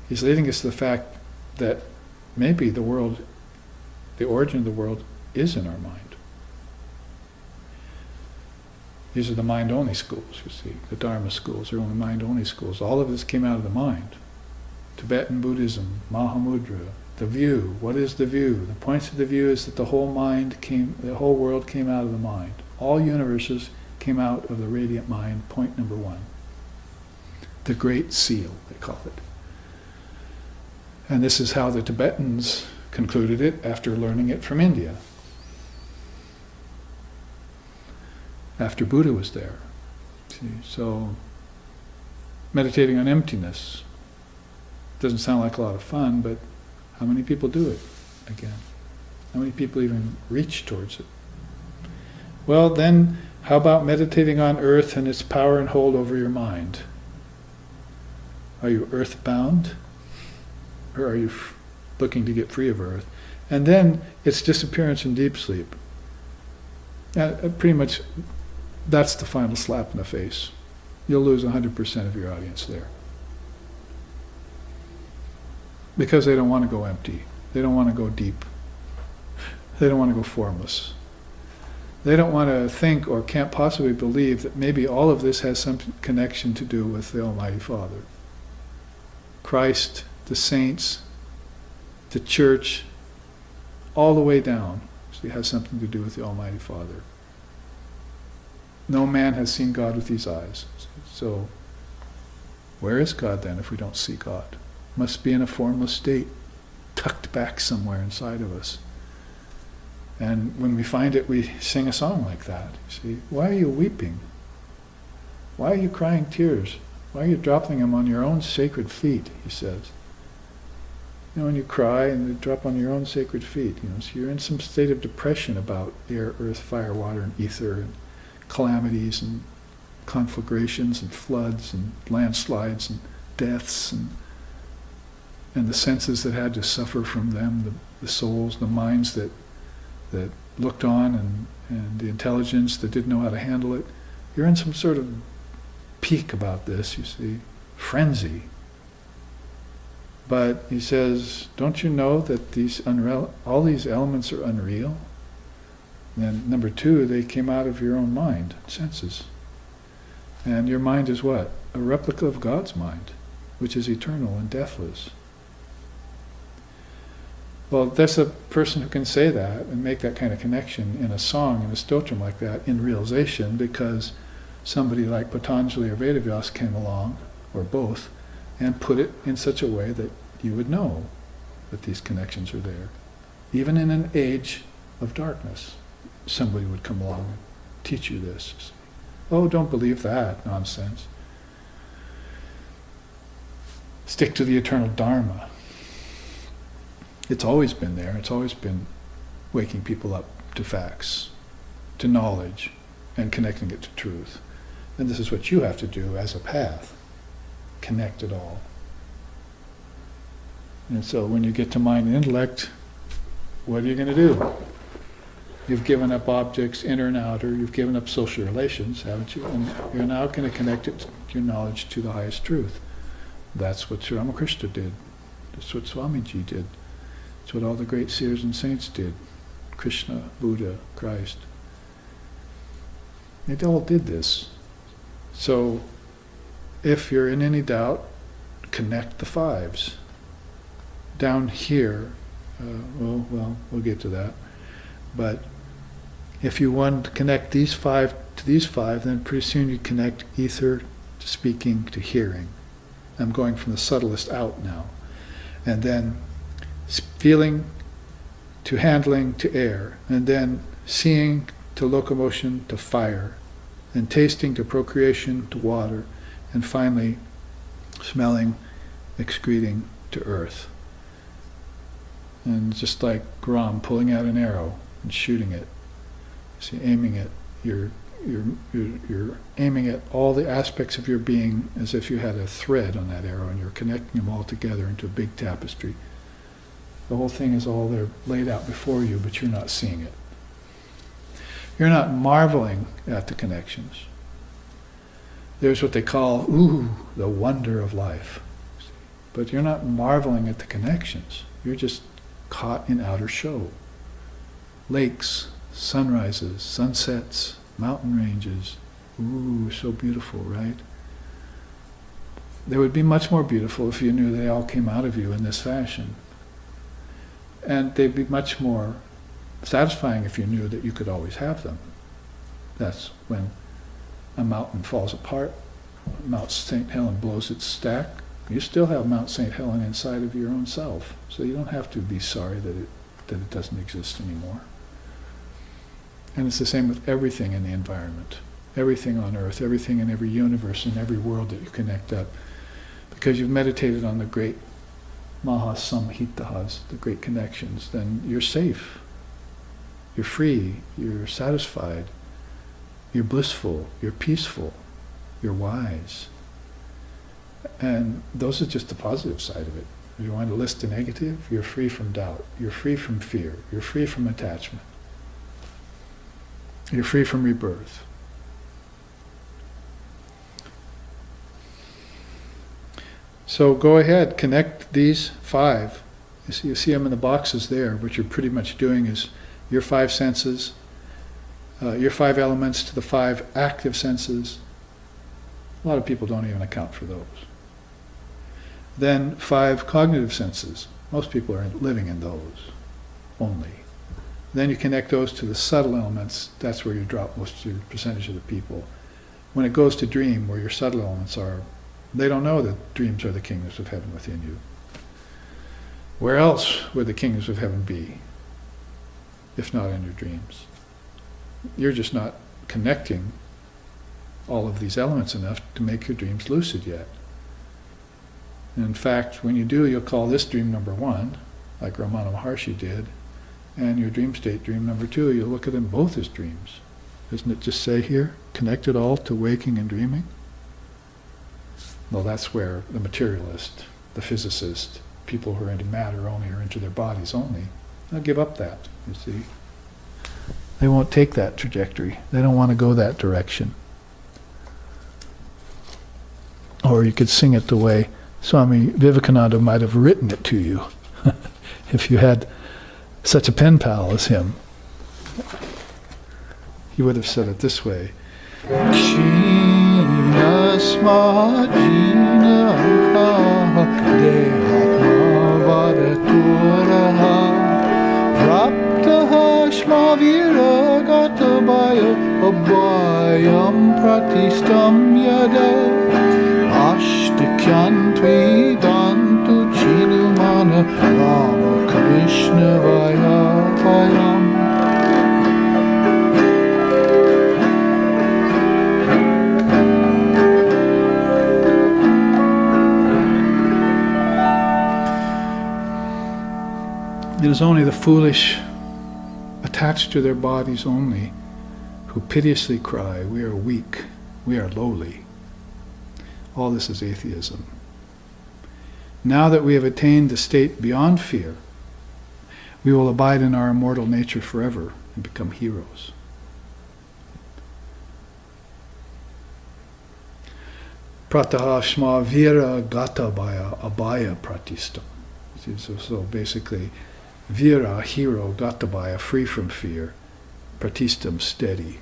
He's leading us to the fact that maybe the world, the origin of the world, is in our mind. These are the mind-only schools, you see. The Dharma schools are only mind-only schools. All of this came out of the mind. Tibetan Buddhism, Mahamudra, the view. What is the view? The points of the view is that the whole world came out of the mind. All universes came out of the radiant mind, point number 1. The Great Seal, they call it. And this is how the Tibetans concluded it after learning it from India. After Buddha was there. See, so meditating on emptiness doesn't sound like a lot of fun, but how many people do it again? How many people even reach towards it? Well, then, how about meditating on Earth and its power and hold over your mind? Are you earthbound? Or are you looking to get free of Earth? And then, its disappearance in deep sleep. Pretty much, that's the final slap in the face. You'll lose 100% of your audience there. Because they don't want to go empty. They don't want to go deep. They don't want to go formless. They don't want to think or can't possibly believe that maybe all of this has some connection to do with the Almighty Father. Christ, the saints, the church, all the way down, so it has something to do with the Almighty Father. No man has seen God with these eyes. So, where is God then if we don't see God? Must be in a formless state, tucked back somewhere inside of us. And when we find it, we sing a song like that. See, why are you weeping? Why are you crying tears? Why are you dropping them on your own sacred feet? He says. when you cry and you drop on your own sacred feet, so you're in some state of depression about air, earth, fire, water, and ether, and calamities, and conflagrations, and floods, and landslides, and deaths, and the senses that had to suffer from them, the souls, the minds that looked on, and the intelligence that didn't know how to handle it. You're in some sort of peak about this, you see, frenzy. But he says, don't you know that all these elements are unreal? And then number two, they came out of your own mind, senses. And your mind is what? A replica of God's mind, which is eternal and deathless. Well, that's a person who can say that and make that kind of connection in a song, in a stotram like that, in realization, because somebody like Patanjali or Vedavyas came along, or both, and put it in such a way that you would know that these connections are there. Even in an age of darkness, somebody would come along and teach you this. Oh, don't believe that nonsense. Stick to the eternal Dharma. It's always been there. It's always been waking people up to facts, to knowledge, and connecting it to truth. And this is what you have to do as a path. Connect it all. And so when you get to mind and intellect, what are you going to do? You've given up objects, inner and outer. You've given up social relations, haven't you? And you're now going to connect it, your knowledge, to the highest truth. That's what Sri Ramakrishna did. That's what Swamiji did. That's what all the great seers and saints did. Krishna, Buddha, Christ. They all did this. So if you're in any doubt, connect the fives. Down here, we'll get to that. But if you want to connect these five to these five, then pretty soon you connect ether to speaking to hearing. I'm going from the subtlest out now. And then feeling to handling to air. And then seeing to locomotion to fire. And tasting to procreation to water. And finally smelling, excreting to earth. And just like Ram pulling out an arrow and shooting it. See, aiming it, you're aiming at all the aspects of your being as if you had a thread on that arrow and you're connecting them all together into a big tapestry. The whole thing is all there laid out before you, but you're not seeing it. You're not marveling at the connections. There's what they call, the wonder of life. But you're not marveling at the connections. You're just caught in outer show. Lakes, sunrises, sunsets, mountain ranges. So beautiful, right? They would be much more beautiful if you knew they all came out of you in this fashion. And they'd be much more satisfying if you knew that you could always have them. That's when a mountain falls apart, Mount St. Helen blows its stack, you still have Mount St. Helen inside of your own self. So you don't have to be sorry that it doesn't exist anymore. And it's the same with everything in the environment. Everything on earth, everything in every universe, in every world that you connect up. Because you've meditated on the great Mahasamhitahas, the great connections, then you're safe. You're free, you're satisfied, you're blissful, you're peaceful, you're wise. And those are just the positive side of it. If you want to list the negative, you're free from doubt, you're free from fear, you're free from attachment. You're free from rebirth. So go ahead, connect these five. You see them in the boxes there. What you're pretty much doing is your five senses, your five elements to the five active senses. A lot of people don't even account for those. Then five cognitive senses. Most people are living in those only. Then you connect those to the subtle elements. That's where you drop most of your percentage of the people. When it goes to dream, where your subtle elements are, they don't know that dreams are the kingdoms of heaven within you. Where else would the kingdoms of heaven be, if not in your dreams? You're just not connecting all of these elements enough to make your dreams lucid yet. And in fact, when you do, you'll call this dream number 1, like Ramana Maharshi did, and your dream state, dream number 2, you'll look at them both as dreams. Doesn't it just say here, connect it all to waking and dreaming? Well, that's where the materialist, the physicist, people who are into matter only or into their bodies only, they'll give up that, you see. They won't take that trajectory. They don't want to go that direction. Or you could sing it the way Swami Vivekananda might have written it to you, if you had such a pen pal as him. He would have said it this way. China sma jina dehatma varaturaha praptaha shma viragatabaya abhayam pratistam yada ashtakyantvi dantu chinumana Rama Krishna vaya vayam. It is only the foolish, attached to their bodies only, who piteously cry, we are weak, we are lowly. All this is atheism. Now that we have attained the state beyond fear, we will abide in our immortal nature forever and become heroes. Prataha shma vira gatabaya abhaya pratistam. So basically, Vira, hero, gatabaya, free from fear, pratistam, steady.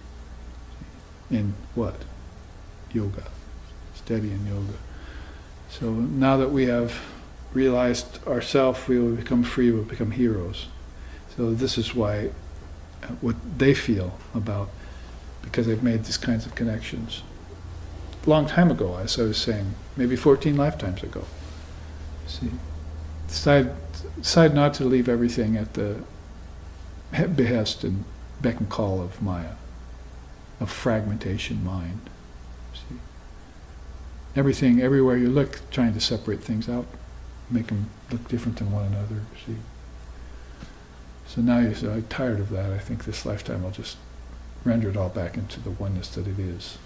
In what? Yoga. Steady in yoga. So now that we have realized ourselves, we will become free, we will become heroes. So this is why, what they feel about, because they've made these kinds of connections. A long time ago, as I was saying, maybe 14 lifetimes ago. See, decide not to leave everything at the behest and beck and call of Maya, of fragmentation mind. See? Everything, everywhere you look, trying to separate things out, make them look different than one another. See? So now you say, I'm tired of that. I think this lifetime I'll just render it all back into the oneness that it is,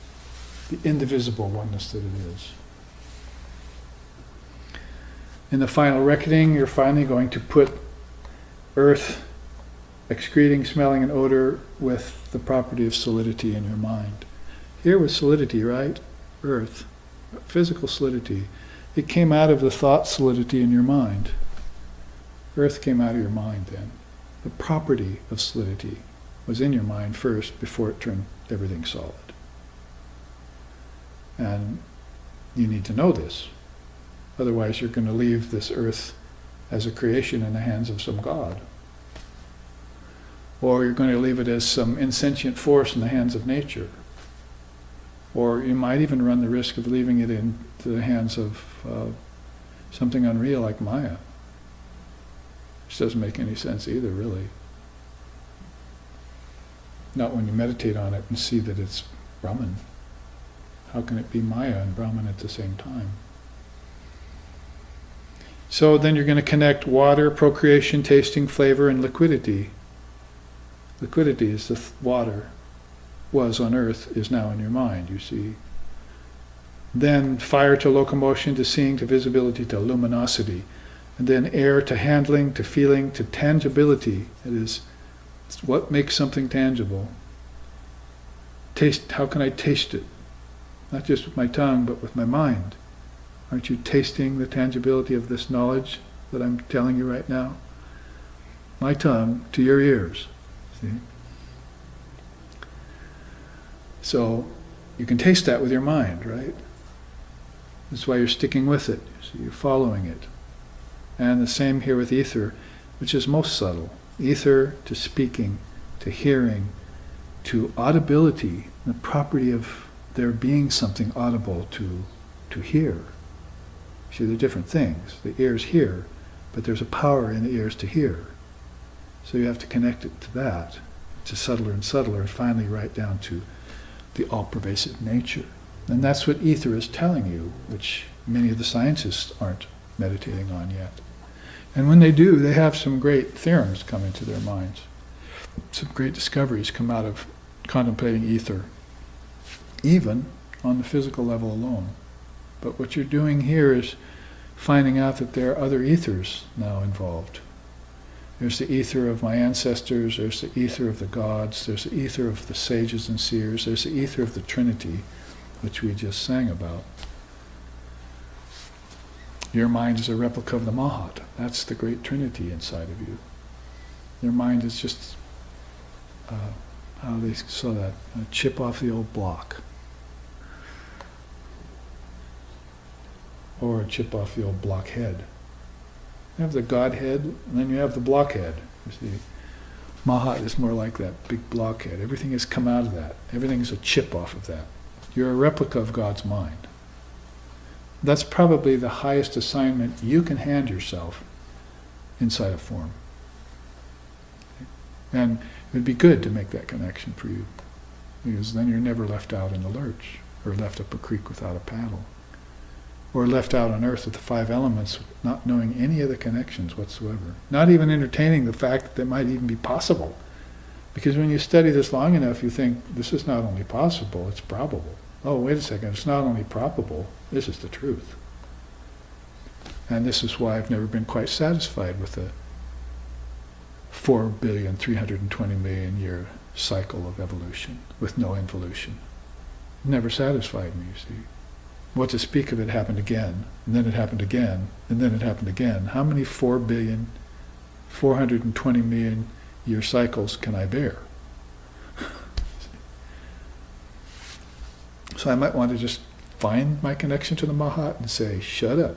the indivisible oneness that it is. In the final reckoning, you're finally going to put earth, excreting, smelling, and odor with the property of solidity in your mind. Here was solidity, right? Earth, physical solidity. It came out of the thought solidity in your mind. Earth came out of your mind then. The property of solidity was in your mind first before it turned everything solid. And you need to know this. Otherwise you're going to leave this earth as a creation in the hands of some god. Or you're going to leave it as some insentient force in the hands of nature. Or you might even run the risk of leaving it into the hands of something unreal like Maya. Which doesn't make any sense either, really. Not when you meditate on it and see that it's Brahman. How can it be Maya and Brahman at the same time? So then you're going to connect water, procreation, tasting, flavor, and liquidity. Liquidity is the water was on earth, is now in your mind, you see. Then fire to locomotion, to seeing, to visibility, to luminosity. And then air to handling, to feeling, to tangibility. It is what makes something tangible. Taste, how can I taste it? Not just with my tongue, but with my mind. Aren't you tasting the tangibility of this knowledge that I'm telling you right now? My tongue to your ears. See? So you can taste that with your mind, right? That's why you're sticking with it. So you're following it. And the same here with ether, which is most subtle. Ether to speaking, to hearing, to audibility, the property of there being something audible to hear. See, they're different things. The ears hear, but there's a power in the ears to hear. So you have to connect it to that, to subtler and subtler, and finally right down to the all-pervasive nature. And that's what ether is telling you, which many of the scientists aren't meditating on yet. And when they do, they have some great theorems come into their minds. Some great discoveries come out of contemplating ether, even on the physical level alone. But what you're doing here is finding out that there are other ethers now involved. There's the ether of my ancestors, there's the ether of the gods, there's the ether of the sages and seers, there's the ether of the Trinity, which we just sang about. Your mind is a replica of the Mahat. That's the great Trinity inside of you. Your mind is just, how they saw that, a chip off the old block. Or a chip off the old blockhead. You have the Godhead, and then you have the blockhead. You see, Mahat is more like that big blockhead. Everything has come out of that. Everything is a chip off of that. You're a replica of God's mind. That's probably the highest assignment you can hand yourself inside a form. And it would be good to make that connection for you, because then you're never left out in the lurch, or left up a creek without a paddle, or left out on earth with the five elements, not knowing any of the connections whatsoever, not even entertaining the fact that they might even be possible. Because when you study this long enough, you think, this is not only possible, it's probable. Oh, wait a second, it's not only probable, this is the truth. And this is why I've never been quite satisfied with the 4,320,000,000 year cycle of evolution, with no involution. Never satisfied me, you see. What to speak of it happened again, and then it happened again, and then it happened again. How many 4,420,000,000 year cycles can I bear? So I might want to just find my connection to the Mahat and say, shut up.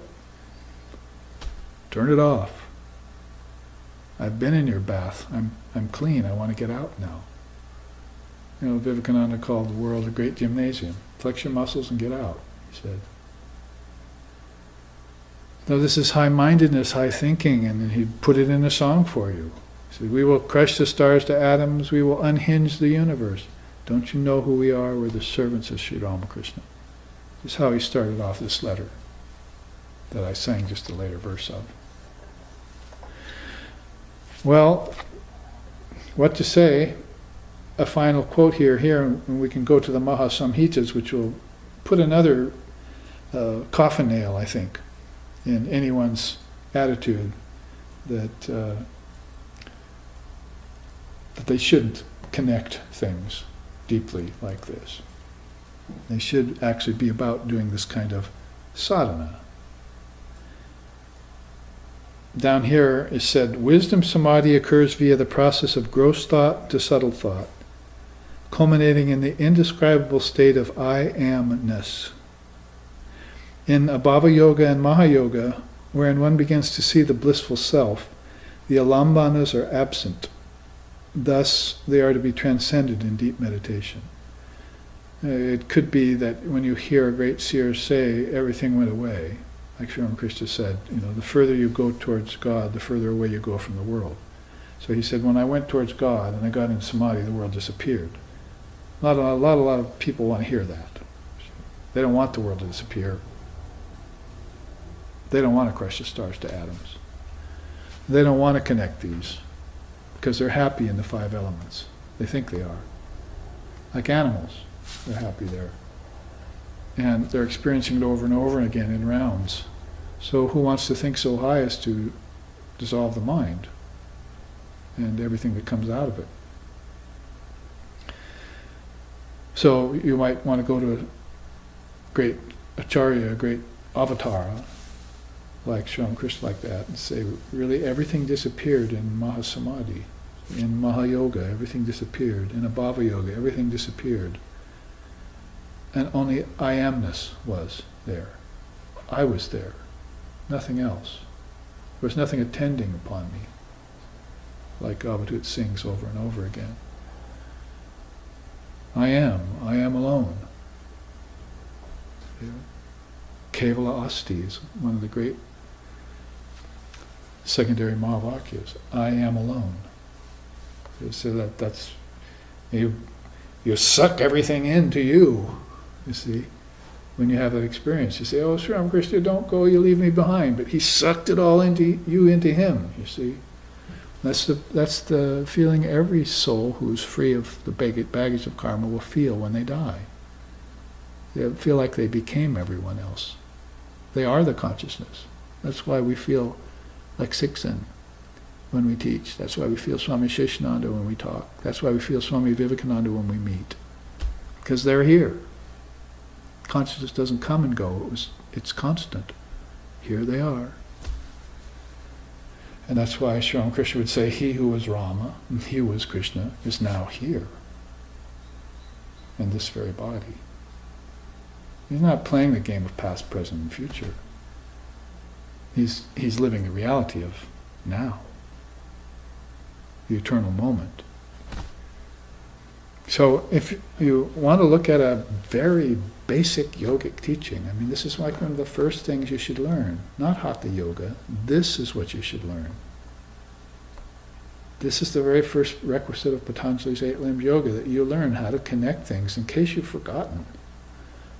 Turn it off. I've been in your bath. I'm clean. I want to get out now. You know, Vivekananda called the world a great gymnasium. Flex your muscles and get out, he said. Now this is high-mindedness, high thinking, and he put it in a song for you. He said, we will crush the stars to atoms, we will unhinge the universe. Don't you know who we are? We're the servants of Sri Ramakrishna. This is how he started off this letter that I sang just a later verse of. Well, what to say? A final quote here, and we can go to the Mahasamhitas, which will put another coffin nail, I think, in anyone's attitude that they shouldn't connect things deeply like this. They should actually be about doing this kind of sadhana. Down here is said, wisdom samadhi occurs via the process of gross thought to subtle thought, culminating in the indescribable state of I amness. In Abhava Yoga and Mahayoga, wherein one begins to see the blissful self, the alambanas are absent. Thus, they are to be transcended in deep meditation. It could be that when you hear a great seer say, everything went away, like Sri Ramakrishna said, you know, the further you go towards God, the further away you go from the world. So he said, when I went towards God and I got in samadhi, the world disappeared. A lot of people want to hear that. They don't want the world to disappear. They don't want to crush the stars to atoms. They don't want to connect these, because they're happy in the five elements. They think they are. Like animals, they're happy there. And they're experiencing it over and over again in rounds. So who wants to think so high as to dissolve the mind and everything that comes out of it? So you might want to go to a great acharya, a great avatara, like Sri Ramakrishna, like that, and say, really everything disappeared in Mahasamadhi. In Mahayoga, everything disappeared. In Abhava Yoga, everything disappeared. And only I amness was there. I was there. Nothing else. There was nothing attending upon me. Like Abhidut sings over and over again. I am alone. Kevala Asti is one of the great secondary Mahavakyas. I am alone. So that's you suck everything into you, you see. when you have that experience. You say, oh, Sri Ramakrishna, don't go, you leave me behind. But he sucked it all into you, into him, you see. That's the feeling every soul who's free of the baggage of karma will feel when they die. They feel like they became everyone else. They are the consciousness. That's why we feel like Siksen when we teach. That's why we feel Swami Sheshananda when we talk. That's why we feel Swami Vivekananda when we meet. Because they're here. Consciousness doesn't come and go. It's constant. Here they are. And that's why Sri Ramakrishna would say, he who was Rama, and he who was Krishna, is now here, in this very body. He's not playing the game of past, present, and future. He's living the reality of now, the eternal moment. So if you want to look at a very basic yogic teaching, I mean, this is like one of the first things you should learn. Not Hatha Yoga. This is what you should learn. This is the very first requisite of Patanjali's 8-limbed yoga, that you learn how to connect things in case you've forgotten.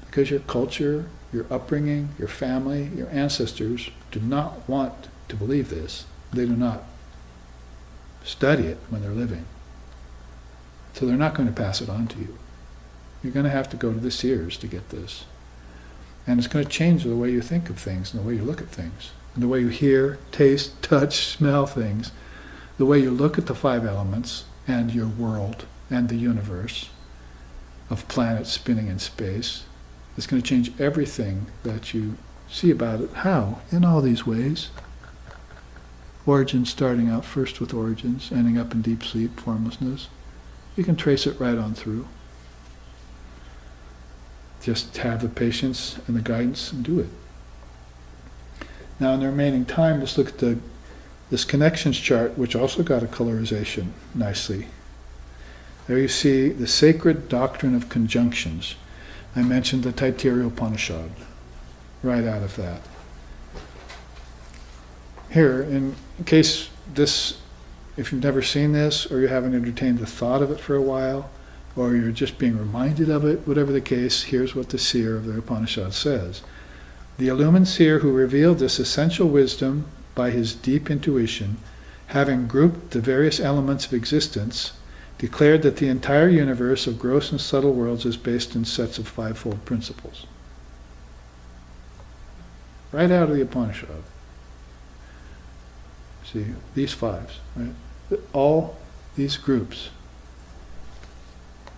Because your culture, your upbringing, your family, your ancestors do not want to believe this. They do not study it when they're living. So they're not going to pass it on to you. You're going to have to go to the seers to get this. And it's going to change the way you think of things and the way you look at things. And the way you hear, taste, touch, smell things. The way you look at the 5 elements and your world and the universe of planets spinning in space. It's going to change everything that you see about it. How? In all these ways. Origins starting out first with origins, ending up in deep sleep, formlessness. You can trace it right on through. Just have the patience and the guidance and do it. Now in the remaining time, let's look at this connections chart, which also got a colorization nicely. There you see the sacred doctrine of conjunctions. I mentioned the Taittiriya Upanishad, right out of that. Here, in case this, if you've never seen this, or you haven't entertained the thought of it for a while, or you're just being reminded of it, whatever the case, here's what the seer of the Upanishad says. The illumined seer who revealed this essential wisdom by his deep intuition, having grouped the various elements of existence, declared that the entire universe of gross and subtle worlds is based in sets of 5-fold principles. Right out of the Upanishad. See, these 5s, right? All these groups,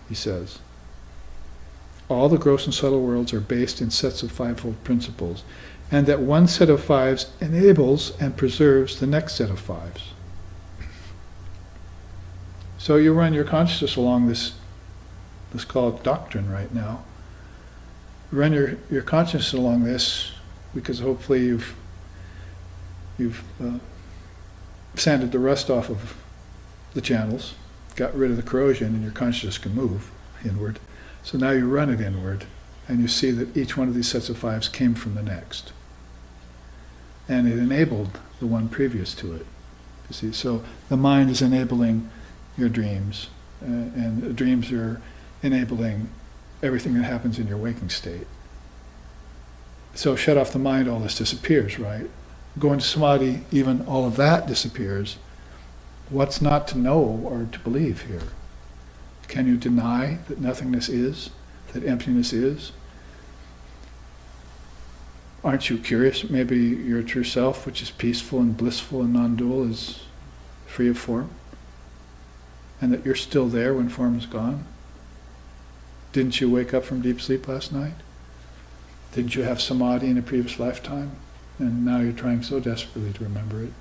he says, all the gross and subtle worlds are based in sets of 5-fold principles, and that one set of 5s enables and preserves the next set of 5s. So you run your consciousness along this, let's call it doctrine right now. Run your consciousness along this, because hopefully you've sanded the rust off of the channels, got rid of the corrosion, and your consciousness can move inward. So now you run it inward, and you see that each one of these sets of 5s came from the next. And it enabled the one previous to it. You see, so the mind is enabling your dreams, and the dreams are enabling everything that happens in your waking state. So shut off the mind, all this disappears, right? Go into samadhi, even all of that disappears. What's not to know or to believe here? Can you deny that nothingness is, that emptiness is? Aren't you curious? Maybe your true self, which is peaceful and blissful and non-dual, is free of form? And that you're still there when form is gone? Didn't you wake up from deep sleep last night? Didn't you have samadhi in a previous lifetime? And now you're trying so desperately to remember it.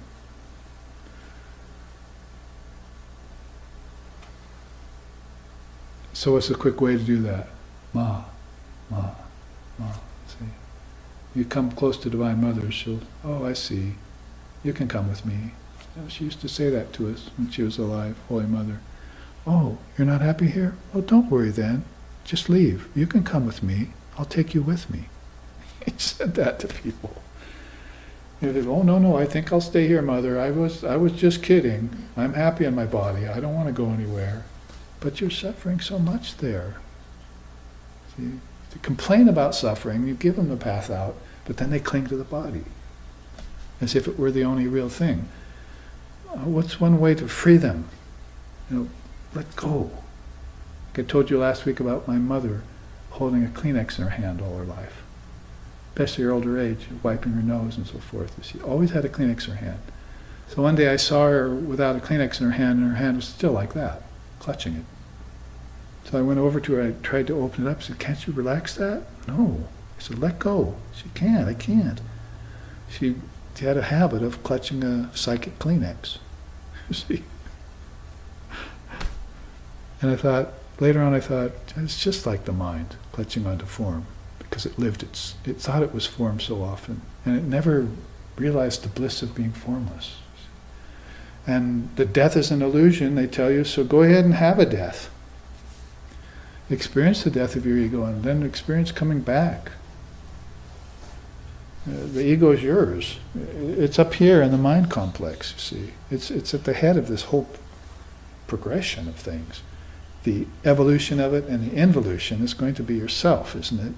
So what's a quick way to do that? Ma, ma, ma. See? You come close to Divine Mother, she'll, oh, I see. You can come with me. She used to say that to us when she was alive, Holy Mother. Oh, you're not happy here? Oh, don't worry then. Just leave. You can come with me. I'll take you with me. He said that to people. You know, oh, no, I think I'll stay here, Mother. I was just kidding. I'm happy in my body. I don't want to go anywhere. But you're suffering so much there. See? They complain about suffering, you give them the path out, but then they cling to the body, as if it were the only real thing. What's one way to free them? Let go. Like I told you last week about my mother holding a Kleenex in her hand all her life. Especially her older age, wiping her nose and so forth. She always had a Kleenex in her hand. So one day I saw her without a Kleenex in her hand, and her hand was still like that, clutching it. So I went over to her, I tried to open it up, I said, "Can't you relax that?" "No." I said, "Let go." She can't, I can't. She had a habit of clutching a psychic Kleenex. You see? And later on I thought, it's just like the mind, clutching onto form, because it thought it was form so often, and it never realized the bliss of being formless. And the death is an illusion, they tell you, so go ahead and have a death. Experience the death of your ego, and then experience coming back. The ego is yours. It's up here in the mind complex, you see. It's at the head of this whole progression of things. The evolution of it and the involution is going to be yourself, isn't it?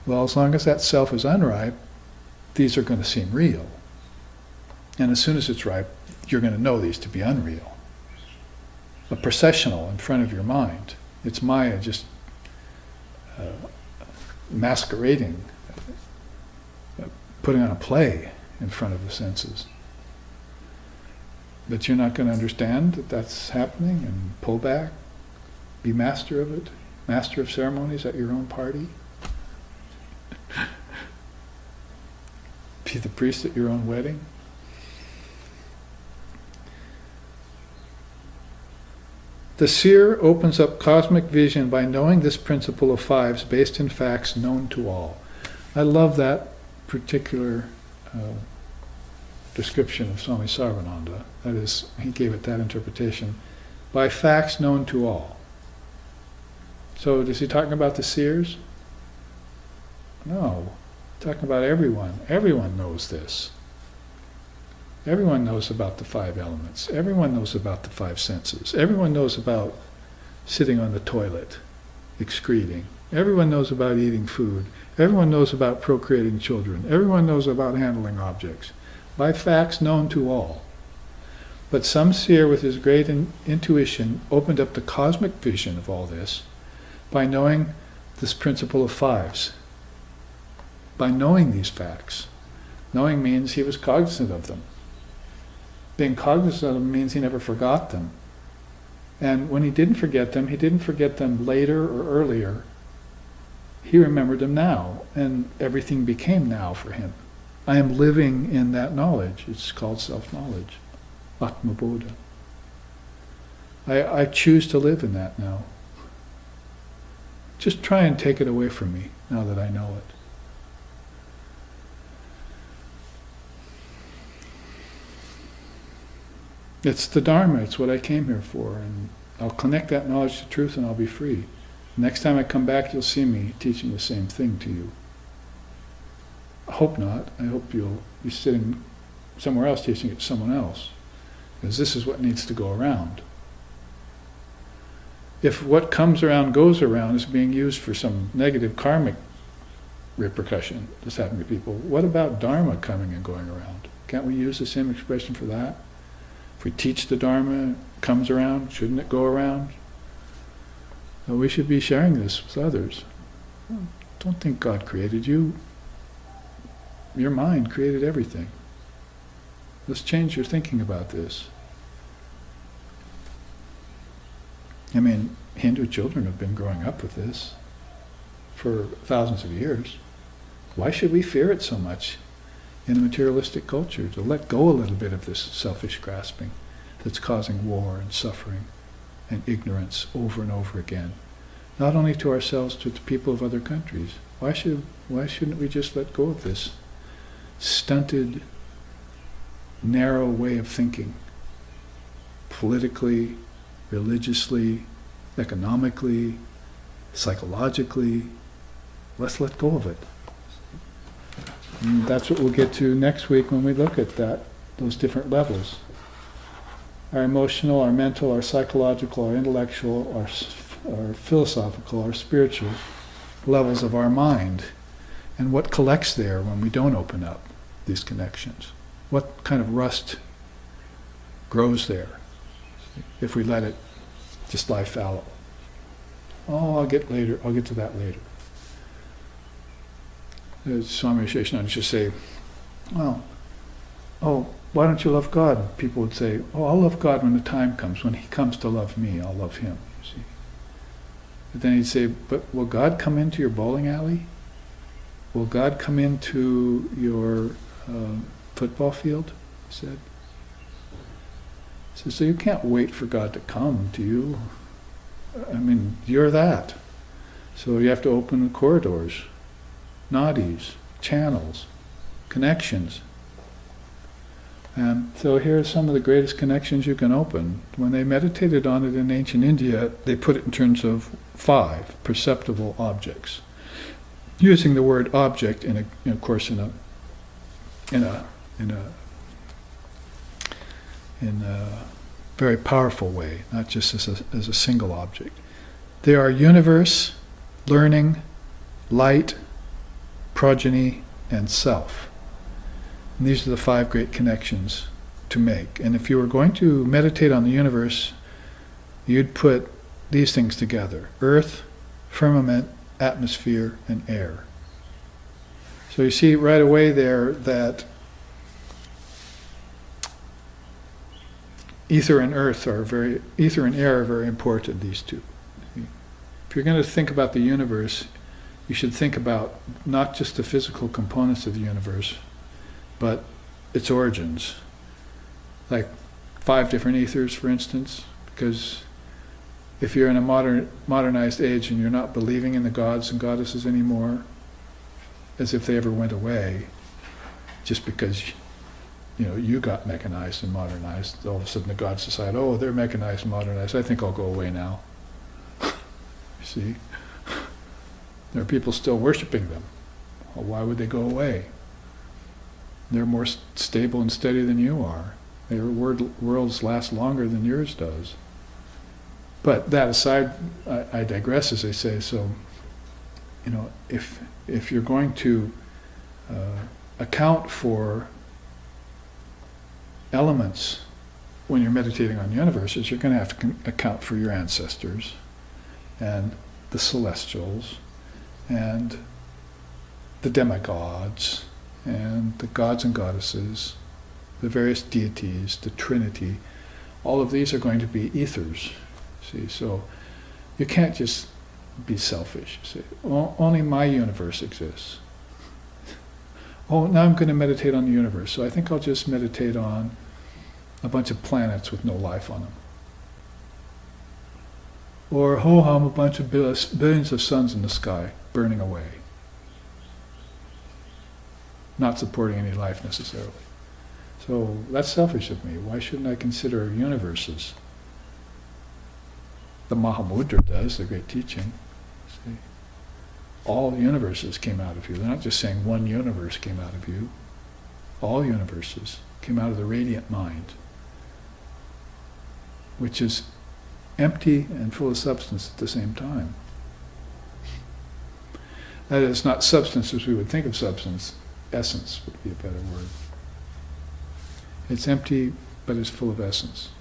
Well, as long as that self is unripe, these are going to seem real. And as soon as it's ripe, you're going to know these to be unreal. A processional in front of your mind. It's Maya just masquerading, putting on a play in front of the senses. But you're not going to understand that that's happening and pull back, be master of it, master of ceremonies at your own party. Be the priest at your own wedding. The seer opens up cosmic vision by knowing this principle of fives based in facts known to all. I love that particular description of Swami Sarvananda. That is, he gave it that interpretation. By facts known to all. So is he talking about the seers? No. Talking about everyone. Everyone knows this. Everyone knows about the five elements. Everyone knows about the five senses. Everyone knows about sitting on the toilet, excreting. Everyone knows about eating food. Everyone knows about procreating children. Everyone knows about handling objects. By facts known to all. But some seer with his great intuition opened up the cosmic vision of all this by knowing this principle of fives. By knowing these facts. Knowing means he was cognizant of them. Being cognizant of them means he never forgot them. And when he didn't forget them later or earlier. He remembered them now, and everything became now for him. I am living in that knowledge. It's called self-knowledge. Atma Bodha. I choose to live in that now. Just try and take it away from me now that I know it. It's the Dharma, it's what I came here for, and I'll connect that knowledge to truth and I'll be free. Next time I come back, you'll see me teaching the same thing to you. I hope not. I hope you'll be sitting somewhere else teaching it to someone else, because this is what needs to go around. If what comes around goes around is being used for some negative karmic repercussion that's happening to people, what about Dharma coming and going around? Can't we use the same expression for that? If we teach the Dharma, it comes around, shouldn't it go around? Well, we should be sharing this with others. Don't think God created you. Your mind created everything. Let's change your thinking about this. I mean, Hindu children have been growing up with this for thousands of years. Why should we fear it so much in a materialistic culture? To let go a little bit of this selfish grasping that's causing war and suffering and ignorance over and over again. Not only to ourselves, but to people of other countries. Why shouldn't we just let go of this stunted, narrow way of thinking? Politically, religiously, economically, psychologically. Let's let go of it. And that's what we'll get to next week when we look at those different levels. Our emotional, our mental, our psychological, our intellectual, our philosophical, our spiritual. levels of our mind, and what collects there when we don't open up these connections. What kind of rust grows there if we let it just lie fallow. Oh, I'll get to that later. Swami Sheshanand used to say, well, why don't you love God? People would say, I'll love God when the time comes. When He comes to love me, I'll love Him. You see? But then he'd say, but will God come into your bowling alley? Will God come into your football field? He said. He said, so you can't wait for God to come to you. I mean, you're that. So you have to open the corridors, nadis, channels, connections. And so here are some of the greatest connections you can open. When they meditated on it in ancient India, they put it in terms of 5 perceptible objects, using the word object in a very powerful way, not just as a single object. They are universe, learning, light, progeny, and self. And these are the 5 great connections to make. And if you were going to meditate on the universe, you'd put these things together: earth, firmament, atmosphere, and air. So you see right away there that ether and air are very important, these two. If you're going to think about the universe, you should think about not just the physical components of the universe, but its origins. Like 5 different ethers, for instance, because if you're in a modernized age and you're not believing in the gods and goddesses anymore, as if they ever went away, just because you got mechanized and modernized, all of a sudden the gods decide, oh, they're mechanized and modernized, I think I'll go away now. You see? There are people still worshiping them. Well, why would they go away? They're more stable and steady than you are. Their worlds last longer than yours does. But that aside, I digress, as I say. So, if you're going to account for elements when you're meditating on universes, you're going to have to account for your ancestors and the celestials and the demigods and the gods and goddesses, the various deities, the Trinity. All of these are going to be ethers. See, so you can't just be selfish. You say, only my universe exists. Oh, now I'm going to meditate on the universe, so I think I'll just meditate on a bunch of planets with no life on them. Or ho-hum, a bunch of billions of suns in the sky burning away, not supporting any life necessarily. So that's selfish of me. Why shouldn't I consider universes? The Mahamudra does, the great teaching. See? All universes came out of you. They're not just saying one universe came out of you. All universes came out of the radiant mind, which is empty and full of substance at the same time. That is, not substance as we would think of substance. Essence would be a better word. It's empty, but it's full of essence.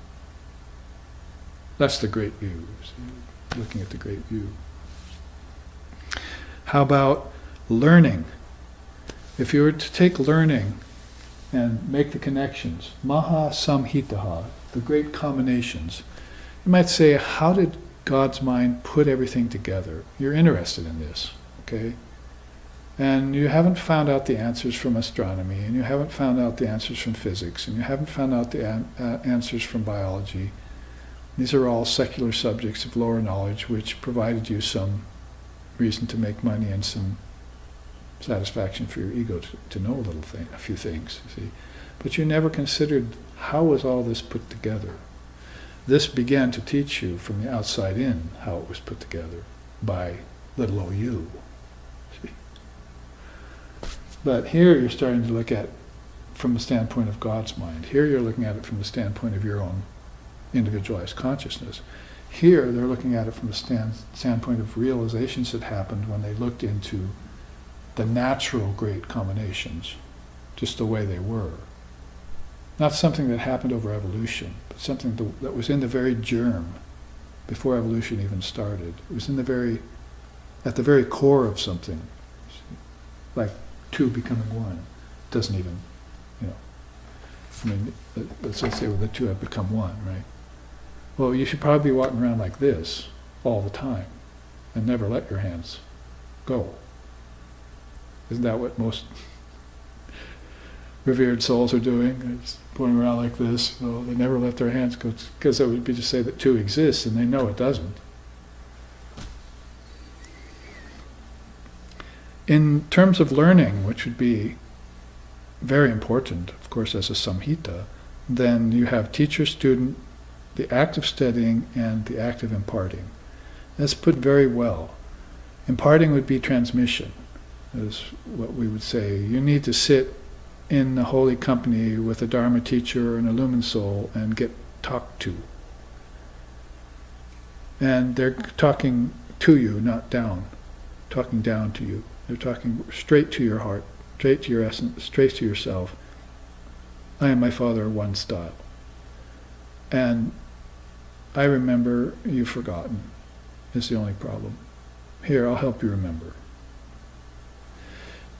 That's the great view. See? Looking at the great view. How about learning? If you were to take learning and make the connections, Maha Samhitaha, the great combinations, you might say, how did God's mind put everything together? You're interested in this, okay? And you haven't found out the answers from astronomy, and you haven't found out the answers from physics, and you haven't found out the answers from biology. These are all secular subjects of lower knowledge which provided you some reason to make money and some satisfaction for your ego to know a few things, you see. But you never considered, how was all this put together? This began to teach you from the outside in how it was put together by little o you. See? But here you're starting to look at it from the standpoint of God's mind. Here you're looking at it from the standpoint of your own individualized consciousness. Here, they're looking at it from the standpoint of realizations that happened when they looked into the natural great combinations, just the way they were. Not something that happened over evolution, but something that was in the very germ before evolution even started. It was at the very core of something, like two becoming one. It doesn't even, I mean, let's say the two have become one, right? Well, you should probably be walking around like this all the time and never let your hands go. Isn't that what most revered souls are doing? They're just going around like this. Well, they never let their hands go, because that would be to say that two exists, and they know it doesn't. In terms of learning, which would be very important, of course, as a samhita, then you have teacher, student, the act of studying, and the act of imparting. That's put very well. Imparting would be transmission, is what we would say. You need to sit in the holy company with a Dharma teacher or an illumined soul and get talked to. And they're talking to you, not down, talking down to you. They're talking straight to your heart, straight to your essence, straight to yourself. I and my Father are one style. And I remember, you've forgotten, is the only problem. Here, I'll help you remember.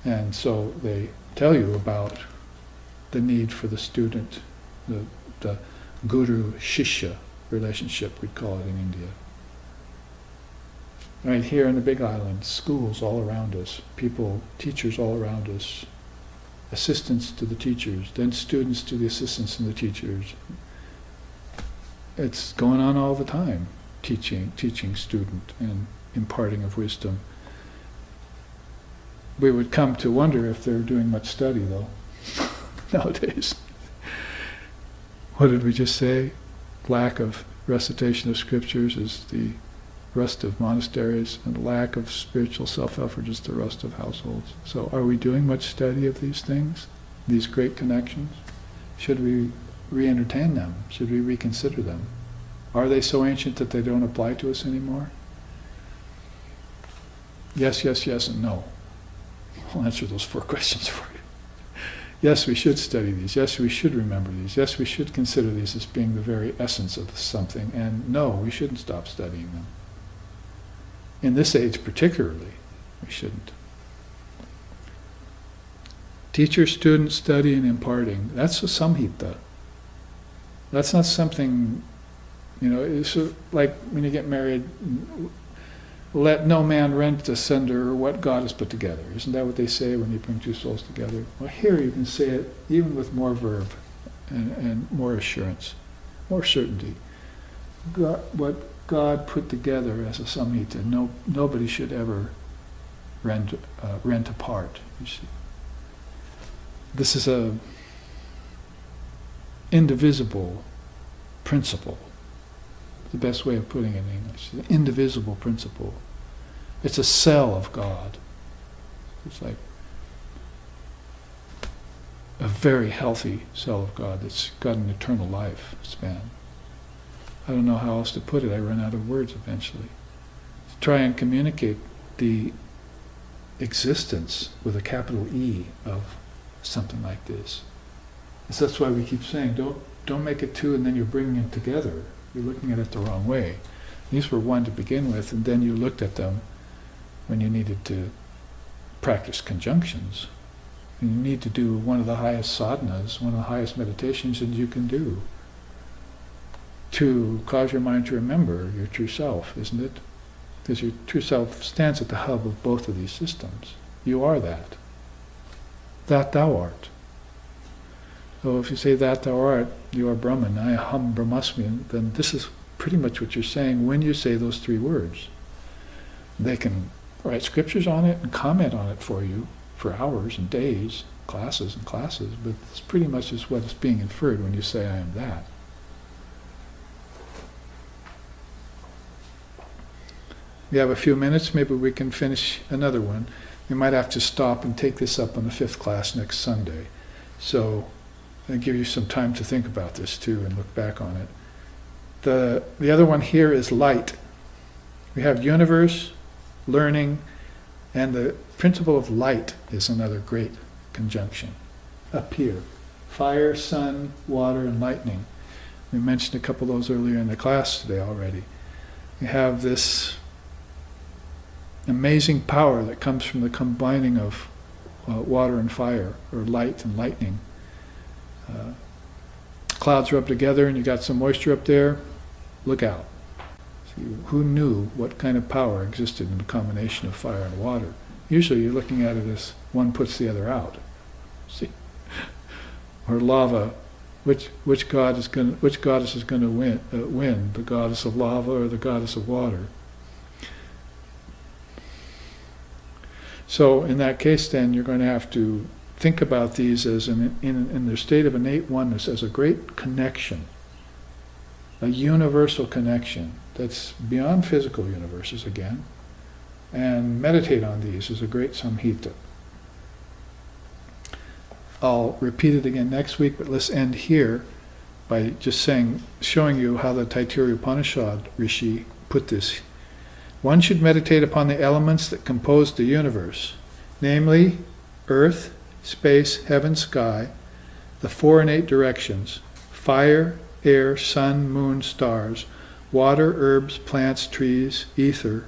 And so they tell you about the need for the student, the guru-shishya relationship, we'd call it in India. Right here in the Big Island, schools all around us, people, teachers all around us, assistants to the teachers, then students to the assistants and the teachers. It's going on all the time, teaching student and imparting of wisdom. We would come to wonder if they're doing much study, though, nowadays. What did we just say? Lack of recitation of scriptures is the rust of monasteries, and lack of spiritual self-effort is the rust of households. So are we doing much study of these things, these great connections? Should we re-entertain them? Should we reconsider them? Are they so ancient that they don't apply to us anymore? Yes, yes, yes, and no. I'll answer those 4 questions for you. Yes, we should study these. Yes, we should remember these. Yes, we should consider these as being the very essence of something. And no, we shouldn't stop studying them. In this age particularly, we shouldn't. Teacher, student, study, and imparting. That's a samhita. That's not something, it's like when you get married, let no man rent asunder what God has put together. Isn't that what they say when you bring two souls together? Well, here you can say it even with more verve and more assurance, more certainty. What God put together as a samhita, nobody should ever rent apart, you see. This is a indivisible principle. The best way of putting it in English. An indivisible principle. It's a cell of God. It's like a very healthy cell of God that's got an eternal life span. I don't know how else to put it. I run out of words eventually. To try and communicate the existence with a capital E of something like this. So that's why we keep saying, don't make it two and then you're bringing it together. You're looking at it the wrong way. These were one to begin with, and then you looked at them when you needed to practice conjunctions. And you need to do one of the highest sadhanas, one of the highest meditations that you can do to cause your mind to remember your true self, isn't it? Because your true self stands at the hub of both of these systems. You are that. That thou art. So if you say that thou art, you are Brahman, I aham brahmasmi, then this is pretty much what you're saying when you say those 3 words. They can write scriptures on it and comment on it for you for hours and days, classes and classes, but it's pretty much just what is being inferred when you say I am that. We have a few minutes, maybe we can finish another one. We might have to stop and take this up on the 5th class next Sunday. So I'll give you some time to think about this too and look back on it. The other one here is light. We have universe, learning, and the principle of light is another great conjunction up here. Fire, sun, water, and lightning. We mentioned a couple of those earlier in the class today already. We have this amazing power that comes from the combining of water and fire, or light and lightning. Clouds rub together and you got some moisture up there, look out. See, who knew what kind of power existed in the combination of fire and water? Usually you're looking at it as one puts the other out. See? Or lava, which goddess is going to win, the goddess of lava or the goddess of water? So in that case then, you're going to have to think about these as in their state of innate oneness as a great connection, a universal connection that's beyond physical universes again, and meditate on these as a great samhita. I'll repeat it again next week, but let's end here by just showing you how the Taittiriya Upanishad Rishi put this. One should meditate upon the elements that compose the universe, namely earth, space, heaven, sky, the four innate directions, fire, air, sun, moon, stars, water, herbs, plants, trees, ether,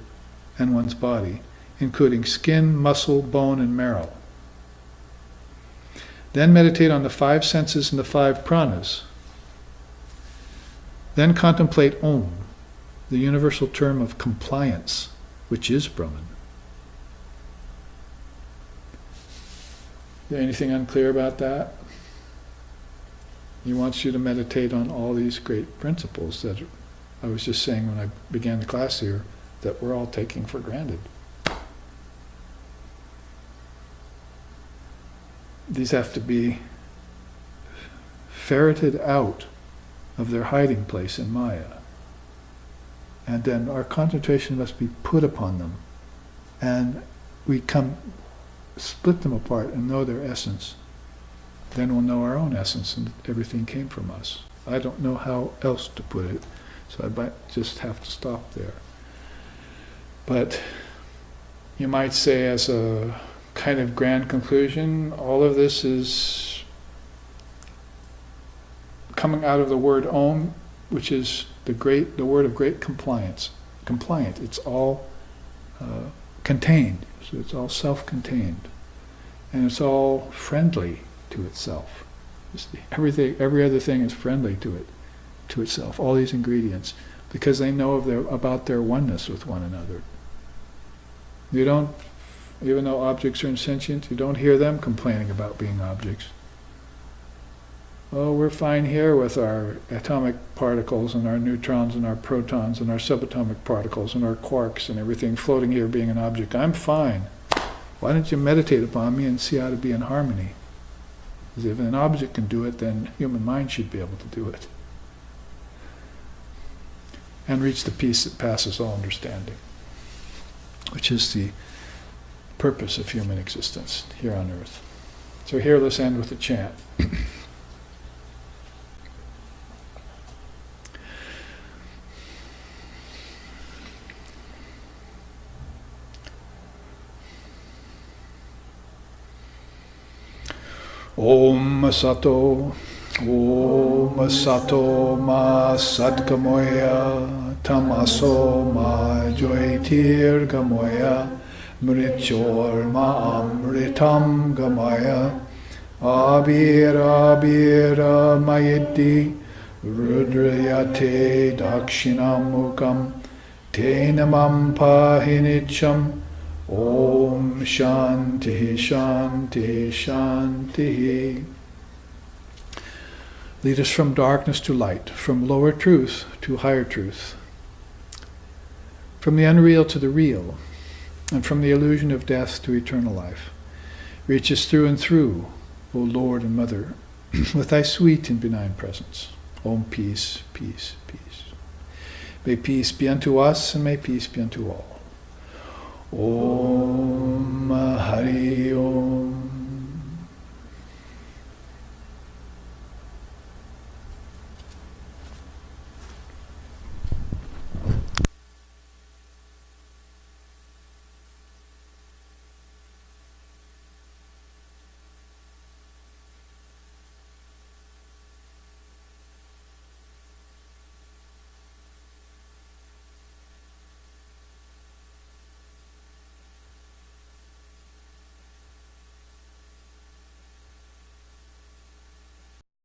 and one's body, including skin, muscle, bone, and marrow. Then meditate on the five senses and the five pranas. Then contemplate Om, the universal term of compliance, which is Brahman. Is there anything unclear about that? He wants you to meditate on all these great principles that I was just saying when I began the class here, that we're all taking for granted. These have to be ferreted out of their hiding place in Maya. And then our concentration must be put upon them. And we split them apart and know their essence. Then we'll know our own essence and everything came from us. I don't know how else to put it, so I might just have to stop there. But you might say as a kind of grand conclusion, all of this is coming out of the word Om, which is the word of great compliance. Compliant, it's all contained, so it's all self-contained, and it's all friendly to itself. Every other thing is friendly to itself. All these ingredients, because they know about their oneness with one another. You don't, even though objects are insentient, you don't hear them complaining about being objects. Oh, we're fine here with our atomic particles and our neutrons and our protons and our subatomic particles and our quarks and everything floating here being an object. I'm fine. Why don't you meditate upon me and see how to be in harmony? Because if an object can do it, then human mind should be able to do it. And reach the peace that passes all understanding, which is the purpose of human existence here on earth. So here let's end with a chant. Om Sato Ma Satgamoya Tamaso Ma Jyotir Gamoya Mrichor Ma Amritam Gamaya Abira Mayiti Rudrayate Dakshinamukam Tenamam Pahinicham Om Shanti Shanti Shanti. Lead us from darkness to light, from lower truth to higher truth, from the unreal to the real, and from the illusion of death to eternal life. Reach us through and through, O Lord and Mother, with thy sweet and benign presence. Om peace, peace, peace. May peace be unto us, and may peace be unto all. Om Hari Om.